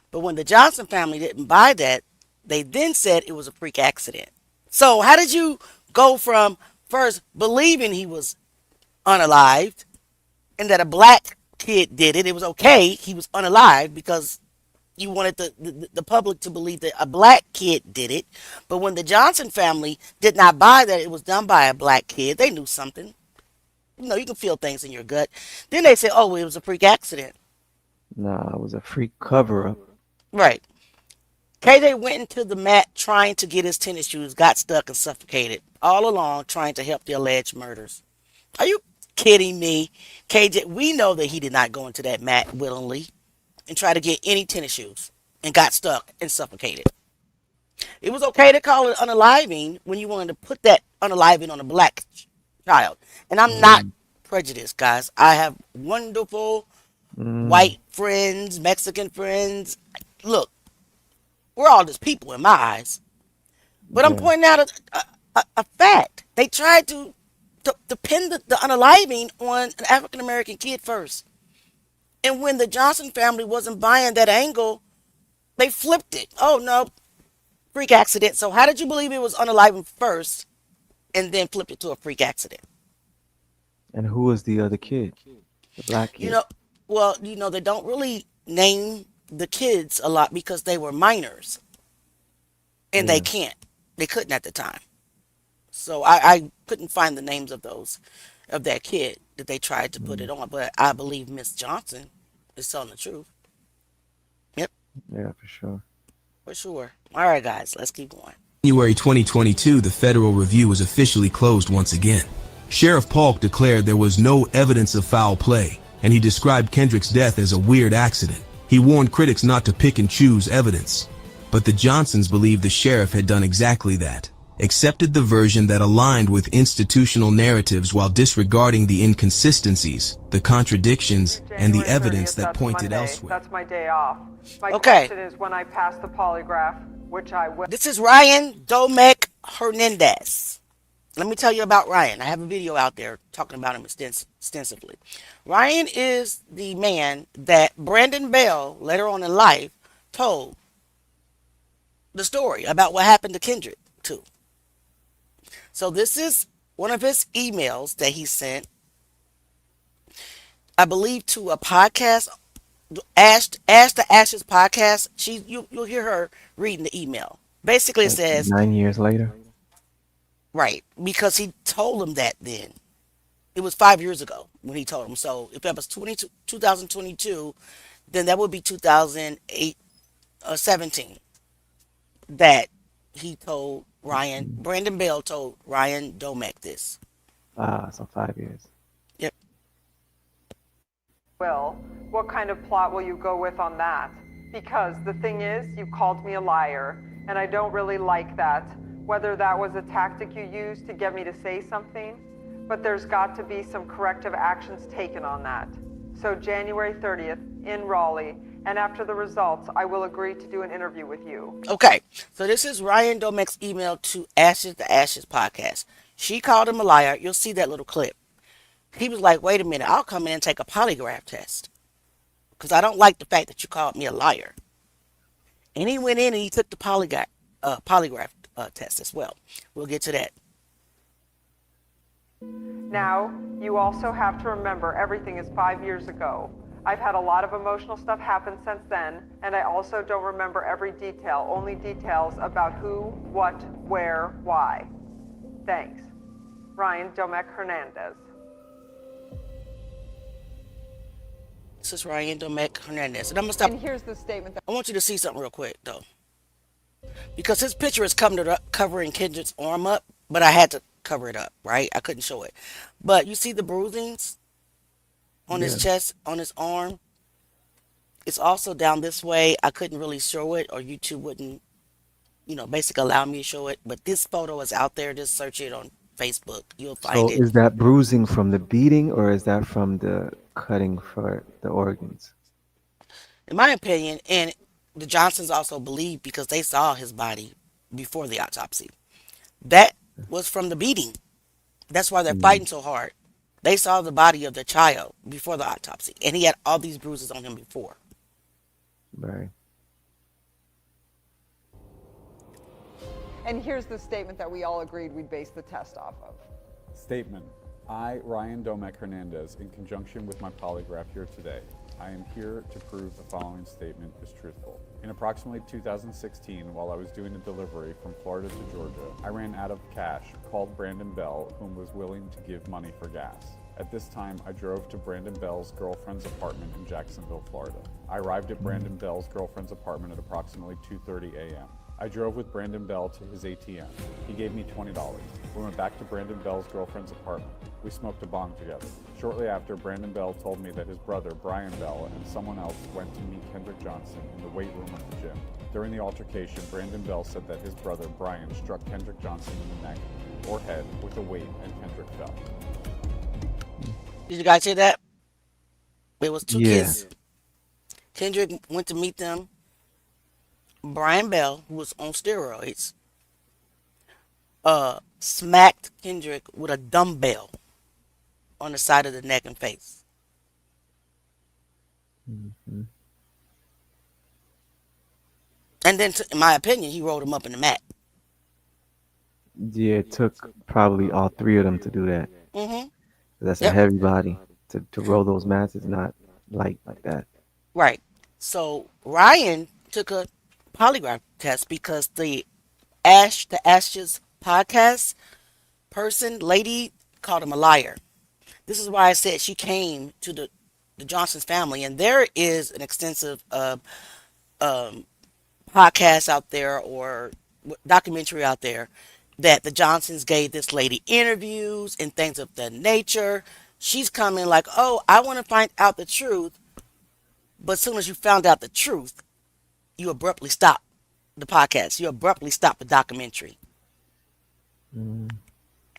But when the Johnson family didn't buy that, they then said it was a freak accident." So how did you go from first believing he was unalived and that a black kid did it? It was okay. He was unalived because you wanted the public to believe that a black kid did it. But when the Johnson family did not buy that it was done by a black kid, they knew something. You know, you can feel things in your gut. Then they say, "Oh, it was a freak accident." Nah, it was a freak cover-up. Right. KJ went into the mat trying to get his tennis shoes, got stuck and suffocated, all along trying to help the alleged murders. Are you kidding me? KJ, we know that he did not go into that mat willingly and try to get any tennis shoes and got stuck and suffocated. It was okay to call it unaliving when you wanted to put that unaliving on a black child. And I'm not prejudiced, guys. I have wonderful white friends, Mexican friends. Look, we're all just people in my eyes. But I'm pointing out a fact. They tried to pin the unaliving on an African American kid first. And when the Johnson family wasn't buying that angle, they flipped it. Oh, no, freak accident. So how did you believe it was unaliving first and then flipped it to a freak accident? And who was the other kid? The black kid? They don't really name the kids a lot because they were minors. And they can't. They couldn't at the time. So I couldn't find the names of that kid that they tried to put it on. But I believe Miss Johnson is telling the truth. Yep. Yeah, for sure. For sure. All right, guys, let's keep going. January 2022, the federal review was officially closed once again. Sheriff Polk declared there was no evidence of foul play, and he described Kendrick's death as a weird accident. He warned critics not to pick and choose evidence. But the Johnsons believed the sheriff had done exactly that, accepted the version that aligned with institutional narratives while disregarding the inconsistencies, the contradictions, and the evidence that pointed elsewhere. That's my day off. My Okay. question is when I pass the polygraph, which I will. This is Ryan Domek-Hernandez. Let me tell you about Ryan. I have a video out there talking about him extensively. Ryan is the man that Brandon Bell, later on in life, told the story about what happened to Kendrick to. So this is one of his emails that he sent, I believe, to a podcast, Ash the Ashes podcast. You'll hear her reading the email. Basically, it says 9 years later. Right, because he told him that then. It was 5 years ago when he told him. So if that was 2022, then that would be 2008 or 17 that he told Ryan. Brandon Bell told Ryan Domek this. So 5 years. Yep. Well, what kind of plot will you go with on that? Because the thing is, you called me a liar, and I don't really like that. Whether that was a tactic you used to get me to say something, but there's got to be some corrective actions taken on that. So January 30th in Raleigh, and after the results, I will agree to do an interview with you. Okay, so this is Ryan Domek's email to Ashes the Ashes podcast. She called him a liar. You'll see that little clip. He was like, wait a minute, I'll come in and take a polygraph test because I don't like the fact that you called me a liar. And he went in and he took the polygraph test as well. We'll get to that. Now, you also have to remember everything is 5 years ago. I've had a lot of emotional stuff happen since then, and I also don't remember every detail, only details about who, what, where, why. Thanks. Ryan Domek-Hernandez. This is Ryan Domek-Hernandez. And I'm going to stop. And here's the statement. I want you to see something real quick, though. Because his picture is covering Kendrick's arm up, but I had to cover it up, right? I couldn't show it. But you see the bruisings on his chest, on his arm? It's also down this way. I couldn't really show it, or YouTube wouldn't, basically allow me to show it. But this photo is out there. Just search it on Facebook. You'll find So it. is that bruising from the beating or is that from the cutting for the organs? In my opinion, and the Johnsons also believe because they saw his body before the autopsy. That was from the beating. That's why they're fighting so hard. They saw the body of their child before the autopsy, and he had all these bruises on him before. Right. And here's the statement that we all agreed we'd base the test off of. Statement. I, Ryan Domek-Hernandez, in conjunction with my polygraph here today, I am here to prove the following statement is truthful. In approximately 2016, while I was doing a delivery from Florida to Georgia, I ran out of cash, called Brandon Bell, whom was willing to give money for gas. At this time, I drove to Brandon Bell's girlfriend's apartment in Jacksonville, Florida. I arrived at Brandon Bell's girlfriend's apartment at approximately 2:30 a.m. I drove with Brandon Bell to his ATM. He gave me $20. We went back to Brandon Bell's girlfriend's apartment. We smoked a bong together. Shortly after, Brandon Bell told me that his brother, Brian Bell, and someone else went to meet Kendrick Johnson in the weight room of the gym. During the altercation, Brandon Bell said that his brother, Brian, struck Kendrick Johnson in the neck or head with a weight and Kendrick fell. Did you guys hear that? It was two kids. Kendrick went to meet them. Brian Bell, who was on steroids, smacked Kendrick with a dumbbell on the side of the neck and face. Mm-hmm. And then, in my opinion, he rolled him up in the mat. Yeah, it took probably all three of them to do that. Mm-hmm. That's a heavy body. To roll those mats is not light like that. Right. So Ryan took a polygraph test because the Ashes podcast lady called him a liar. This is why I said she came to the Johnson's family, and there is an extensive podcast out there or documentary out there that the Johnsons gave this lady interviews and things of that nature. She's coming like, oh, I want to find out the truth. But as soon as you found out the truth, you abruptly stop the podcast. You abruptly stop the documentary.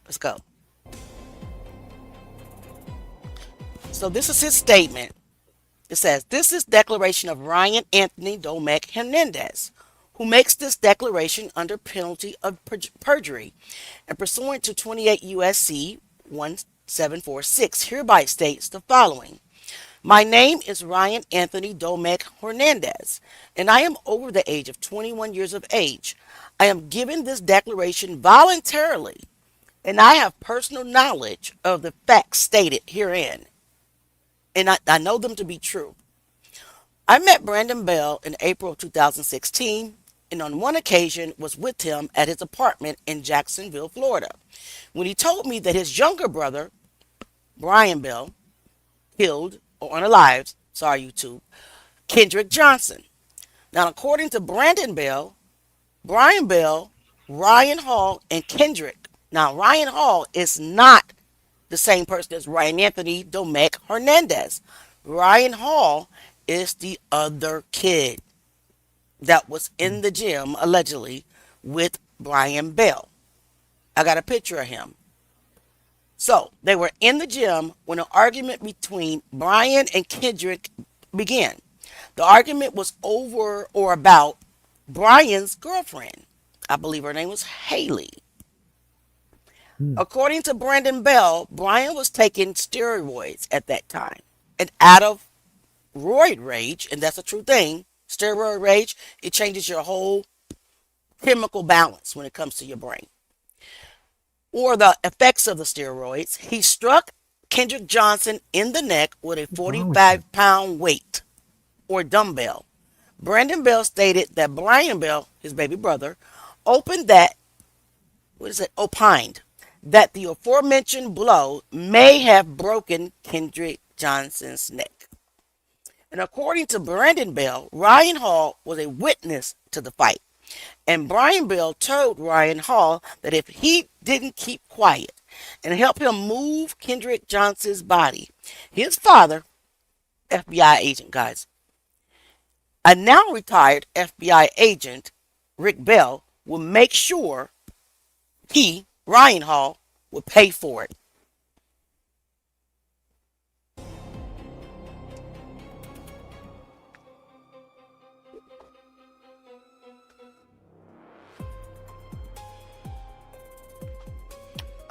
Let's go. So this is his statement. It says, this is declaration of Ryan Anthony Domek-Hernandez, who makes this declaration under penalty of perjury and pursuant to 28 U.S.C. 1746, hereby states the following. My name is Ryan Anthony Domek-Hernandez, and I am over the age of 21 years of age. I am giving this declaration voluntarily, and I have personal knowledge of the facts stated herein, and I know them to be true. I met Brandon Bell in April of 2016, and on one occasion was with him at his apartment in Jacksonville, Florida, when he told me that his younger brother, Brian Bell, killed or unalived, sorry YouTube, Kendrick Johnson. Now, according to Brandon Bell, Brian Bell, Ryan Hall, and Kendrick. Now, Ryan Hall is not the same person as Ryan Anthony Domek-Hernandez. Ryan Hall is the other kid that was in the gym, allegedly, with Brian Bell. I got a picture of him. So, they were in the gym when an argument between Brian and Kendrick began. The argument was over or about Brian's girlfriend. I believe her name was Haley. According to Brandon Bell, Brian was taking steroids at that time. And out of roid rage, and that's a true thing, steroid rage, it changes your whole chemical balance when it comes to your brain. or the effects of the steroids, he struck Kendrick Johnson in the neck with a What's wrong with you? 45-pound weight or dumbbell. Brandon Bell stated that Brian Bell, his baby brother, opined that the aforementioned blow may have broken Kendrick Johnson's neck. And according to Brandon Bell, Ryan Hall was a witness to the fight. And Brian Bell told Ryan Hall that if he didn't keep quiet and help him move Kendrick Johnson's body, his father, FBI agent, guys, a now retired FBI agent, Rick Bell, will make sure he, Ryan Hall, will pay for it.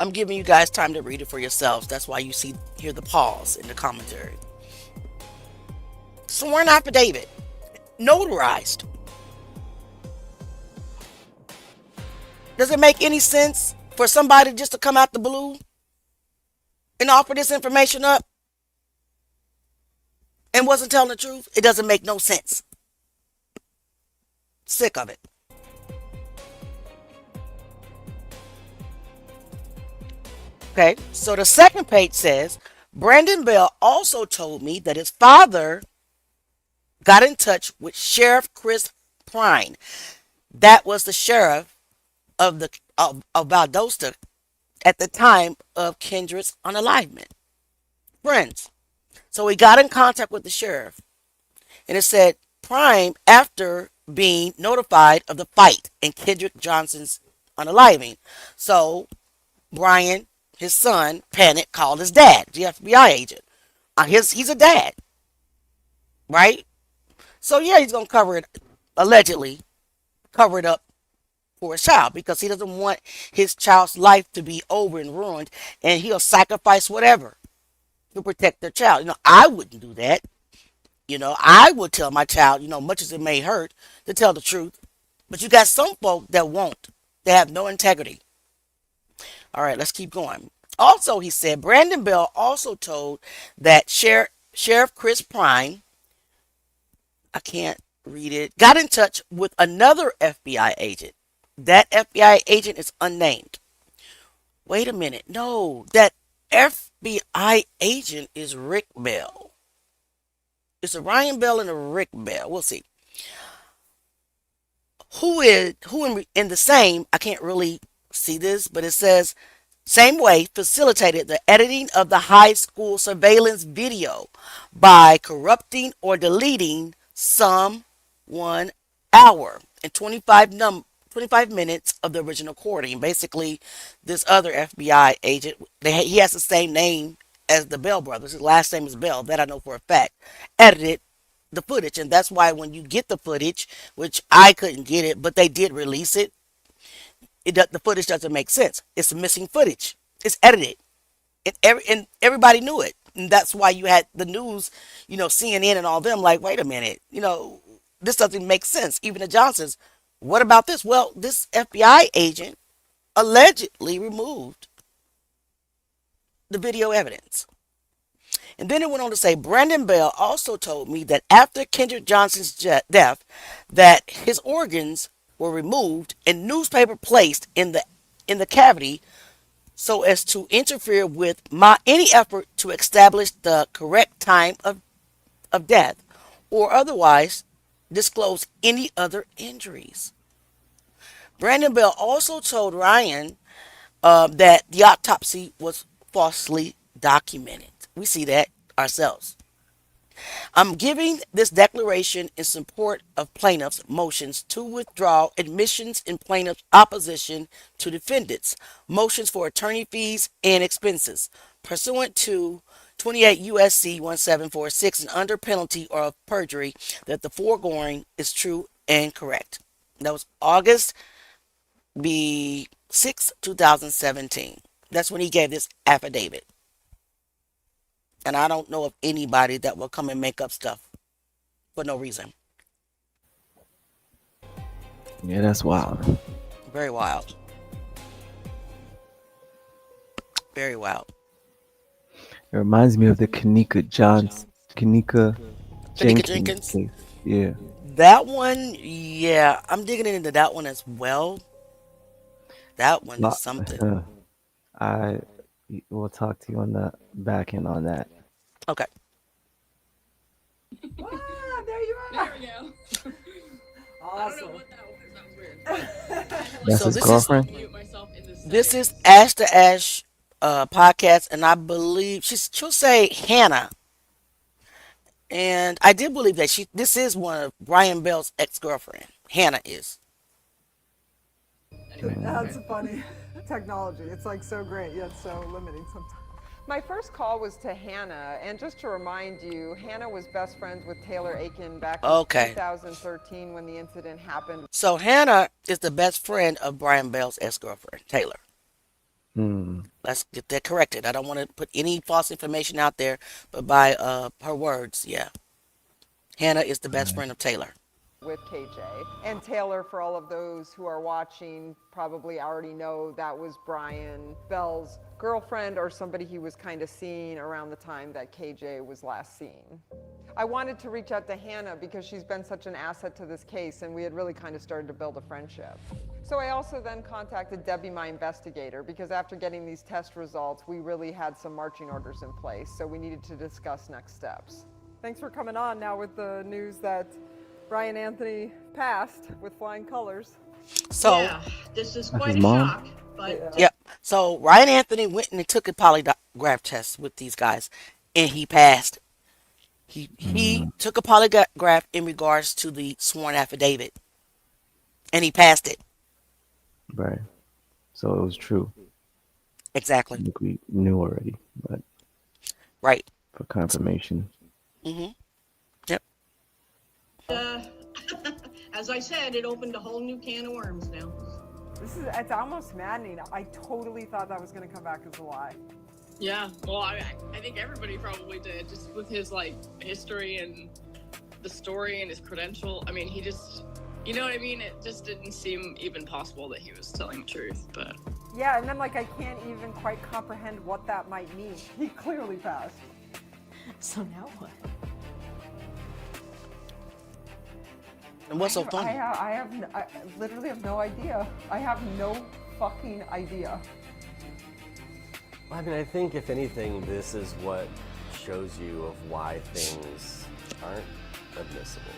I'm giving you guys time to read it for yourselves. That's why you hear the pause in the commentary. Sworn affidavit, notarized. Does it make any sense for somebody just to come out the blue and offer this information up and wasn't telling the truth? It doesn't make no sense. Sick of it. Okay, so the second page says, Brandon Bell also told me that his father got in touch with Sheriff Chris Prine. That was the sheriff of Valdosta at the time of Kendrick's unalivement. Friends. So he got in contact with the sheriff. And it said Prime, after being notified of the fight and Kendrick Johnson's unaliving. So Brian, his son, panicked, called his dad, the FBI agent. He's a dad. Right? So yeah, he's going to allegedly cover it up for his child because he doesn't want his child's life to be over and ruined, and he'll sacrifice whatever to protect their child. I wouldn't do that. I would tell my child, much as it may hurt, to tell the truth. But you got some folk that won't. They have no integrity. All right, let's keep going. Also, he said, Brandon Bell also told that Sheriff Chris Prine, I can't read it, got in touch with another FBI agent. That FBI agent is unnamed. Wait a minute. No, that FBI agent is Rick Bell. It's a Ryan Bell and a Rick Bell. We'll see. Who in the same, I can't really see this, but it says, same way facilitated the editing of the high school surveillance video by corrupting or deleting some 1 hour and 25 minutes of the original recording. Basically, this other FBI agent, he has the same name as the Bell brothers. His last name is Bell. That I know for a fact. Edited the footage, and that's why when you get the footage, which I couldn't get it, but they did release it, the footage doesn't make sense. It's missing footage. It's edited, and everybody knew it. And that's why you had the news, CNN and all them like, wait a minute, this doesn't make sense. Even the Johnsons. What about this? Well, this FBI agent allegedly removed the video evidence. And then it went on to say, Brandon Bell also told me that after Kendrick Johnson's death, that his organs were removed and newspaper placed in the cavity so as to interfere with any effort to establish the correct time of death or otherwise disclose any other injuries. Brandon Bell also told Ryan that the autopsy was falsely documented. We see that ourselves. I'm giving this declaration in support of plaintiffs' motions to withdraw admissions in plaintiffs' opposition to defendants' motions for attorney fees and expenses, pursuant to 28 U.S.C. 1746 and under penalty of perjury that the foregoing is true and correct. That was August 6, 2017. That's when he gave this affidavit. And I don't know of anybody that will come and make up stuff for no reason. Yeah, that's wild. Very wild. Very wild. It reminds me of the Kanika Tanika Jenkins Jenkins. case. Yeah. That one, yeah, I'm digging into that one as well. That one is Lo- something. I will talk to you on the back end on that. Okay. Ah, there you are. There we go. Awesome. That's So his this is girlfriend? this is Ash to Ash podcast, and I believe she'll say Hannah, and I did believe that this is one of Brian Bell's ex girlfriend. Hannah is. That's funny. Technology. It's like so great, yet so limiting sometimes. My first call was to Hannah, and just to remind you, Hannah was best friends with Taylor Aiken back in Okay. 2013 when the incident happened. So Hannah is the best friend of Brian Bell's ex girlfriend, Taylor. Let's get that corrected. I don't want to put any false information out there, but by her words, yeah. Hannah is the best friend of Taylor. With KJ. And Taylor, for all of those who are watching, probably already know that was Brian Bell's girlfriend or somebody he was kind of seeing around the time that KJ was last seen. I wanted to reach out to Hannah because she's been such an asset to this case, and we had really kind of started to build a friendship. So I also then contacted Debbie, my investigator, because after getting these test results, we really had some marching orders in place, so we needed to discuss next steps. Thanks for coming on now with the news that Brian Anthony passed with flying colors. So Yeah, this is That's quite his a mom? shock, but Yep. So Ryan Anthony went and took a polygraph test with these guys, and he passed. He took a polygraph in regards to the sworn affidavit, and he passed it. Right. So it was true. I Exactly. think we knew already, but Right. for confirmation. Mhm. Yep. uh, as I said, it opened a whole new can of worms now. It's almost maddening. I totally thought that was going to come back as a lie. Yeah, well, I think everybody probably did, just with his like history and the story and his credential. I mean, he just, you know what I mean? It just didn't seem even possible that he was telling the truth, but. Yeah, and then like I can't even quite comprehend what that might mean. He clearly passed. So now what? And what's so funny? I literally have no idea. I have no fucking idea. I mean, I think if anything, this is what shows you of why things aren't admissible.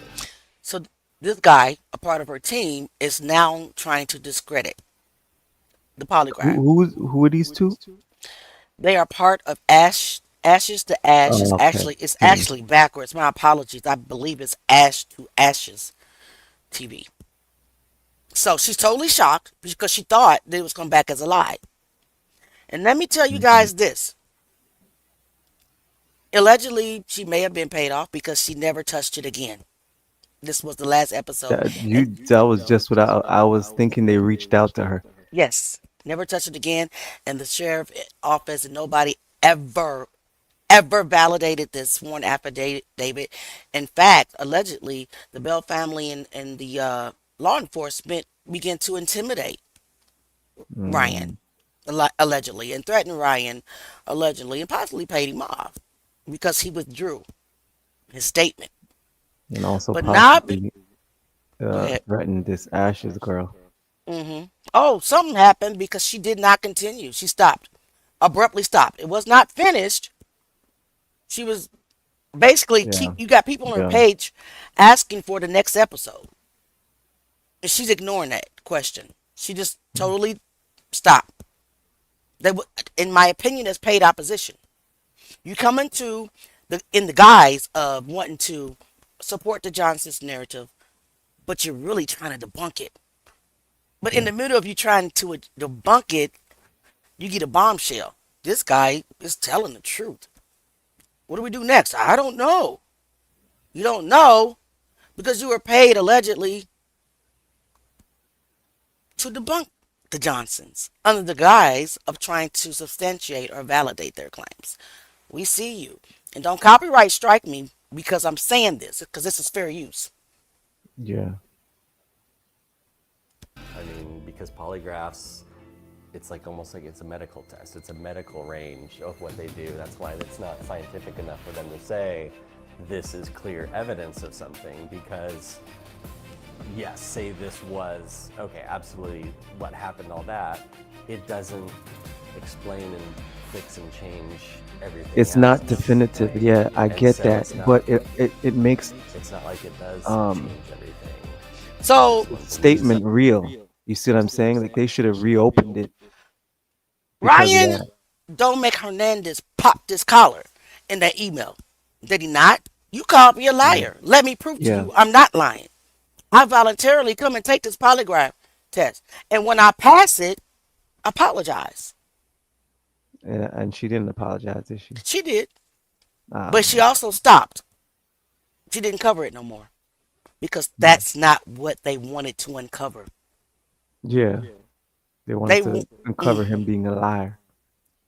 So this guy, a part of her team, is now trying to discredit the polygraph. Who are these two? They are part of Ashes to Ash. Oh, okay. It's actually backwards. My apologies. I believe it's Ash to Ashes TV. So she's totally shocked because she thought that it was come back as a lie. And let me tell you guys this. Allegedly, she may have been paid off because she never touched it again. This was the last episode. That was just what I was thinking. They reached out to her. Yes, never touched it again. And the sheriff office and nobody ever validated this sworn affidavit. In fact, allegedly, the Bell family and the law enforcement began to intimidate Ryan, allegedly, and threaten Ryan, allegedly, and possibly paid him off because he withdrew his statement. And also But not possibly threatened this Ashes girl. Oh, something happened because she did not continue. She stopped, abruptly stopped. It was not finished. She was basically, you got people on her page asking for the next episode. And she's ignoring that question. She just totally stopped. In my opinion, that's paid opposition. You come into in the guise of wanting to support the Johnson's narrative, but you're really trying to debunk it. But in the middle of you trying to debunk it, you get a bombshell. This guy is telling the truth. What do we do next? I don't know. You don't know because you were paid allegedly to debunk the Johnsons under the guise of trying to substantiate or validate their claims. We see you. And don't copyright strike me because I'm saying this, because this is fair use. Yeah. I mean, because polygraphs it's like almost like it's a medical test. It's a medical range of what they do. That's why it's not scientific enough for them to say this is clear evidence of something, because yes, say this was, okay, absolutely what happened, all that, it doesn't explain and fix and change everything. It's not definitive. right? Yeah, I And get so that, it's not, but it makes it's not like it does um change everything. So statement real. You see what I'm saying? Like they should have reopened it because of Ryan that. Domek-Hernandez popped his collar in that email. Did he not? You called me a Yeah. liar. Let me prove to Yeah. you I'm not lying. I voluntarily come and take this polygraph test. And when I pass it, apologize. And she didn't apologize, did she? She did. Ah, But she also stopped. She didn't cover it no more. Because that's not what they wanted to uncover. yeah. They They wanted to uncover him being a liar.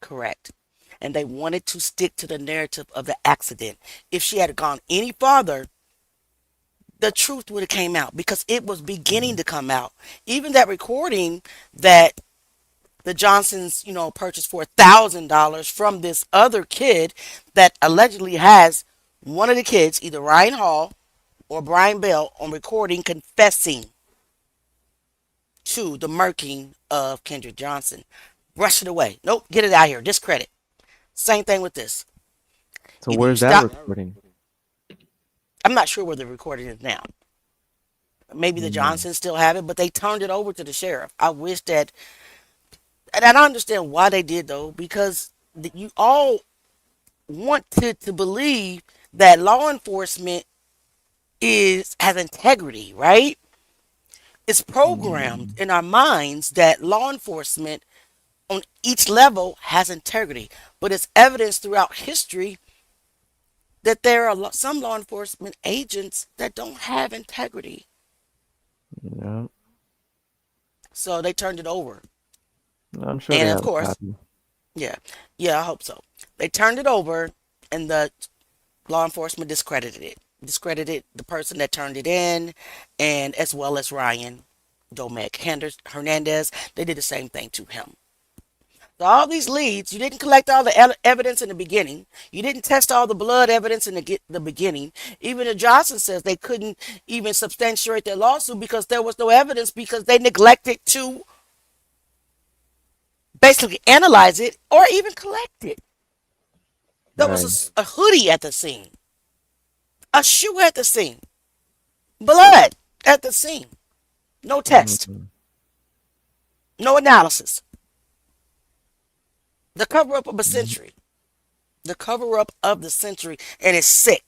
correct. And they wanted to stick to the narrative of the accident. If she had gone any farther, the truth would have came out because it was beginning to come out. Even that recording that the Johnsons, purchased for $1,000 from this other kid that allegedly has one of the kids, either Ryan Hall or Brian Bell, on recording confessing to the murking of Kendrick Johnson. Brush it away. Nope, get it out here. Discredit. Same thing with this. So Either you where's that stop. recording? I'm not sure where the recording is now. Maybe the Johnsons still have it, but they turned it over to the sheriff. I wish that, and I don't understand why they did though, because you all wanted to believe that law enforcement has integrity, right? It's programmed in our minds that law enforcement on each level has integrity, but it's evidence throughout history that there are some law enforcement agents that don't have integrity. Yeah. So they turned it over. I'm sure they And of have a course, copy. yeah, I hope so. They turned it over, and the law enforcement discredited the person that turned it in, and as well as Ryan Domek-Hernandez. They did the same thing to him. So all these leads, you didn't collect all the evidence in the beginning. You didn't test all the blood evidence in the beginning. Even the Johnson says they couldn't even substantiate their lawsuit because there was no evidence, because they neglected to basically analyze it or even collect it. There Right. was a hoodie at the scene, a shoe at the scene, blood at the scene. No test, no analysis. The cover up of a century. The cover up of the century, and it's sick.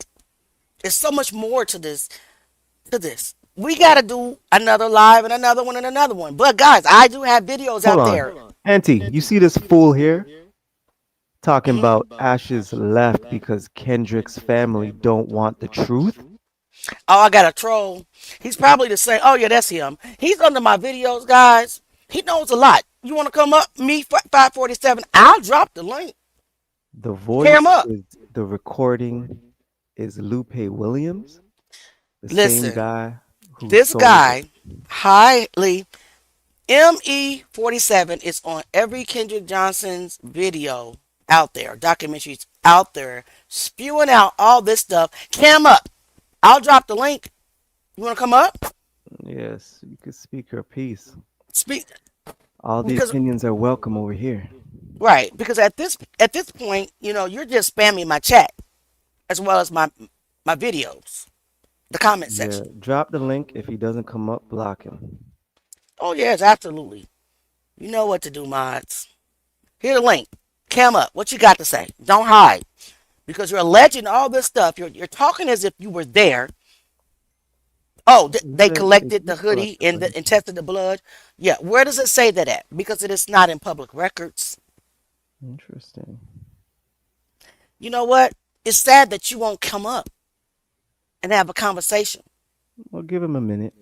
There's so much more to this. We got to do another live and another one and another one. But guys, I do have videos Hold out on. there. Auntie, you see this fool here talking about Ashes left because Kendrick's family don't want the truth? Oh, I got a troll. He's probably the same. Oh, yeah, that's him. He's under my videos, guys. He knows a lot. You want to come up? Me, 547. I'll drop the link. The voice Cam up. is the recording is Lupe Williams, the Listen, same guy who this sold guy, highly, ME47 is on every Kendrick Johnson's video out there, documentaries out there, spewing out all this stuff. Cam up. I'll drop the link. You want to come up? Yes, you could speak your piece. Speak. All the Because opinions are welcome over here. right, because at this point, you're just spamming my chat as well as my videos, the comment Yeah, section. drop the link. If he doesn't come up, block him. Oh yes, absolutely. You know what to do, mods. Here the link. Cam up. What you got to say? Don't hide, because you're alleging all this stuff. You're talking as if you were there. Oh, they collected the hoodie and tested the blood. Yeah, where does it say that at? Because it is not in public records. Interesting. You know what? It's sad that you won't come up and have a conversation. Well, give him a minute.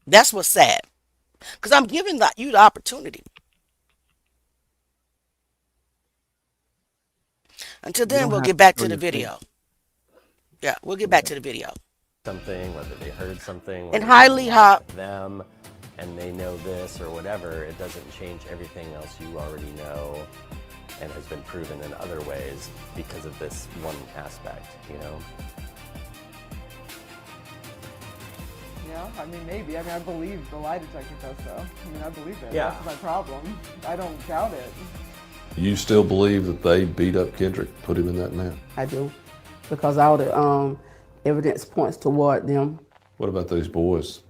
That's what's sad. Because I'm giving you the opportunity. Until then, we'll get back to the video. Yeah, we'll get back to the video. Something, whether they heard something, And highly hop. them. and they know this or whatever, it doesn't change everything else you already know and has been proven in other ways because of this one aspect, you know? Yeah, I mean, maybe. I mean, I believe the lie detector test, though. I mean, I believe it. Yeah. That's my problem. I don't doubt it. You still believe that they beat up Kendrick, put him in that net? I do, because all the evidence points toward them. What about these boys?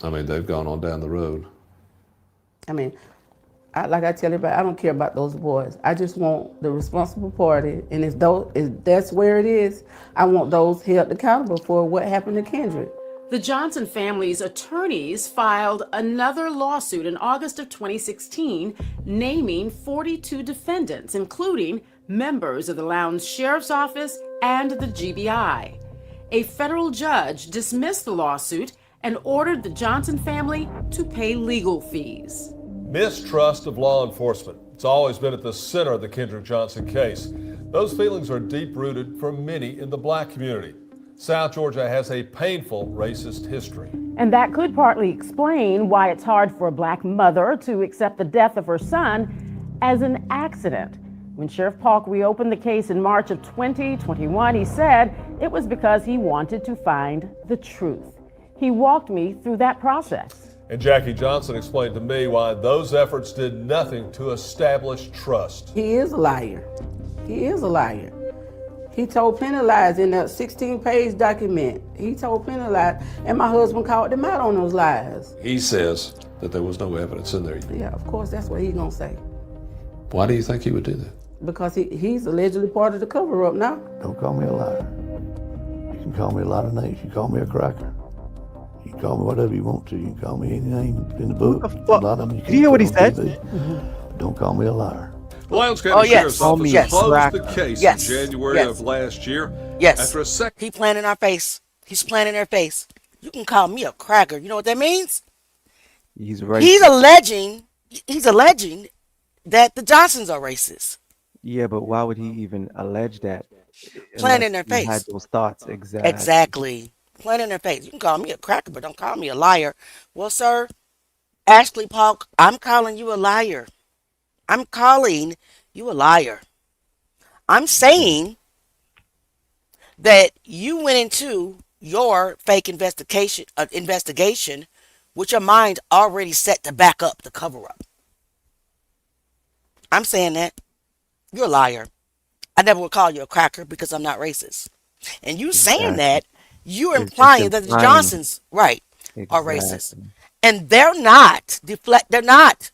I mean, they've gone on down the road. I mean, like I tell everybody, I don't care about those boys. I just want the responsible party, and if that's where it is, I want those held accountable for what happened to Kendrick. The Johnson family's attorneys filed another lawsuit in August of 2016, naming 42 defendants, including members of the Lowndes Sheriff's Office and the GBI. A federal judge dismissed the lawsuit and ordered the Johnson family to pay legal fees. Mistrust of law enforcement. It's always been at the center of the Kendrick Johnson case. Those feelings are deep-rooted for many in the black community. South Georgia has a painful racist history. And that could partly explain why it's hard for a black mother to accept the death of her son as an accident. When Sheriff Polk reopened the case in March of 2021, he said it was because he wanted to find the truth. He walked me through that process. And Jackie Johnson explained to me why those efforts did nothing to establish trust. He is a liar. He is a liar. He told plenty of lies in that 16-page document. He told plenty of lies, and my husband called him out on those lies. He says that there was no evidence in there. Yeah, of course, that's what he's gonna say. Why do you think he would do that? Because he's allegedly part of the cover-up now. Don't call me a liar. You can call me a lot of names. You can call me a cracker. You can call me whatever you want to. You can call me any name in the book. A lot of them you Did you hear what he said? Don't call me a liar. The Lowndes County Sheriff's Office closed the case in January of last year. Yes. After a second. He playing in our face. He's playing in their face. You can call me a cracker. You know what that means? He's right. He's alleging that the Johnsons are racist. Yeah, but why would he even allege that? Playing in their He face. had those thoughts, exactly. Exactly. Playing in their face. You can call me a cracker, but don't call me a liar. Well, sir, Ashley Polk, I'm calling you a liar. I'm calling you a liar. I'm saying that you went into your fake investigation with your mind already set to back up the cover-up. I'm saying that. You're a liar. I never would call you a cracker because I'm not racist. And you saying that, you're implying that the Johnsons, right, are racist. And they're not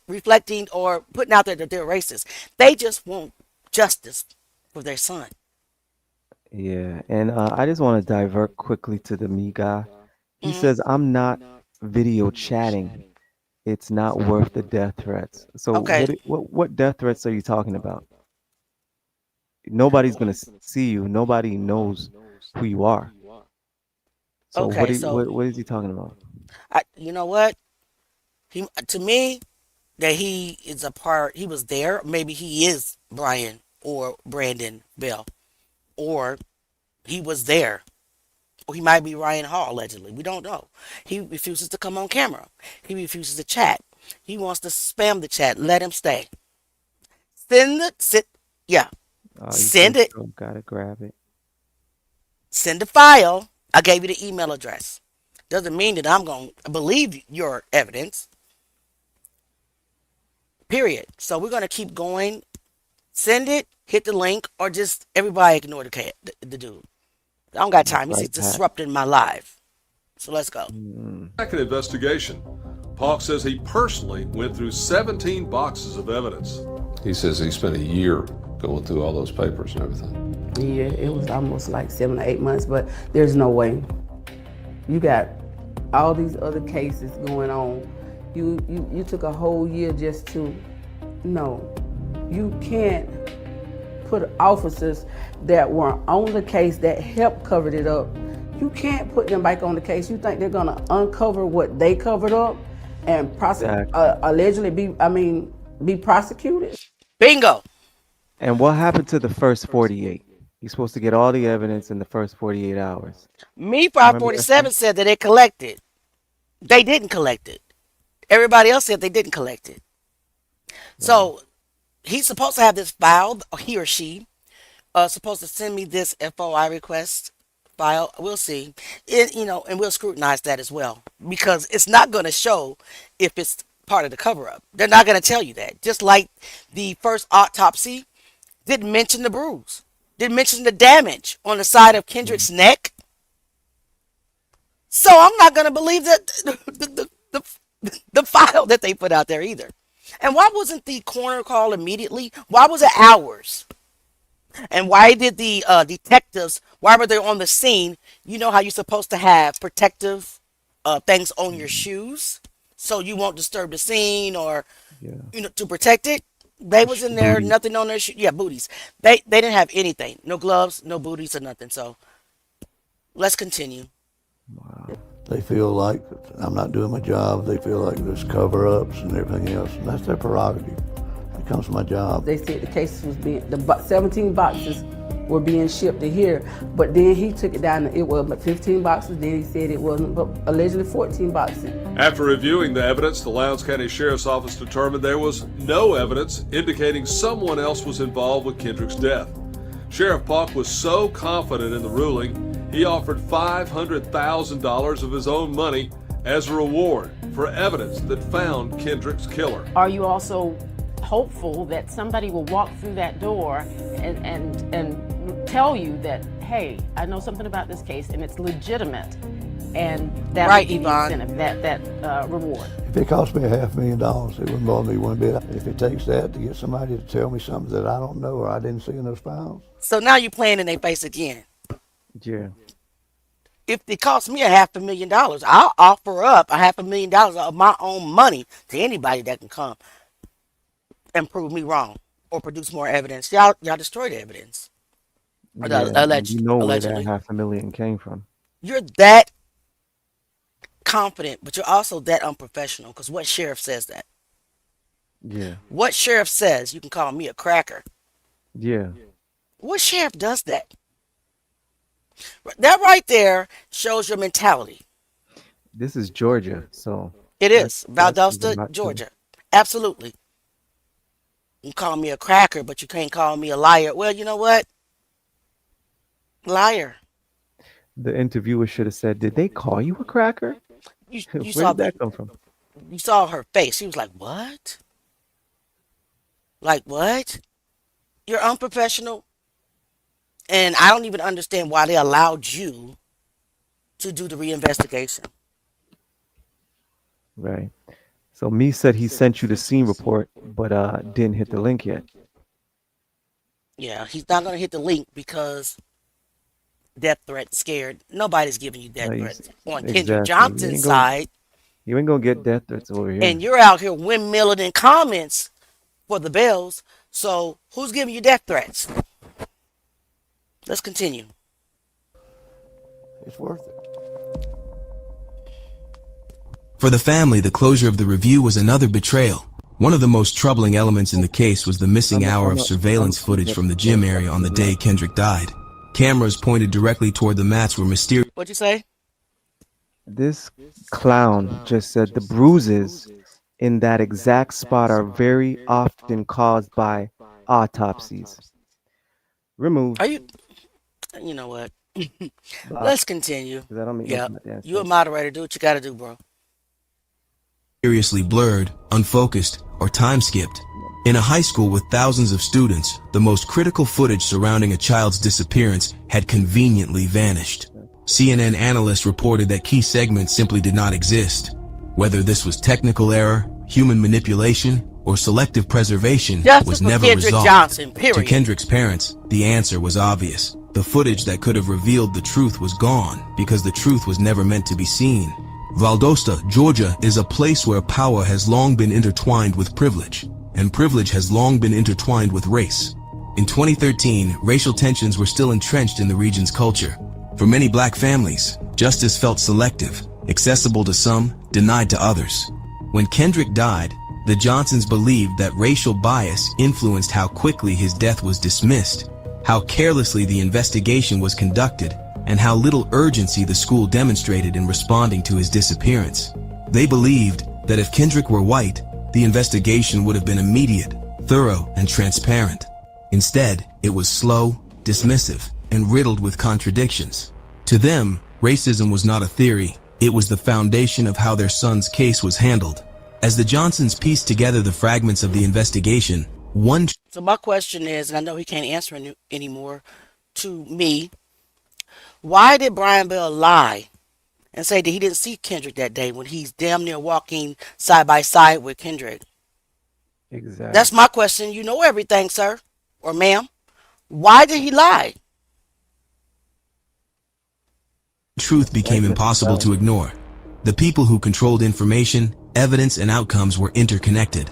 reflecting or putting out there that they're racist. They just want justice for their son. Yeah, and I just want to divert quickly to the me guy. He says, I'm not video chatting. It's not worth the death threats. So what death threats are you talking about? Nobody's going to see you. Nobody knows who you are. So what is he talking about? You know what? To me, that he is a part, he was there. Maybe he is Brian or Brandon Bell. Or he was there. Or he might be Ryan Hall, allegedly. We don't know. He refuses to come on camera. He refuses to chat. He wants to spam the chat. Let him stay. Send it. Gotta grab it. Send the file. I gave you the email address. Doesn't mean that I'm going to believe your evidence. Period. So we're going to keep going. Send it, hit the link, or just everybody ignore the dude. I don't got time. He's disrupting my life. So let's go. Second investigation. Polk says he personally went through 17 boxes of evidence. He says he spent a year going through all those papers and everything. Yeah, it was almost like 7 or 8 months, but there's no way. You got all these other cases going on. You took a whole year just to, no. You can't put officers that were on the case that helped cover it up. You can't put them back on the case. You think they're gonna uncover what they covered up and allegedly be prosecuted? Bingo. And what happened to the first 48? You're supposed to get all the evidence in the first 48 hours. Me 547 said that they collected. They didn't collect it. Everybody else said they didn't collect it. So he's supposed to have this file, or he or she, supposed to send me this FOI request file. We'll see. And we'll scrutinize that as well, because it's not going to show if it's part of the cover up. They're not going to tell you that. Just like the first autopsy didn't mention the bruise, didn't mention the damage on the side of Kendrick's neck. So I'm not going to believe that the file that they put out there either. And why wasn't the coroner called immediately? Why was it hours? And why did the detectives, why were they on the scene? You know how you're supposed to have protective things on your shoes so you won't disturb the scene, or to protect it. They was in there, nothing on their shoes. Yeah, booties. They didn't have anything. No gloves, no booties, or nothing. So let's continue. They feel like I'm not doing my job. They feel like there's cover-ups and everything else, and that's their prerogative. It comes from my job. They said the cases was being, 17 boxes were being shipped to here, but then he took it down. It was 15 boxes. Then he said it wasn't, but allegedly 14 boxes. After reviewing the evidence, the Lowndes County Sheriff's Office determined there was no evidence indicating someone else was involved with Kendrick's death. Sheriff Polk was so confident in the ruling, he offered $500,000 of his own money as a reward for evidence that found Kendrick's killer. Are you also hopeful that somebody will walk through that door and tell you that, hey, I know something about this case and it's legitimate, and that would be the incentive, that reward? If it cost me $500,000, it wouldn't bother me one bit. If it takes that to get somebody to tell me something that I don't know or I didn't see in those files. So now you're playing in their face again. Yeah. If it costs me $500,000, I'll offer up $500,000 of my own money to anybody that can come and prove me wrong or produce more evidence. Y'all destroy the evidence. Or You know where that allegedly. $500,000 came from. You're that confident, but you're also that unprofessional, because what sheriff says that? Yeah. What sheriff says you can call me a cracker? Yeah. What sheriff does that? That right there shows your mentality. This is Georgia, so it is Valdosta, not Georgia. Absolutely. You call me a cracker, but you can't call me a liar. Well, you know what? Liar. The interviewer should have said, "Did they call you a cracker?" You Where saw did that come from? You saw her face. She was like, "What? Like what? You're unprofessional." And I don't even understand why they allowed you to do the reinvestigation. Right. So me said he sent you the scene report, but didn't hit the link yet. Yeah, he's not gonna hit the link because death threat scared. Nobody's giving you death threats on Kendrick Johnson's side. You ain't gonna get death threats over here. And you're out here windmilling in comments for the bells. So who's giving you death threats? Let's continue. It's worth it. For the family, the closure of the review was another betrayal. One of the most troubling elements in the case was the missing hour of surveillance footage from the gym area on the day Kendrick died. Cameras pointed directly toward the mats were mysterious. What'd you say? This clown just said the bruises in that exact spot are very often caused by autopsies. Remove. Are you? You know what? Let's continue. Yeah, you a moderator. Do what you got to do, bro. Mysteriously blurred, unfocused, or time skipped. In a high school with thousands of students, the most critical footage surrounding a child's disappearance had conveniently vanished. CNN analysts reported that key segments simply did not exist. Whether this was technical error, human manipulation, or selective preservation was never resolved. Johnson, period. To Kendrick's parents, the answer was obvious. The footage that could have revealed the truth was gone because the truth was never meant to be seen. Valdosta, Georgia is a place where power has long been intertwined with privilege, and privilege has long been intertwined with race. In 2013, racial tensions were still entrenched in the region's culture. For many black families, justice felt selective, accessible to some, denied to others. When Kendrick died, the Johnsons believed that racial bias influenced how quickly his death was dismissed, how carelessly the investigation was conducted, and how little urgency the school demonstrated in responding to his disappearance. They believed that if Kendrick were white, the investigation would have been immediate, thorough, and transparent. Instead, it was slow, dismissive, and riddled with contradictions. To them, racism was not a theory, it was the foundation of how their son's case was handled. As the Johnsons pieced together the fragments of the investigation, So my question is, and I know he can't answer anymore to me, why did Brian Bell lie and say that he didn't see Kendrick that day when he's damn near walking side by side with Kendrick? Exactly. That's my question. You know everything, sir or ma'am. Why did he lie? Truth became impossible to ignore. The people who controlled information, evidence, and outcomes were interconnected.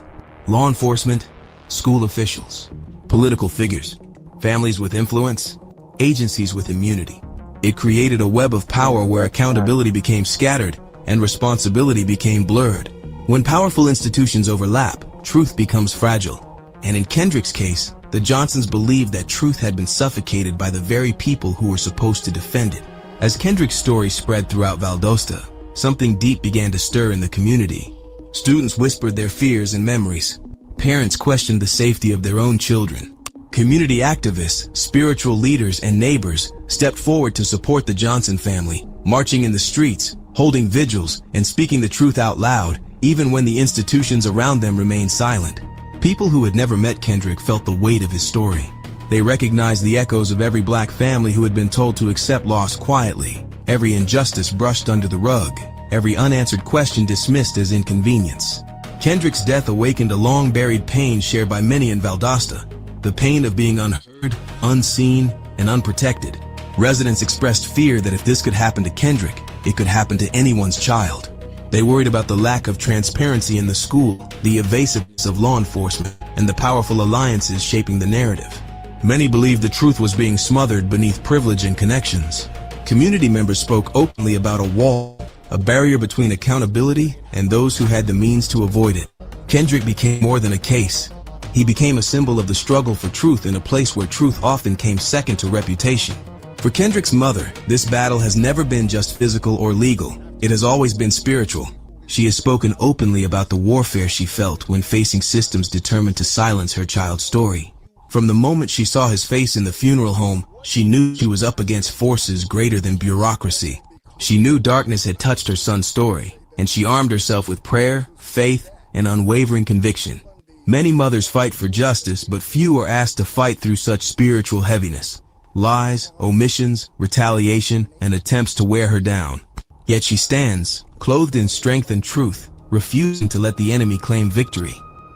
Law enforcement, school officials, political figures, families with influence, agencies with immunity. It created a web of power where accountability became scattered and responsibility became blurred. When powerful institutions overlap, truth becomes fragile. And in Kendrick's case, the Johnsons believed that truth had been suffocated by the very people who were supposed to defend it. As Kendrick's story spread throughout Valdosta, something deep began to stir in the community. Students whispered their fears and memories. Parents questioned the safety of their own children. Community activists, spiritual leaders, and neighbors stepped forward to support the Johnson family, marching in the streets, holding vigils, and speaking the truth out loud, even when the institutions around them remained silent. People who had never met Kendrick felt the weight of his story. They recognized the echoes of every black family who had been told to accept loss quietly, every injustice brushed under the rug, every unanswered question dismissed as inconvenience. Kendrick's death awakened a long-buried pain shared by many in Valdosta, the pain of being unheard, unseen, and unprotected. Residents expressed fear that if this could happen to Kendrick, it could happen to anyone's child. They worried about the lack of transparency in the school, the evasiveness of law enforcement, and the powerful alliances shaping the narrative. Many believed the truth was being smothered beneath privilege and connections. Community members spoke openly about a wall, a barrier between accountability and those who had the means to avoid it. Kendrick became more than a case. He became a symbol of the struggle for truth in a place where truth often came second to reputation. For Kendrick's mother, this battle has never been just physical or legal. It has always been spiritual. She has spoken openly about the warfare she felt when facing systems determined to silence her child's story. From the moment she saw his face in the funeral home, she knew she was up against forces greater than bureaucracy. She knew darkness had touched her son's story, and she armed herself with prayer, faith, and unwavering conviction. Many mothers fight for justice, but few are asked to fight through such spiritual heaviness. Lies, omissions, retaliation, and attempts to wear her down. Yet she stands, clothed in strength and truth, refusing to let the enemy claim victory.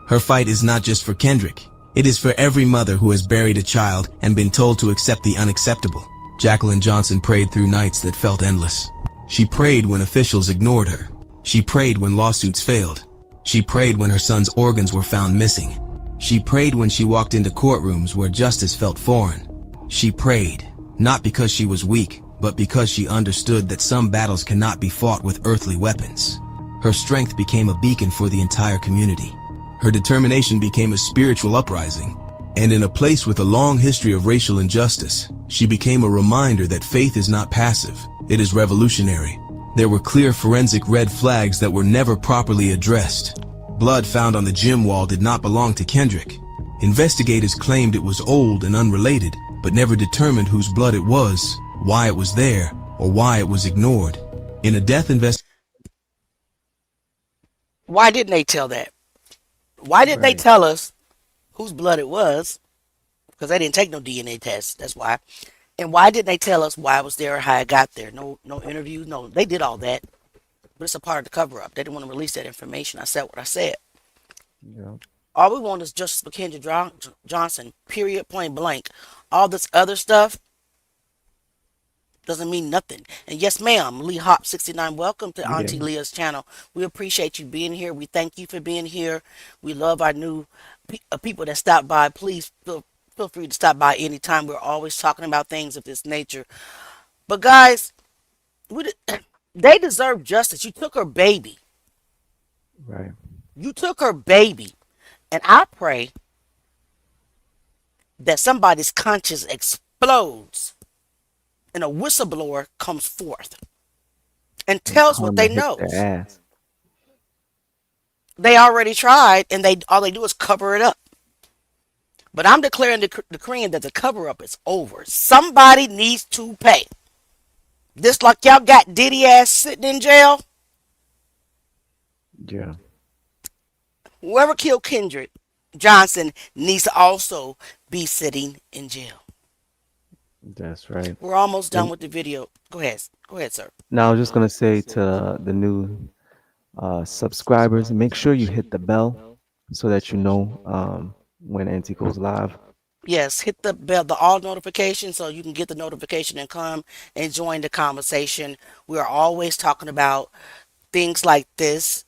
Her fight is not just for Kendrick. It is for every mother who has buried a child and been told to accept the unacceptable. Jacqueline Johnson prayed through nights that felt endless. She prayed when officials ignored her. She prayed when lawsuits failed. She prayed when her son's organs were found missing. She prayed when she walked into courtrooms where justice felt foreign. She prayed, not because she was weak, but because she understood that some battles cannot be fought with earthly weapons. Her strength became a beacon for the entire community. Her determination became a spiritual uprising. And in a place with a long history of racial injustice, she became a reminder that faith is not passive, it is revolutionary. There were clear forensic red flags that were never properly addressed. Blood found on the gym wall did not belong to Kendrick. Investigators claimed it was old and unrelated, but never determined whose blood it was, why it was there, or why it was ignored. In a death investigation, Why didn't they tell that? Why didn't they tell us whose blood it was? Because they didn't take no DNA test. That's why. And why didn't they tell us why I was there or how I got there? No interviews. No, they did all that. But it's a part of the cover up. They didn't want to release that information. I said what I said. Yeah. All we want is justice for Kendrick Johnson. Period. Point blank. All this other stuff doesn't mean nothing. And yes, ma'am, Lee Hop 69. Welcome to Auntie Leah's channel. We appreciate you being here. We thank you for being here. We love our new people that stop by. Please feel free to stop by anytime. We're always talking about things of this nature. But guys, they deserve justice. You took her baby. Right. You took her baby. And I pray that somebody's conscience explodes and a whistleblower comes forth and tells what they know. They already tried, and all they do is cover it up. But I'm declaring, decreeing that the cover up is over. Somebody needs to pay. Just like y'all got Diddy ass sitting in jail. Yeah. Whoever killed Kendrick Johnson needs to also be sitting in jail. That's right. We're almost done And with the video. Go ahead. Go ahead, sir. now I was just gonna say to the new subscribers, make sure you hit the bell so that you know when Auntie goes live. Yes, hit the bell, the all notification, so you can get the notification and come and join the conversation. We are always talking about things like this,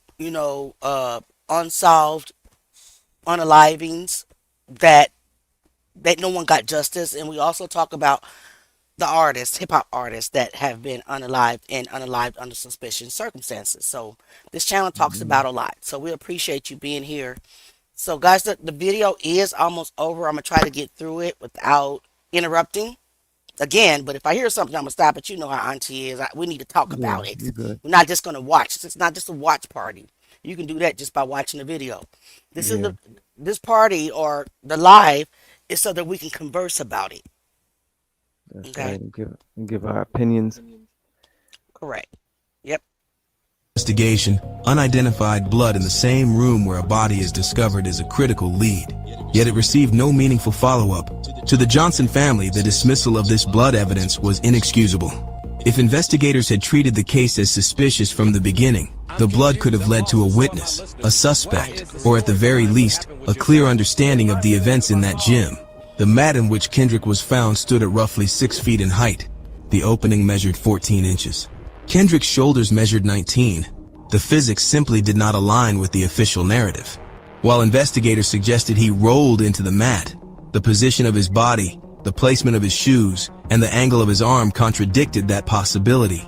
unsolved unalivings that no one got justice, and we also talk about the artists, hip hop artists that have been unalived and unalived under suspicious circumstances. So this channel talks about a lot. So we appreciate you being here. So guys, the video is almost over. I'm gonna try to get through it without interrupting again. But if I hear something, I'm gonna stop it. You know how Auntie is. We need to talk Yeah, about it. you're good. We're not just gonna watch. It's not just a watch party. You can do that just by watching the video. This is Yeah, this party or the live is so that we can converse about it. that's Okay, right. And give our opinions. correct. Yep. Investigation, unidentified blood in the same room where a body is discovered is a critical lead. Yet it received no meaningful follow-up. To the Johnson family, the dismissal of this blood evidence was inexcusable. If investigators had treated the case as suspicious from the beginning, the blood could have led to a witness, a suspect, or at the very least, a clear understanding of the events in that gym. The mat in which Kendrick was found stood at roughly 6 feet in height. The opening measured 14 inches. Kendrick's shoulders measured 19. The physics simply did not align with the official narrative. While investigators suggested he rolled into the mat, the position of his body, the placement of his shoes, and the angle of his arm contradicted that possibility.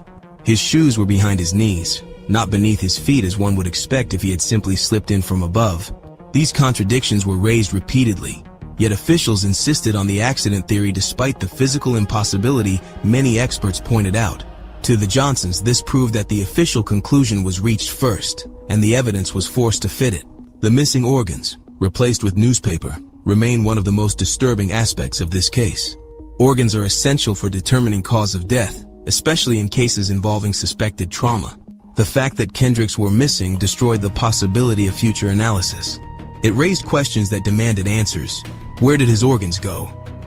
His shoes were behind his knees, not beneath his feet as one would expect if he had simply slipped in from above. These contradictions were raised repeatedly, yet officials insisted on the accident theory despite the physical impossibility many experts pointed out. To the Johnsons, this proved that the official conclusion was reached first, and the evidence was forced to fit it. The missing organs, replaced with newspaper, remain one of the most disturbing aspects of this case. Organs are essential for determining cause of death, especially in cases involving suspected trauma. The fact that Kendrick's were missing destroyed the possibility of future analysis. It raised questions that demanded answers. Where did his organs go?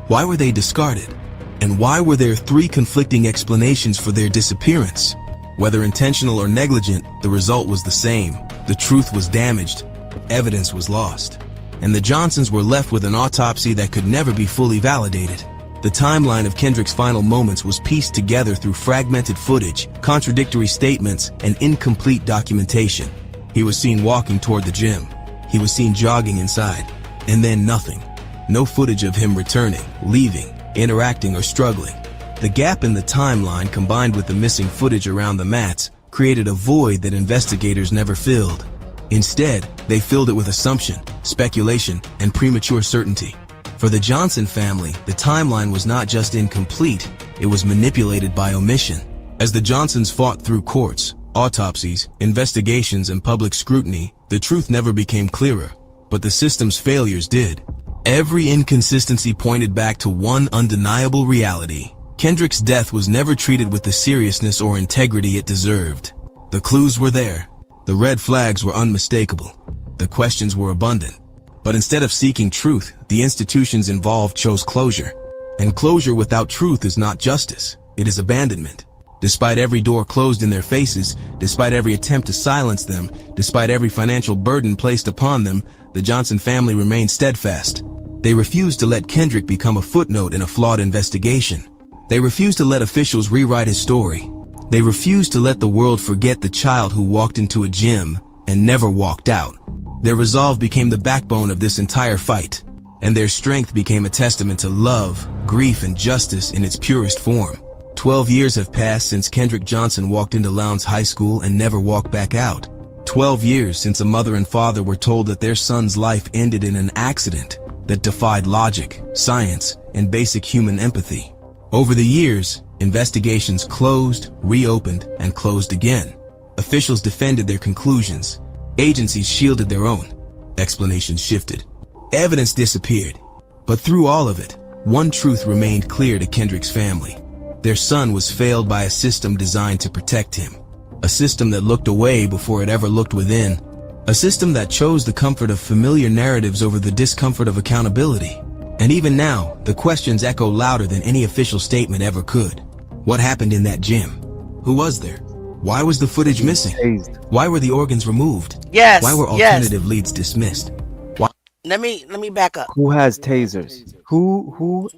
Why were they discarded? And why were there 3 conflicting explanations for their disappearance? Whether intentional or negligent, the result was the same. The truth was damaged. Evidence was lost. And the Johnsons were left with an autopsy that could never be fully validated. The timeline of Kendrick's final moments was pieced together through fragmented footage, contradictory statements, and incomplete documentation. He was seen walking toward the gym. He was seen jogging inside. And then nothing. No footage of him returning, leaving, interacting, or struggling. The gap in the timeline, combined with the missing footage around the mats, created a void that investigators never filled. Instead, they filled it with assumption, speculation, and premature certainty. For the Johnson family, the timeline was not just incomplete, it was manipulated by omission. As the Johnsons fought through courts, autopsies, investigations, and public scrutiny, the truth never became clearer, but the system's failures did. Every inconsistency pointed back to one undeniable reality. Kendrick's death was never treated with the seriousness or integrity it deserved. The clues were there. The red flags were unmistakable. The questions were abundant. But instead of seeking truth, the institutions involved chose closure. And closure without truth is not justice. It is abandonment. Despite every door closed in their faces, despite every attempt to silence them, despite every financial burden placed upon them, the Johnson family remained steadfast. They refused to let Kendrick become a footnote in a flawed investigation. They refused to let officials rewrite his story. They refused to let the world forget the child who walked into a gym and never walked out. Their resolve became the backbone of this entire fight, and their strength became a testament to love, grief, and justice in its purest form. 12 years have passed since Kendrick Johnson walked into Lowndes High School and never walked back out. 12 years since a mother and father were told that their son's life ended in an accident that defied logic, science, and basic human empathy. Over the years, investigations closed, reopened, and closed again. Officials defended their conclusions. Agencies shielded their own. Explanations shifted. Evidence disappeared. But through all of it, one truth remained clear to Kendrick's family. Their son was failed by a system designed to protect him. A system that looked away before it ever looked within. A system that chose the comfort of familiar narratives over the discomfort of accountability. And even now, the questions echo louder than any official statement ever could. What happened in that gym? Who was there? Why was the footage missing? Why were the organs removed? Yes. Why were alternative leads dismissed? Why? Let me back up. Who has tasers? Who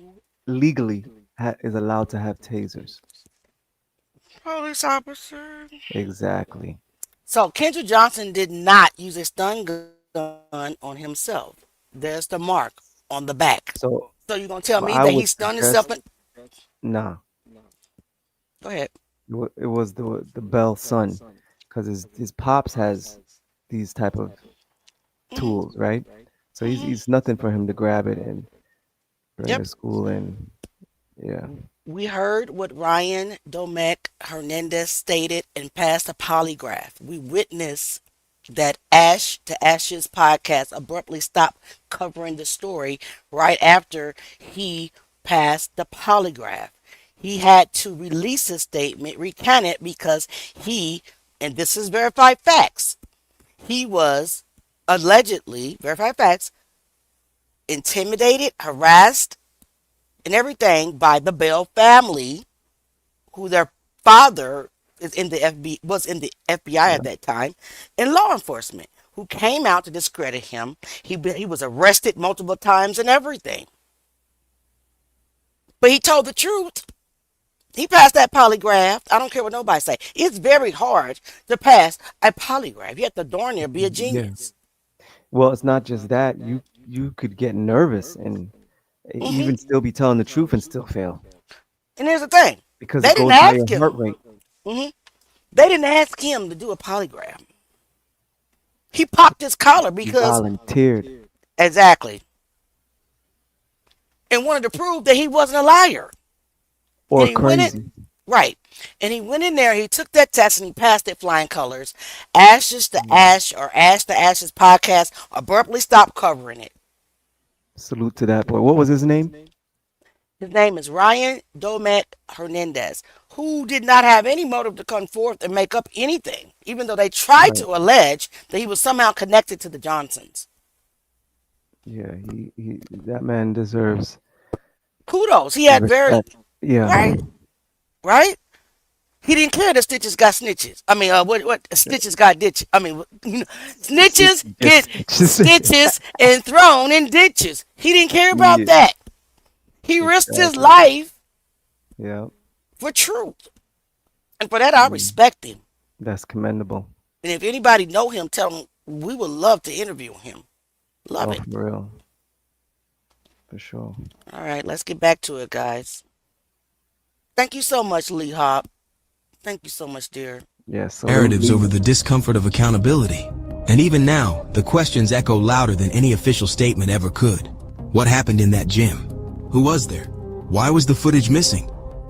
legally is allowed to have tasers? Police officer. Exactly. So Kendrick Johnson did not use a stun gun on himself. There's the mark on the back. So you're gonna tell me that he stunned himself? Nah. Go ahead. It was the Bell son, because his pops has these type of tools, right? So he's nothing for him to grab it and bring to school and yeah. We heard what Ryan Domek-Hernandez stated and passed a polygraph. We witnessed that Ash to Ash's podcast abruptly stopped covering the story right after he passed the polygraph. He had to release his statement, recant it, because he, and this is verified facts, he was allegedly, verified facts, intimidated, harassed, and everything by the Bell family, who their father was in the FBI at that time, and law enforcement, who came out to discredit him. He was arrested multiple times and everything. But he told the truth. He passed that polygraph. I don't care what nobody say. It's very hard to pass a polygraph. You have to darn near be a genius. Yeah. Well, it's not just that. You could get nervous and even still be telling the truth and still fail. And here's the thing. Because they it goes didn't by ask your him. heart rate. They didn't ask him to do a polygraph. He popped his collar because he volunteered. Exactly. And wanted to prove that he wasn't a liar. Or crazy. Right. And he went in there, he took that test, and he passed it flying colors. Ashes to Ash, or Ash to Ash's podcast abruptly stopped covering it. Salute to that boy. What was his name? His name is Ryan Domek-Hernandez, who did not have any motive to come forth and make up anything, even though they tried to allege that he was somehow connected to the Johnsons. Yeah, he that man deserves kudos. He had respect. Right? He didn't care that stitches got snitches. I mean, what stitches got ditches. I mean, snitches get stitches and thrown in ditches. He didn't care about that. He risked his life for truth. And for that, I respect him. That's commendable. And if anybody know him, tell him we would love to interview him. Love it. For real. For sure. All right, let's get back to it, guys. Thank you so much, Lee Hop. Thank you so much, dear. Yes. Narratives over the discomfort of accountability. And even now, the questions echo louder than any official statement ever could. What happened in that gym? Who was there? Why was the footage missing?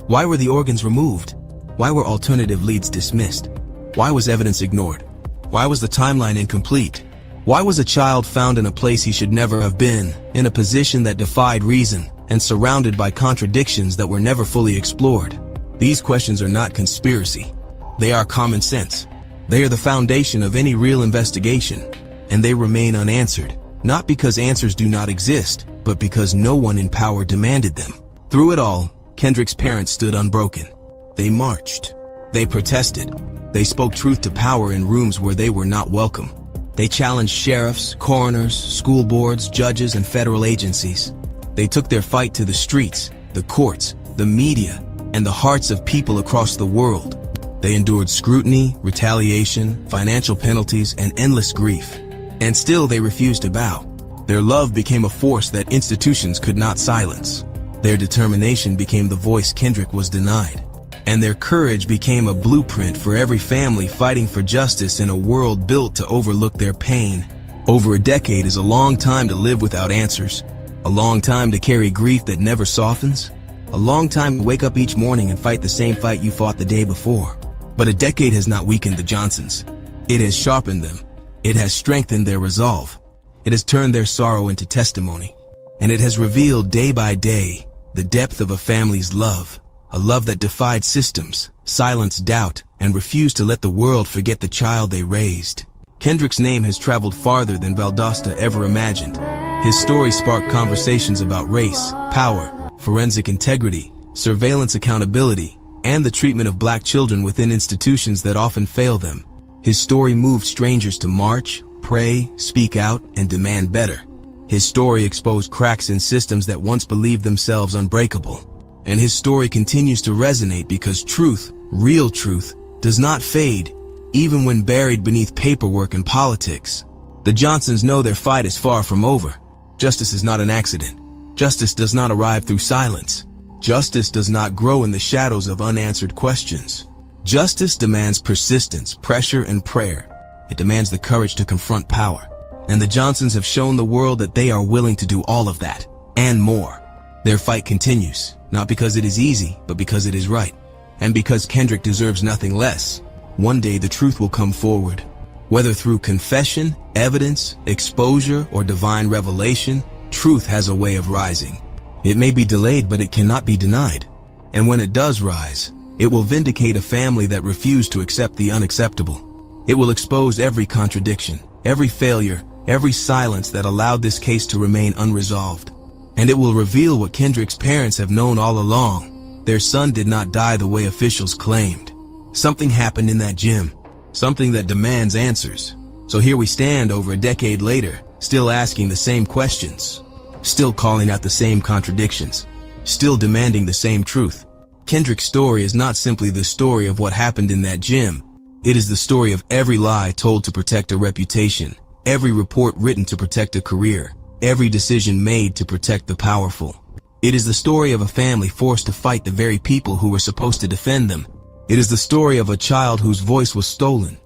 Why were the organs removed? Why were alternative leads dismissed? Why was evidence ignored? Why was the timeline incomplete? Why was a child found in a place he should never have been, in a position that defied reason, and surrounded by contradictions that were never fully explored? These questions are not conspiracy. They are common sense. They are the foundation of any real investigation, and they remain unanswered, not because answers do not exist, but because no one in power demanded them. Through it all, Kendrick's parents stood unbroken. They marched. They protested. They spoke truth to power in rooms where they were not welcome. They challenged sheriffs, coroners, school boards, judges, and federal agencies. They took their fight to the streets, the courts, the media, and the hearts of people across the world. They endured scrutiny, retaliation, financial penalties, and endless grief. And still they refused to bow. Their love became a force that institutions could not silence. Their determination became the voice Kendrick was denied. And their courage became a blueprint for every family fighting for justice in a world built to overlook their pain. Over a decade is a long time to live without answers. A long time to carry grief that never softens. A long time to wake up each morning and fight the same fight you fought the day before. But a decade has not weakened the Johnsons. It has sharpened them. It has strengthened their resolve. It has turned their sorrow into testimony. And it has revealed day by day the depth of a family's love, a love that defied systems, silenced doubt, and refused to let the world forget the child they raised. Kendrick's name has traveled farther than Valdosta ever imagined. His story sparked conversations about race, power, forensic integrity, surveillance accountability, and the treatment of black children within institutions that often fail them. His story moved strangers to march, pray, speak out, and demand better. His story exposed cracks in systems that once believed themselves unbreakable. And his story continues to resonate because truth, real truth, does not fade, even when buried beneath paperwork and politics. The Johnsons know their fight is far from over. Justice is not an accident. Justice does not arrive through silence. Justice does not grow in the shadows of unanswered questions. Justice demands persistence, pressure, and prayer. It demands the courage to confront power. And the Johnsons have shown the world that they are willing to do all of that, and more. Their fight continues, not because it is easy, but because it is right. And because Kendrick deserves nothing less. One day the truth will come forward. Whether through confession, evidence, exposure, or divine revelation, truth has a way of rising. It may be delayed, but it cannot be denied. And when it does rise, it will vindicate a family that refused to accept the unacceptable. It will expose every contradiction, every failure, every silence that allowed this case to remain unresolved. And it will reveal what Kendrick's parents have known all along. Their son did not die the way officials claimed. Something happened in that gym, something that demands answers. So here we stand over a decade later, still asking the same questions, still calling out the same contradictions, still demanding the same truth. Kendrick's story is not simply the story of what happened in that gym. It is the story of every lie told to protect a reputation, every report written to protect a career, every decision made to protect the powerful. It is the story of a family forced to fight the very people who were supposed to defend them. It is the story of a child whose voice was stolen,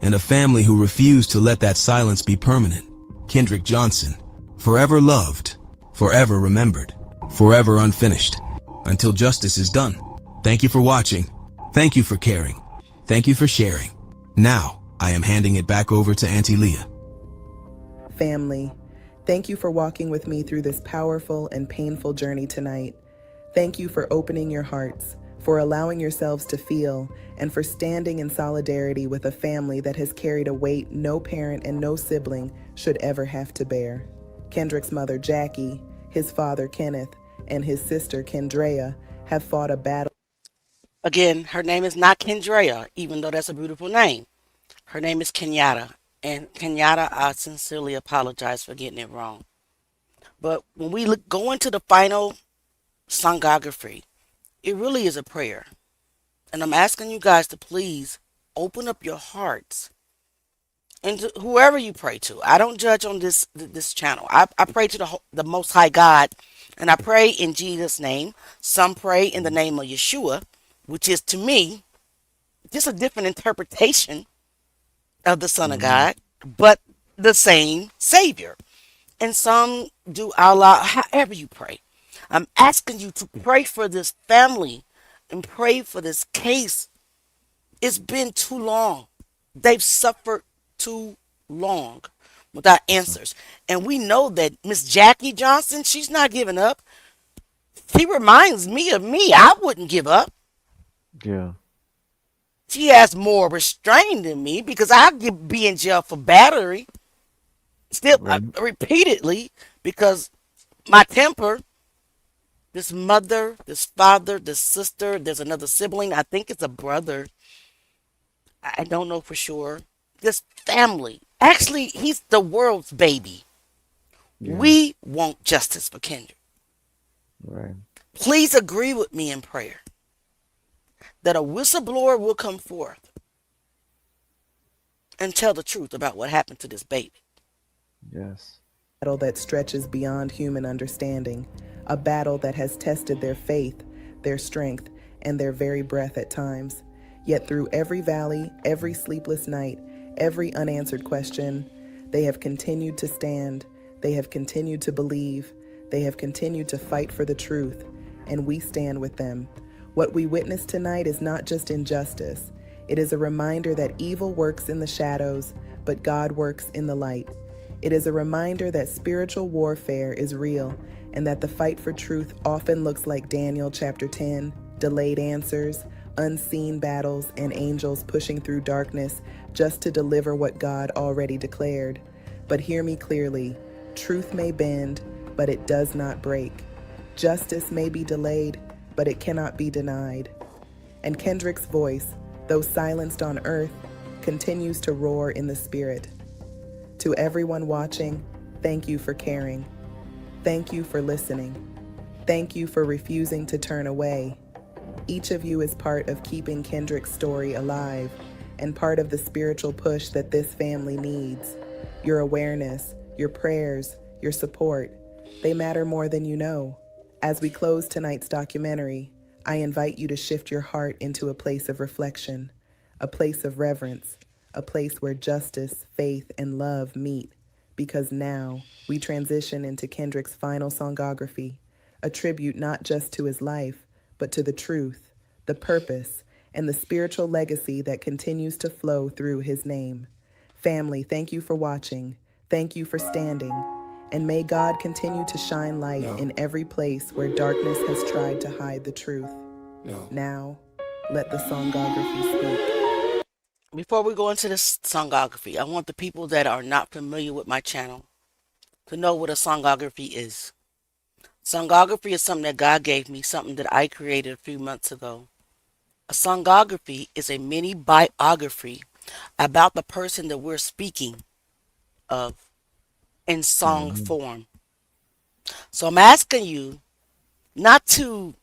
and a family who refused to let that silence be permanent. Kendrick Johnson, forever loved, forever remembered, forever unfinished, until justice is done. Thank you for watching. Thank you for caring. Thank you for sharing. Now, I am handing it back over to Auntie Leah. Family, thank you for walking with me through this powerful and painful journey tonight. Thank you for opening your hearts, for allowing yourselves to feel, and for standing in solidarity with a family that has carried a weight no parent and no sibling should ever have to bear. Kendrick's mother, Jackie, his father, Kenneth, and his sister, Kendrea, have fought a battle. Again, her name is not Kendrea, even though that's a beautiful name. Her name is Kenyatta. And Kenyatta, I sincerely apologize for getting it wrong. But when we go into the final songography, it really is a prayer. And I'm asking you guys to please open up your hearts. And to whoever you pray to. I don't judge on this channel. I pray to the Most High God. And I pray in Jesus' name. Some pray in the name of Yeshua, which is to me just a different interpretation of the Son of God, but the same Savior. And some do Allah, however you pray. I'm asking you to pray for this family and pray for this case. It's been too long. They've suffered too long without answers. And we know that Miss Jackie Johnson, she's not giving up. She reminds me of me. I wouldn't give up. Yeah. She has more restraint than me because I could be in jail for battery. Still, Right. repeatedly, because my temper, this mother, this father, this sister, there's another sibling. I think it's a brother. I don't know for sure. This family. Actually, he's the world's baby. Yeah. We want justice for Kendrick. Right. Please agree with me in prayer that a whistleblower will come forth and tell the truth about what happened to this baby. Yes. Battle that stretches beyond human understanding, a battle that has tested their faith, their strength, and their very breath at times. Yet through every valley, every sleepless night, every unanswered question, they have continued to stand, they have continued to believe, they have continued to fight for the truth, and we stand with them. What we witness tonight is not just injustice, It is a reminder that evil works in the shadows, but God works in the light. It is a reminder that spiritual warfare is real and that the fight for truth often looks like Daniel chapter 10, delayed answers, unseen battles, and angels pushing through darkness just to deliver what God already declared. But hear me clearly, truth may bend, but it does not break. Justice may be delayed, but it cannot be denied. And Kendrick's voice, though silenced on earth, continues to roar in the spirit. To everyone watching, thank you for caring. Thank you for listening. Thank you for refusing to turn away. Each of you is part of keeping Kendrick's story alive and part of the spiritual push that this family needs. Your awareness, your prayers, your support, they matter more than you know. As we close tonight's documentary, I invite you to shift your heart into a place of reflection, a place of reverence, a place where justice, faith, and love meet, because now we transition into Kendrick's final songography, a tribute not just to his life, but to the truth, the purpose, and the spiritual legacy that continues to flow through his name. Family, thank you for watching. Thank you for standing. And may God continue to shine light in every place where darkness has tried to hide the truth. Now, let the songography speak. Before we go into this songography, I want the people that are not familiar with my channel to know what a songography is. Songography is something that God gave me, something that I created a few months ago. A songography is a mini biography about the person that we're speaking of in song form. So I'm asking you not to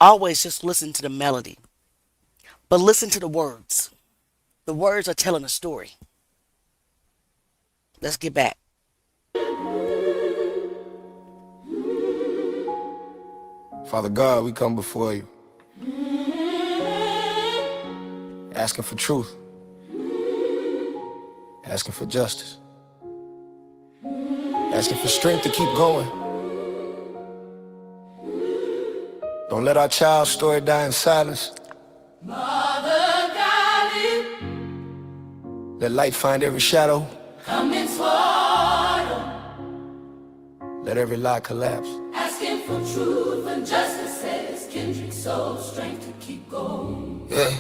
always just listen to the melody, but listen to the words. The words are telling a story. Let's get back. Father God, we come before you, asking for truth, asking for justice, asking for strength to keep going. Don't let our child's story die in silence. Mother guided, Let light find every shadow. come in swallow, Let every lie collapse. asking for truth and justice, says Kendrick, so strength to keep going. Yeah,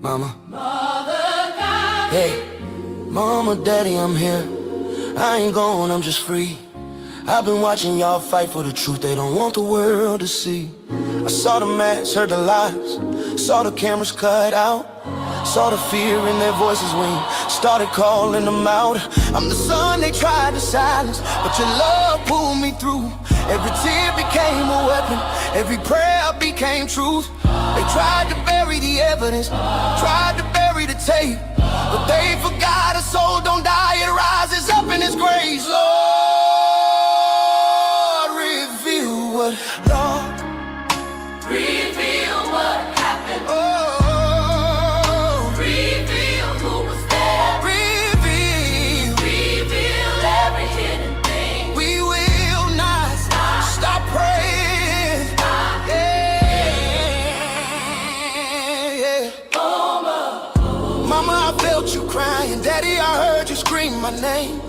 mama. Mother guided, Hey, mama, daddy, I'm here. I ain't gone, I'm just free. I've been watching y'all fight for the truth they don't want the world to see. I saw the masks, heard the lies, saw the cameras cut out, saw the fear in their voices when you started calling them out. I'm the son they tried to silence, but your love pulled me through. Every tear became a weapon, every prayer became truth. They tried to bury the evidence, tried to bury the tape, but they forgot a soul don't die, it rises up in its grave. Lord, reveal what, Lord, reveal what happened. oh, Reveal who was there. Reveal every hidden thing. we will not stop praying. Yeah. Mama, I felt you crying. Daddy, I heard you scream my name.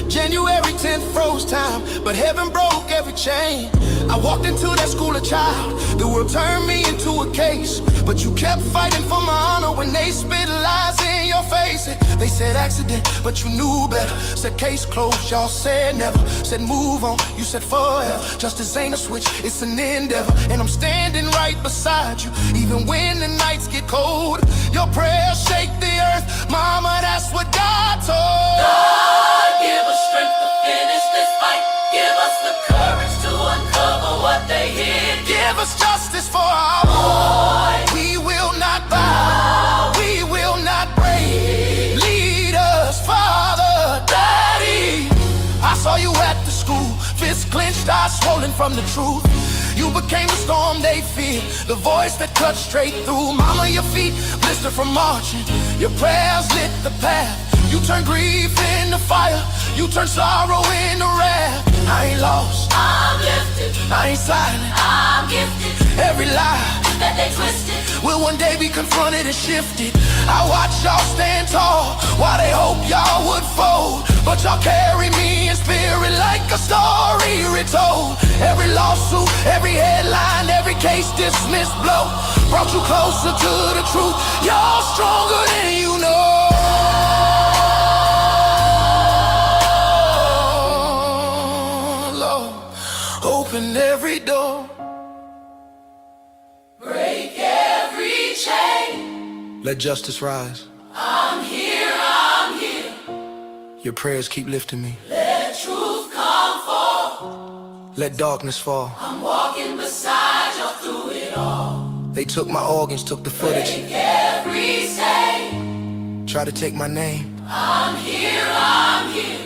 January 10th froze time, but heaven broke every chain. I walked into that school a child. The world turned me into a case, but you kept fighting for my honor when they spit lies in your face. They said accident, but you knew better. Said case closed, y'all said never. Said move on, you said forever. Justice ain't a switch, it's an endeavor. And I'm standing right beside you, even when the nights get cold. Your prayers shake the earth, mama, that's what God told. God, give us strength to finish this fight. Give us the courage to uncover what they hid. Give us justice for our boy. We will not bow, we will not break. Lead us, Father, Daddy. I saw you at the school, fists clenched, eyes swollen from the truth. You became the storm they feared, the voice that cut straight through. Mama, your feet blistered from marching, your prayers lit the path. You turned grief into fire, you turned sorrow into wrath. I ain't lost, I'm lifted, I ain't silent, I'm gifted. every lie life that they twisted will one day be confronted and shifted. I watch y'all stand tall while they hope y'all would fold, but y'all carry me in spirit like a story retold. Every lawsuit, every headline, every case dismissed blow brought you closer to the truth. Y'all stronger than you know. Lord, open every door, break every chain. let justice rise. I'm here, I'm here. Your prayers keep lifting me. Let truth come forth. Let darkness fall. I'm walking beside you through it all. They took my organs, took the footage, Break every stain. tried to take my name, I'm here, I'm here.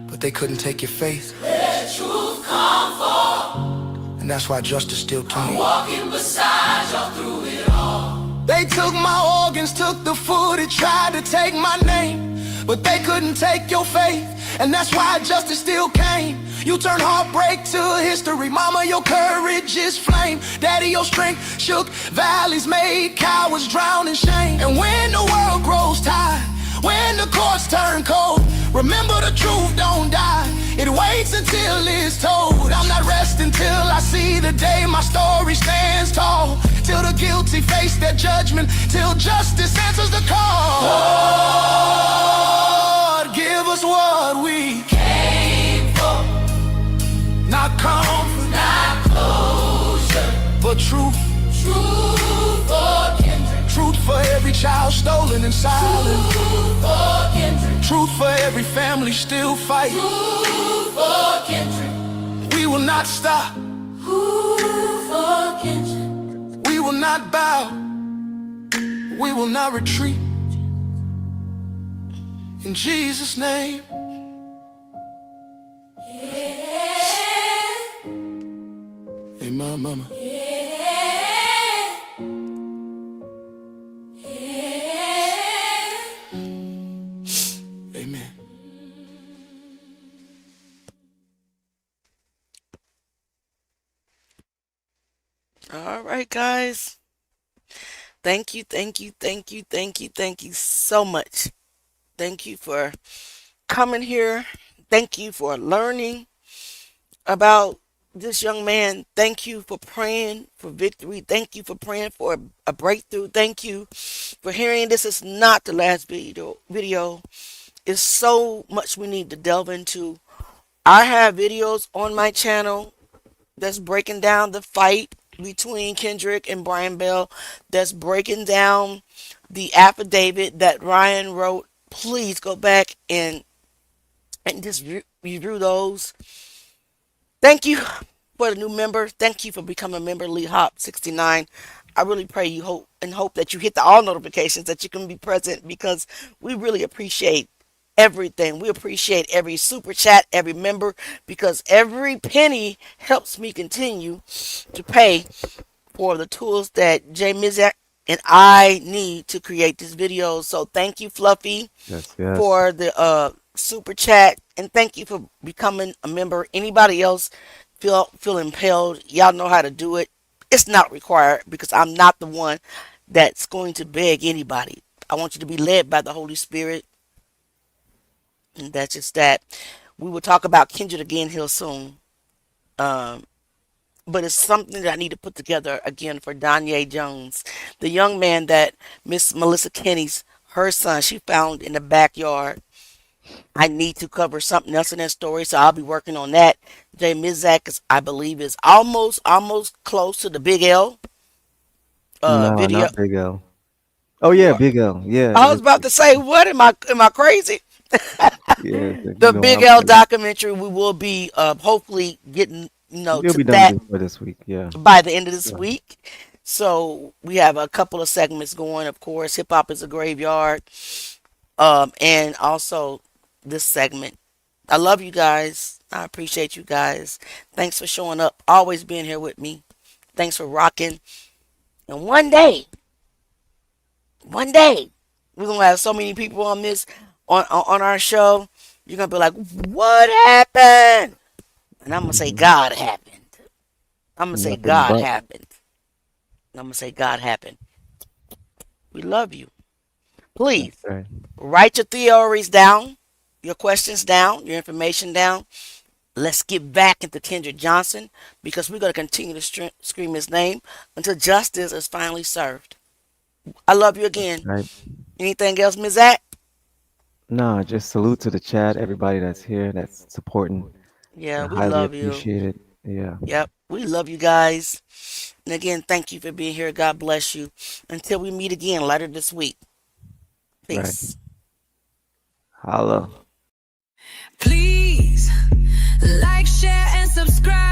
but they couldn't take your faith. Let truth come forth. And that's why justice still to I'm me. walking beside you through it all. They took my organs, took the footage, tried to take my name, but they couldn't take your faith. And that's why justice still came. You turn heartbreak to history. Mama, your courage is flame. Daddy, your strength shook valleys, made cowards drown in shame. And when the world grows tired, when the courts turn cold, remember the truth don't die. It waits until it's told. I'm not resting till I see the day my story stands tall. Till the guilty face their judgment, till justice answers the call. Lord, give us what we Came for, not comfort, not closure. but truth. Truth for Kendrick. Truth for every child stolen and silent. Truth for Kendrick. Truth for every family still fighting. Truth for Kendrick. We will not stop. Truth for Kendrick. We will not bow. We will not retreat. In Jesus' name. Yeah. Amen, mama. Yeah. Yeah. Amen. All right, guys. Thank you, thank you, thank you, thank you, thank you so much. Thank you for coming here. Thank you for learning about this young man. Thank you for praying for victory. Thank you for praying for a breakthrough. Thank you for hearing this is not the last video. It's so much we need to delve into. I have videos on my channel that's breaking down the fight between Kendrick and Brian Bell, that's breaking down the affidavit that Ryan wrote. Please go back and just review those. Thank you for the new member. Thank you for becoming a member, Lee Hop 69. I really pray you hope that you hit the all notifications, that you can be present, because we really appreciate everything. We appreciate every super chat, every member, because every penny helps me continue to pay for the tools that Jay Mizak and I need to create this video. So thank you, Fluffy, Yes. for the super chat, and thank you for becoming a member. Anybody else feel impelled, y'all know how to do it. It's not required, because I'm not the one that's going to beg anybody. I want you to be led by the Holy Spirit. And that's just that. We will talk about Kendrick again here soon. But it's something that I need to put together again for Danye Jones, the young man that Miss Melissa Kenny's, her son, she found in the backyard. I need to cover something else in that story, so I'll be working on that. Jay Mizak, I believe, is almost close to the Big L No, video. not Big L. Oh yeah, Big L. Yeah. I was about to say, what am I crazy? Yeah. The Big L documentary, we will be hopefully getting It'll to be that done before this week. Yeah. by the end of this Yeah. week. So we have a couple of segments going. Of course, hip hop is a graveyard, and also this segment. I love you guys. I appreciate you guys. Thanks for showing up, always being here with me. Thanks for rocking. And one day, we're gonna have so many people on this on our show. You're gonna be like, "What happened?" And I'm gonna say, "God happened." I'm gonna say, Nothing "God but. happened." And I'm going to say, God happened. We love you. Please That's right. write your theories down, your questions down, your information down. Let's get back into Kendrick Johnson because we're going to continue to scream his name until justice is finally served. I love you again. Right. Anything else, Ms. Zach? No, just salute to the chat, everybody that's here, that's supporting. Yeah, I we highly love you. appreciate it. Yeah. Yep, we love you guys. And again, thank you for being here. God bless you. Until we meet again later this week. Peace. Right. Holla. Please like, share, and subscribe.